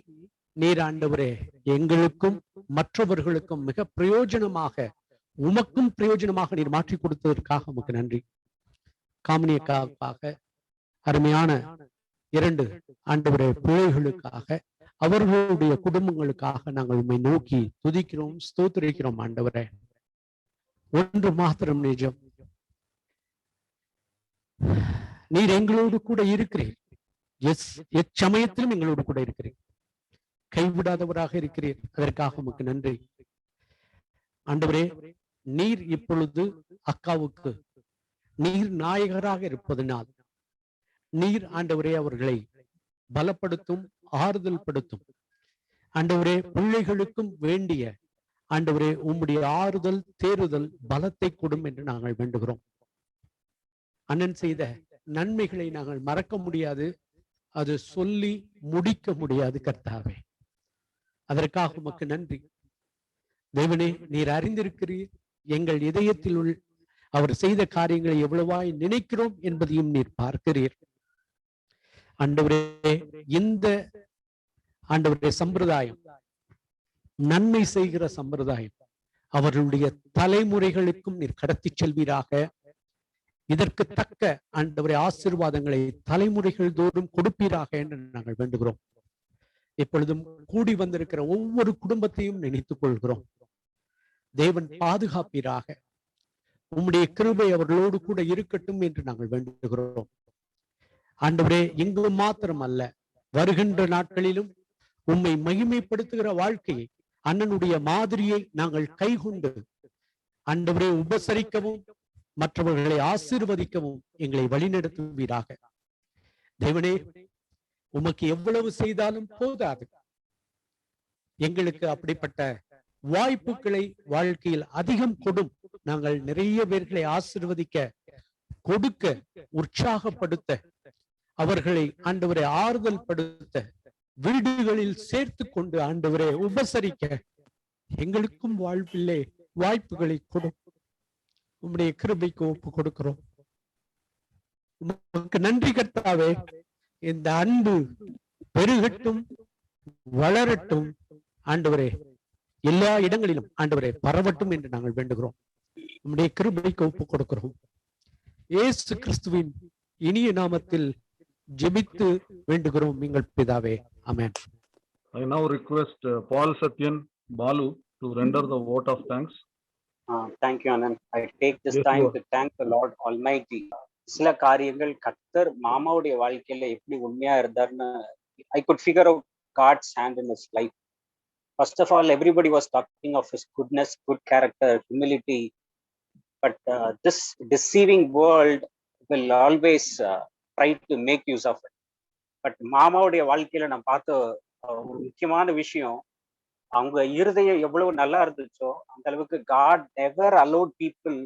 நீர் ஆண்டவரே எங்களுக்கும் மற்றவர்களுக்கும் மிக பிரயோஜனமாக, உமக்கும் பிரயோஜனமாக நீர் மாற்றி கொடுத்ததற்காக உமக்கு நன்றி. காமினியக்காக, அருமையான 2 ஆண்டவரே பிள்ளைகளுக்காக, அவர்களுடைய குடும்பங்களுக்காக நாங்கள் உம்மை நோக்கி துதிக்கிறோம், ஸ்தோத்திரிக்கிறோம். ஆண்டவரே, ஒன்று மாத்திரம் நிஜம், நீர் எங்களோடு கூட இருக்கிறீர். எச்சமயத்திலும் எங்களோடு கூட இருக்கிறீர், கைவிடாதவராக இருக்கிறீர். அதற்காக உமக்கு நன்றி. ஆண்டவரே, நீர் இப்பொழுது அக்காவுக்கு நீர் நாயகராக இருப்பதனால் நீர் ஆண்டவரே அவர்களை பலப்படுத்தும், ஆறுதல் படுத்தும். ஆண்டவரே, பிள்ளைகளுக்கும் வேண்டிய ஆண்டவரே உம்முடைய ஆறுதல், தேறுதல், பலத்தை கொடும் என்று நாங்கள் வேண்டுகிறோம். அண்ணன் செய்த நன்மைகளை நாங்கள் மறக்க முடியாது, அது சொல்லி முடிக்க முடியாது கர்த்தாவே. அதற்காக உமக்கு நன்றி. தேவனே, நீர் அறிந்திருக்கிறீர், எங்கள் இதயத்தில் அவர் செய்த காரியங்களை எவ்வளவாய் நினைக்கிறோம் என்பதையும் நீர் பார்க்கிறீர். ஆண்டவரே, இந்த ஆண்டவருடைய சம்பிரதாயம், நன்மை செய்கிற சம்பிரதாயம் அவர்களுடைய தலைமுறைகளுக்கும் நீர் கடத்தி செல்வீராக. இதற்கு தக்க ஆண்டவரே ஆசீர்வாதங்களை தலைமுறைகள் தோறும் கொடுப்பீராக என்று நாங்கள் வேண்டுகிறோம். இப்பொழுதும் கூடி வந்திருக்கிற ஒவ்வொரு குடும்பத்தையும் நினைத்துக் கொள்கிறோம். தேவன் பாதுகாப்பீராக. உம்முடைய கிருபை அவர்களோடு கூட இருக்கட்டும் என்று நாங்கள் வேண்டுகிறோம். ஆண்டவரே, இங்கு மாத்திரம் அல்ல, வருகின்ற நாட்களிலும் உம்மை மகிமைப்படுத்துகிற வாழ்க்கையை, அண்ணனுடைய மாதிரியை நாங்கள் கைகொண்டு ஆண்டவரே உபசரிக்கவும், மற்றவர்களை ஆசீர்வதிக்கவும் எங்களை வழிநடத்துவீராக. தேவனே, உமக்கு எவ்வளவு செய்தாலும் போதாது. எங்களுக்கு அப்படிப்பட்ட வாய்ப்புகளை வாழ்க்கையில் அதிகம் கொடும். நாங்கள் நிறைய பேர்களை ஆசீர்வதிக்க, கொடுக்க, உற்சாகப்படுத்த, அவர்களை ஆண்டவரை ஆறுதல் படுத்த, வீடுகளில் சேர்த்து கொண்டு ஆண்டவரை உபசரிக்க எங்களுக்கும் வாழ்வில்லை வாய்ப்புகளை கொடும். உம்முடைய கிருபைக்கு ஒப்பு கொடுக்கிறோம். உமக்கு நன்றி கர்த்தாவே. இந்த அன்பு பெருகட்டும், வளரட்டும். ஆண்டவரே, எல்லா இடங்களிலும் ஆண்டவரே பரவட்டும் என்று நாங்கள் வேண்டுகிறோம். உம்முடைய கிருபைக்கு ஒப்பு கொடுக்கிறோம். இயேசு கிறிஸ்துவின் இனிய நாமத்தில் ஜெபித்து வேண்டுகிறோம் எங்கள் பிதாவே. ஆமென். I now request Paul Satyan Balu to render the vote of thanks. Thank you, Anand. I take this time to thank the Lord Almighty. சில காரியங்கள் கர்த்தர் மாமாவுடைய வாழ்க்கையில எப்படி உண்மையா இருந்தார்னு I could figure out God's hand in his life. First of all, everybody was talking of his goodness, good character, humility. But this deceiving world will always try to make use of it. But மாமாவுடைய வாழ்க்கையில நான் பார்த்த ஒரு முக்கியமான விஷயம், அவங்க இருதயம் எவ்வளவு நல்லா இருந்துச்சோ அந்த அளவுக்கு God never allowed people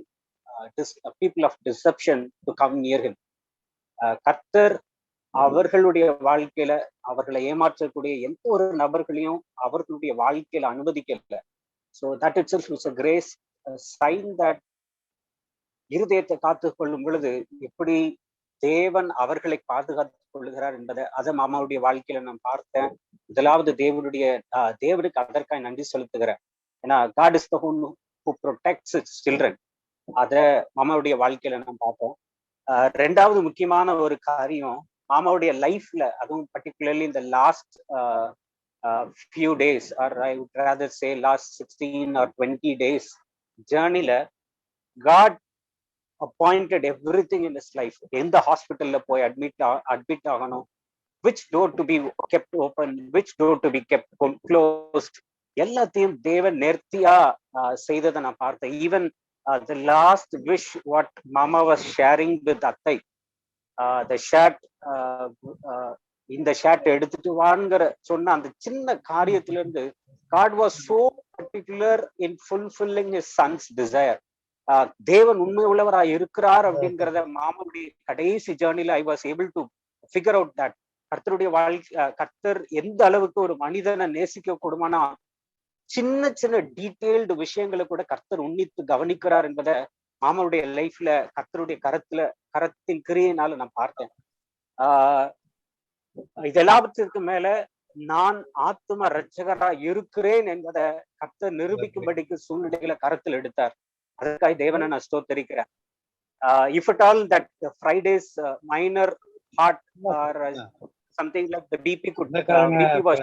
of deception to come near him. கர்த்தர் அவர்களுடைய வாழ்க்கையில அவர்களை ஏமாற்றக்கூடிய எந்த ஒரு நபர்களையும் அவர்களுடைய வாழ்க்கையில அனுமதிக்கல. So that itself is a grace, a sign that இருதயத்தை காத்து கொள்ளும் பொழுது எப்படி தேவன் அவர்களை பாதுகாத்துக் கொள்ளுகிறார் என்பதை அதை மாமாவுடைய வாழ்க்கையில நான் பார்த்தேன். முதலாவது தேவனுக்கு அதற்காக நன்றி செலுத்துகிறேன். ஏன்னா God is the one who protects his children. அத மாமாவுடைய வாழ்க்கையில நான் பார்த்தோம். ரெண்டாவது முக்கியமான ஒரு காரியம் மாமாவுடைய லைஃப்ல, அதுவும் பர்டிகுலர்லி இந்த last few days, or I would rather say last 16 or 20 days journey-ல God appointed everything in his life. எந்த ஹாஸ்பிட்டல்ல போய் அட்மிட் ஆகணும், which door to be kept open, which door to be kept closed, எல்லாத்தையும் தேவன் நேர்த்தியா செய்ததை நான் பார்த்தேன். Even the last wish what mama was sharing with அத்தை, the shirt, இந்த ஷர்ட் எடுத்துட்டு வாங்கிற சொன்ன அந்த சின்ன காரியத்துல இருந்து God was so particular in fulfilling his son's desire. தேவன் உண்மை உள்ளவராய் இருக்கிறார் அப்படிங்கிறத மாமாவுடைய கடைசி ஜேர்னில I was able to figure out that. கர்த்தருடைய கர்த்தர் எந்த அளவுக்கு ஒரு மனிதனை நேசிக்க கூடுமானா சின்ன சின்ன டீட்டெயில்டு விஷயங்களை கூட கர்த்தர் உன்னித்து கவனிக்கிறார் என்பதை மாமாவுடைய லைஃப்ல கர்த்தருடைய கரத்தின் கிரியையினால நான் பார்த்தேன். இதெல்லாவற்றிற்கு மேல நான் ஆத்தும ரட்சகரா இருக்கிறேன் என்பதை கர்த்தர் நிரூபிக்கும்படிக்கு சூழ்நிலைகளை கருத்தில் எடுத்தார். அதற்காக தேவனை நான் ஸ்தோத்தரிக்கிறேன். If at all that fridays minor heart are something like the BP could BP was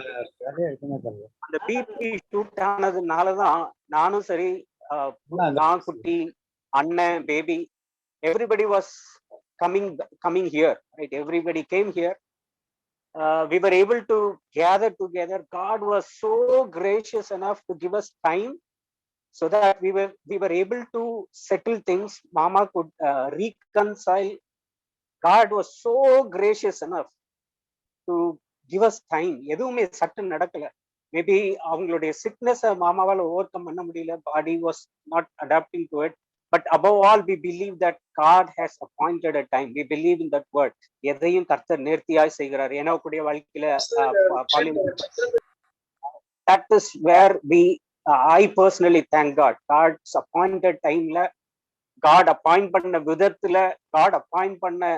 அந்த BP ஷூட் ஆனதுனாலதான் நானும் சரி, நான் குட்டி, அண்ணன், baby, everybody was coming here, right? Everybody came here. We were able to gather together. God was so gracious enough to give us time so that we were able to settle things. Mama could reconcile. God was so gracious enough to give us time. எதுவுமே சட்டு நடக்கல. Maybe அவங்களுடைய sickness மாமாவால் over come பண்ண முடியல. Body was not adapting to it. But above all we believe that God has appointed a time. We believe in that word. எதையும் கர்த்தர் நேர்த்தியாய் செய்கிறார். ஏனோக்குடைய வாழ்க்கையில that is where I personally thank God. God's appointed timeல God appoint பண்ண விதத்துல God appoint பண்ண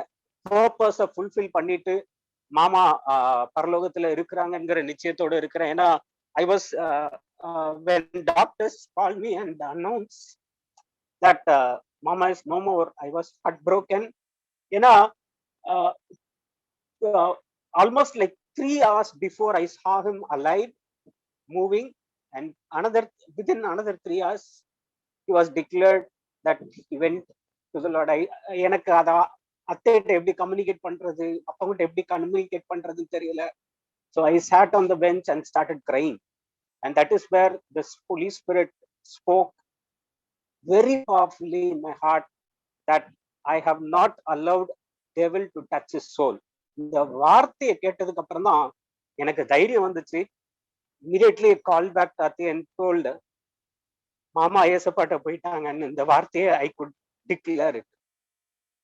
purpose fulfill பண்ணிட்டு மாமா பரலோகத்துல இருக்கிறாங்கிற நிச்சயத்தோட இருக்கிறேன். ஏன்னா I was when doctors called me and announced that mama is no more, I was heartbroken. ஏன்னா almost like 3 hours before I saw him alive, moving, and within another 3 hours he was declared that he went to the Lord. எனக்கு அத அத்தைகிட்ட எப்படி communicate பண்றது, அப்பங்கிட்ட எப்படி communicate பண்றதுன்னு தெரியல. So I sat on the bench and started crying, and that is where the Holy Spirit spoke very powerfully in my heart that I have not allowed devil to touch his soul. இந்த வார்த்தையை கேட்டதுக்கு அப்புறம் தான் எனக்கு தைரியம் வந்துச்சு. Immediately called back Tati and told மாமா ஏசப்பாட்ட போயிட்டாங்கன்னு இந்த வார்த்தையை I could declare it.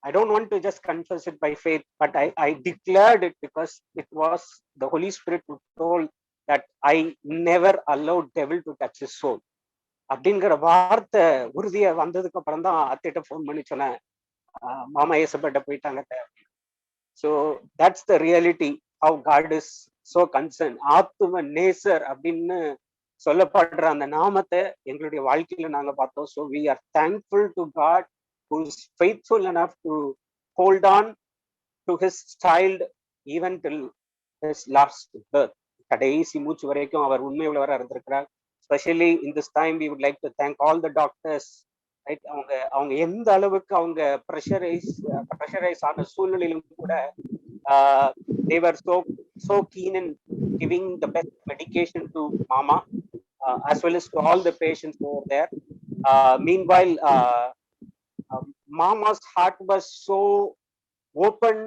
I don't want to just confess it by faith, but I declared it because it was the Holy Spirit who told that I never allowed devil to touch his soul. அப்படிங்கிற வார்த்தை உறுதியா வந்ததுக்கு அப்புறம் தான் அத்தைட்ட phone பண்ணி சொன்னேன், மாமா ஏசப்பாட்ட போயிட்டாங்க. So that's the reality how God is so concerned. ஆத்தும நேசர் அப்படின்னு சொல்லப்படுற அந்த நாமத்தை எங்களுடைய வாழ்க்கையில நாங்க பார்த்தோம். So we are thankful to God who is faithful enough to hold on to his child even till his last birth. கடைசி மூச்சு வரைக்கும் அவர் உண்மை உள்ளவராக இருந்திருக்கிறார். Especially in this time we would like to thank all the doctors, right? அவங்க எந்த அளவுக்கு அவங்க ப்ரெஷரைஸ் ஆன சூழ்நிலையிலும் கூட they were so keen in giving the best medication to mama as well as to all the patients over there. Meanwhile mama's heart was so open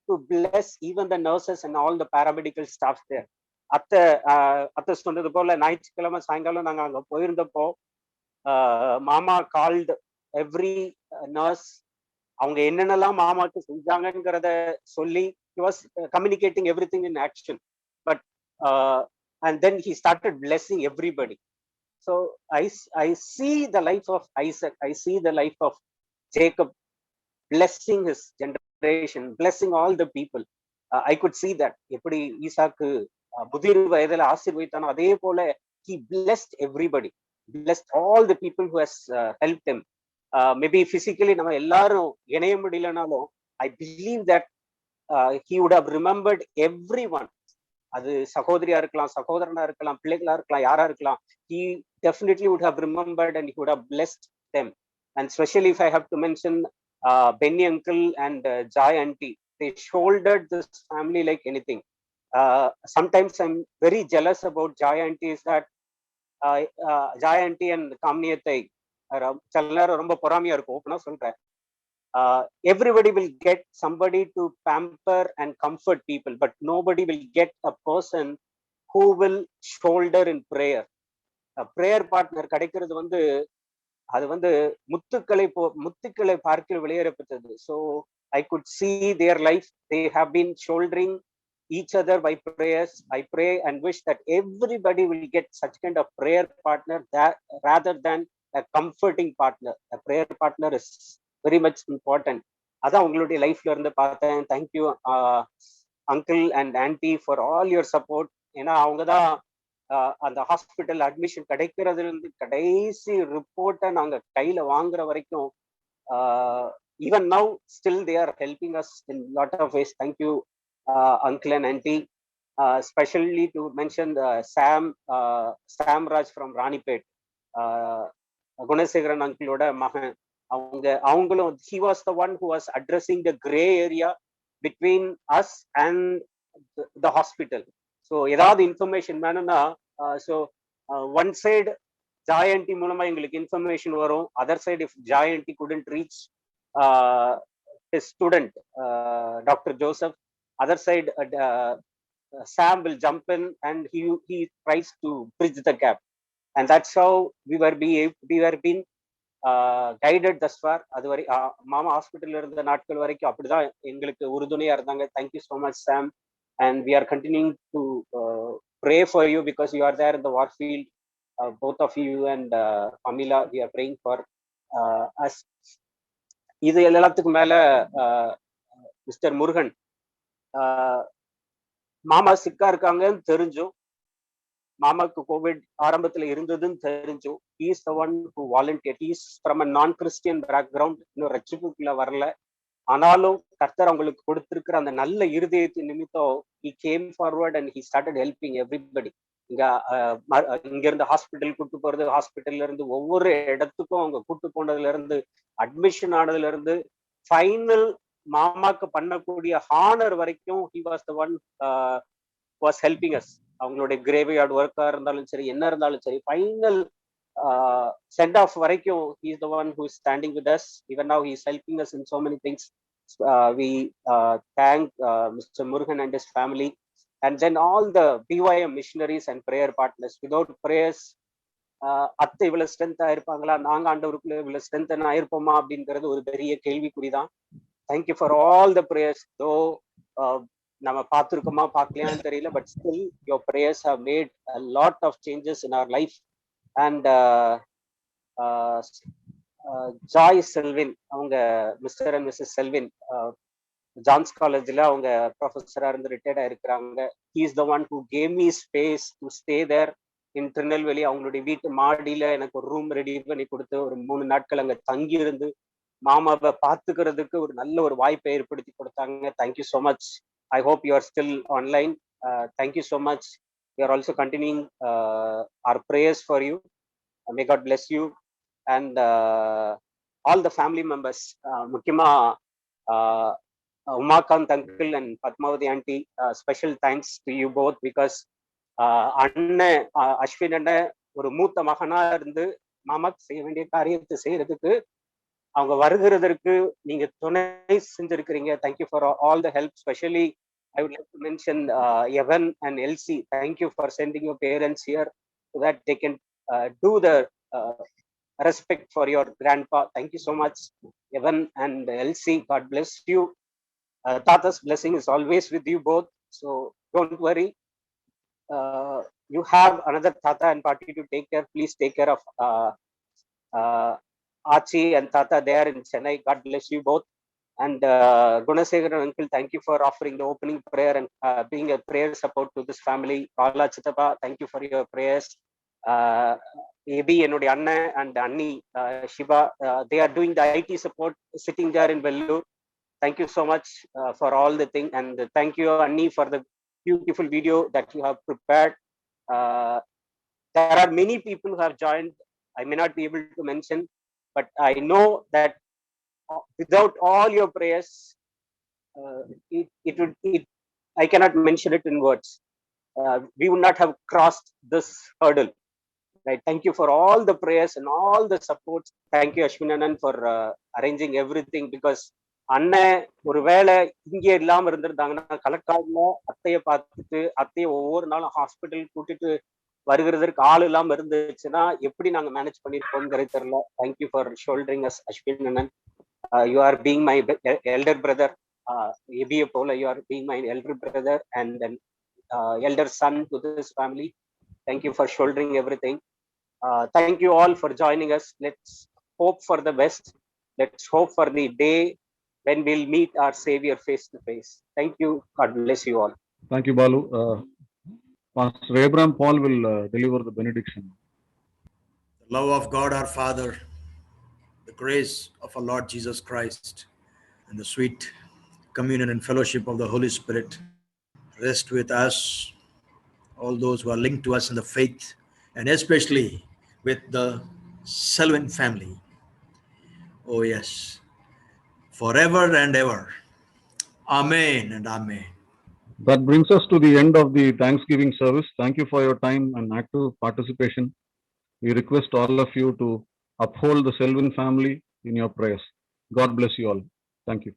to bless even the nurses and all the paramedical staff there. அத்தை சொன்னது போல ஞாயிற்றுக்கிழமை சாயங்காலம் நாங்க அங்க போயிருந்தப்போ மாமா called every nurse, அவங்க என்னென்னலாம் மாமாக்கு செஞ்சாங்கிறத சொல்லி he was communicating everything in action, but and then he started blessing everybody. So I see the life of Isaac, I see the life of Jacob, blessing his generation, blessing all the people. I could see that எப்படி ஈசாக்கு முதிர் வயதுல ஆசீர்வதித்தானோ அதே போல he blessed everybody, blessed all the people who has helped him. Maybe physically நம்ம எல்லாரும் இணைய முடியலனாலும் I believe that he would have remembered everyone. அது சகோதரியா இருக்கலாம், சகோதரனா இருக்கலாம், பிள்ளைகளா இருக்கலாம், யாரா இருக்கலாம். He definitely would have remembered and he would have blessed them. And especially if I have to mention Benny uncle and Joy auntie, they shouldered this family like anything. Sometimes I'm very jealous about Joy auntie is that Joy auntie and Kamniyattai சில நேரம் ரொம்ப பொறாமையா இருக்கும், ஓப்பனா சொல்றேன். Everybody will get somebody to pamper and comfort people, but nobody will get a person who will shoulder in prayer. A prayer partner கிடைக்கிறது வந்து அது வந்து முத்துக்களை பார்க்கில் விளையாடப்பட்டது. So I could see their life. They have been shouldering each other by prayers. I pray and wish that everybody will get such kind of prayer partner that rather than a comforting partner. A prayer partner is very much important. அதான் உங்களுடைய லைஃப்ல இருந்து பார்த்தேன். Thank you uncle and anti for all your support. ஏன்னா அவங்கதான் அந்த hospital admission கிடைக்கிறதுல இருந்து கடைசி ரிப்போர்ட்டை நாங்க கையில வாங்குற வரைக்கும் even now still they are helping us in lot of ways. Thank you uncle and aunty. Specially to mention Sam Raj from Ranipet, Gunasekaran அங்கிளோட மகன். அவங்களும் he was the one who was addressing the gray area between us and the hospital. So ஏதாவது information வேணும்னா so one side Joy aunty மூலமா எங்களுக்கு information வரும். Other side if Joy aunty couldn't reach his student Dr. Joseph, other side Sam will jump in and he tries to bridge the gap, and that's how we were being guided thus far. அது வரை மாமா ஹாஸ்பிட்டல்ல இருந்த நாட்கள் வரைக்கும் அப்படிதான் எங்களுக்கு உறுதுணையா இருந்தாங்க. Thank you so much Sam, and we are continuing to pray for you because you are there in the war field. Both of you and Amila, we are praying for us. இது எல்லாத்துக்கும் மேல மிஸ்டர் முருகன், மாமா சிக்கா இருக்காங்கன்னு தெரிஞ்சும், மாமாக்கு கோவிட் ஆரம்பத்துல இருந்ததுன்னு தெரிஞ்சும், he is the one who volunteered. He is from a non-Christian background, இன்னும் ரட்சிப்புக்குள்ள வரல. ஆனாலும் கர்த்தர் அவங்களுக்கு கொடுத்திருக்கிற அந்த நல்ல இருதயத்தின் நிமித்தம் he came forward and he started helping everybody. இங்க இருந்து ஹாஸ்பிட்டல் கூட்டு போறது, ஹாஸ்பிட்டல்ல இருந்து ஒவ்வொரு இடத்துக்கும் அவங்க கூட்டு போனதுல இருந்து, அட்மிஷன் ஆனதுல இருந்து, ஃபைனல் மாமாக்கு பண்ணக்கூடிய ஹானர் வரைக்கும் he was the one was helping us. அவங்களுடைய கிரேவியார்ட் ஒர்க்கா இருந்தாலும் சரி, என்ன இருந்தாலும் சரி, ஃபைனல் சென்ட் ஆஃப் வரைக்கும் he is the one who is standing with us. Even now he is helping us in so many things. We thank Mr. Murugan and his family, and then all the BYM missionaries and prayer partners. Without prayers, அத்தை இவ்வளவு strength ஆயிருப்பாங்களா, நாங்க ஆண்டவருக்குள்ள இவ்வளவு strength ஆயிருப்போமா அப்படிங்கிறது ஒரு பெரிய கேள்விக்குறிதான். Thank you for all the prayers. Though நம்ம பார்த்துருக்கோமா பார்க்கலையான்னு தெரியல, but still your prayers have made a lot of changes in our life. And Joy Selvin, அவங்க Mr and Mrs Selvin John's காலேஜ்ல அவங்க ப்ரொஃபஸரா இருந்து ரிட்டையர்ட் ஆயிருக்கிறாங்க. He is the one who gave me space to stay there in Tirunelveli. அவங்களுடைய வீட்டு மாடியில எனக்கு ஒரு ரூம் ரெடி பண்ணி கொடுத்து ஒரு 3 நாட்கள் அங்க தங்கி இருந்து மாமாவை பார்த்துக்கிறதுக்கு ஒரு நல்ல ஒரு வாய்ப்பை ஏற்படுத்தி கொடுத்தாங்க. Thank you so much. I hope you are still online. Thank you so much. We are also continuing our prayers for you. May God bless you and all the family members. Mukkima Umakant uncle and Padmavati auntie, special thanks to you both because அண்ணே அஸ்வின் அண்ணன் ஒரு மூத்த மகனா இருந்து மாமாக்கு செய்ய வேண்டிய காரியத்தை செய்யறதுக்கு அவங்க வருகிறதற்கு நீங்க துணை செஞ்சிருக்கிறீங்க. Thank you for all the help. Specially I would like to mention Evan and Elsie. Thank you for sending your parents here so that they can do the respect for your grandpa. Thank you so much, Evan and Elsie. God bless you. Tata's blessing is always with you both, so don't worry. You have another Tata and Party to take care. Please take care of Achi and Tata there in Chennai. God bless you both. And Gunasegaran uncle, thank you for offering the opening prayer and being a prayer support to this family. Pala Chitapa, thank you for your prayers. AB என்னுடைய அண்ணன் and அண்ணி Shiva, they are doing the IT support sitting there in Vellore. Thank you so much for all the thing, and thank you Anni for the beautiful video that you have prepared. There are many people who have joined. I may not be able to mention, but I know that without all your prayers, I cannot mention it in words. We would not have crossed this hurdle. Right? Thank you for all the prayers and all the supports. Thank you Ashwinanan for arranging everything, because அண்ணன் ஒருவேளை இங்கே இல்லாம இருந்திருந்தாங்கன்னா களக்காடுல அத்தையை பார்த்துட்டு அத்தையை ஒவ்வொரு நாளும் hospital கூட்டிட்டு வருகிறதுக்கு ஆள் இல்லாம இருந்துச்சுன்னா எப்படி நாங்க மேனேஜ் பண்ணிருப்போம்ங்கிறது தெரியல. Thank you for shouldering us Ashwinan. You are being my elder brother. எபிஏ போல you are being my elder brother and then elder son to this family. Thank you for shouldering everything. Thank you all for joining us. Let's hope for the best. Let's hope for the day when we'll meet our Savior face to face. Thank you. God bless you all. Thank you, Balu. Pastor Abraham Paul will deliver the benediction. The love of God our Father, the grace of our Lord Jesus Christ, and the sweet communion and fellowship of the Holy Spirit rest with us, all those who are linked to us in the faith, and especially with the Selvin family. Oh yes, forever and ever. Amen and amen. That brings us to the end of the Thanksgiving service. Thank you for your time and active participation. We request all of you to uphold the Selvin family in your prayers. God bless you all. Thank you.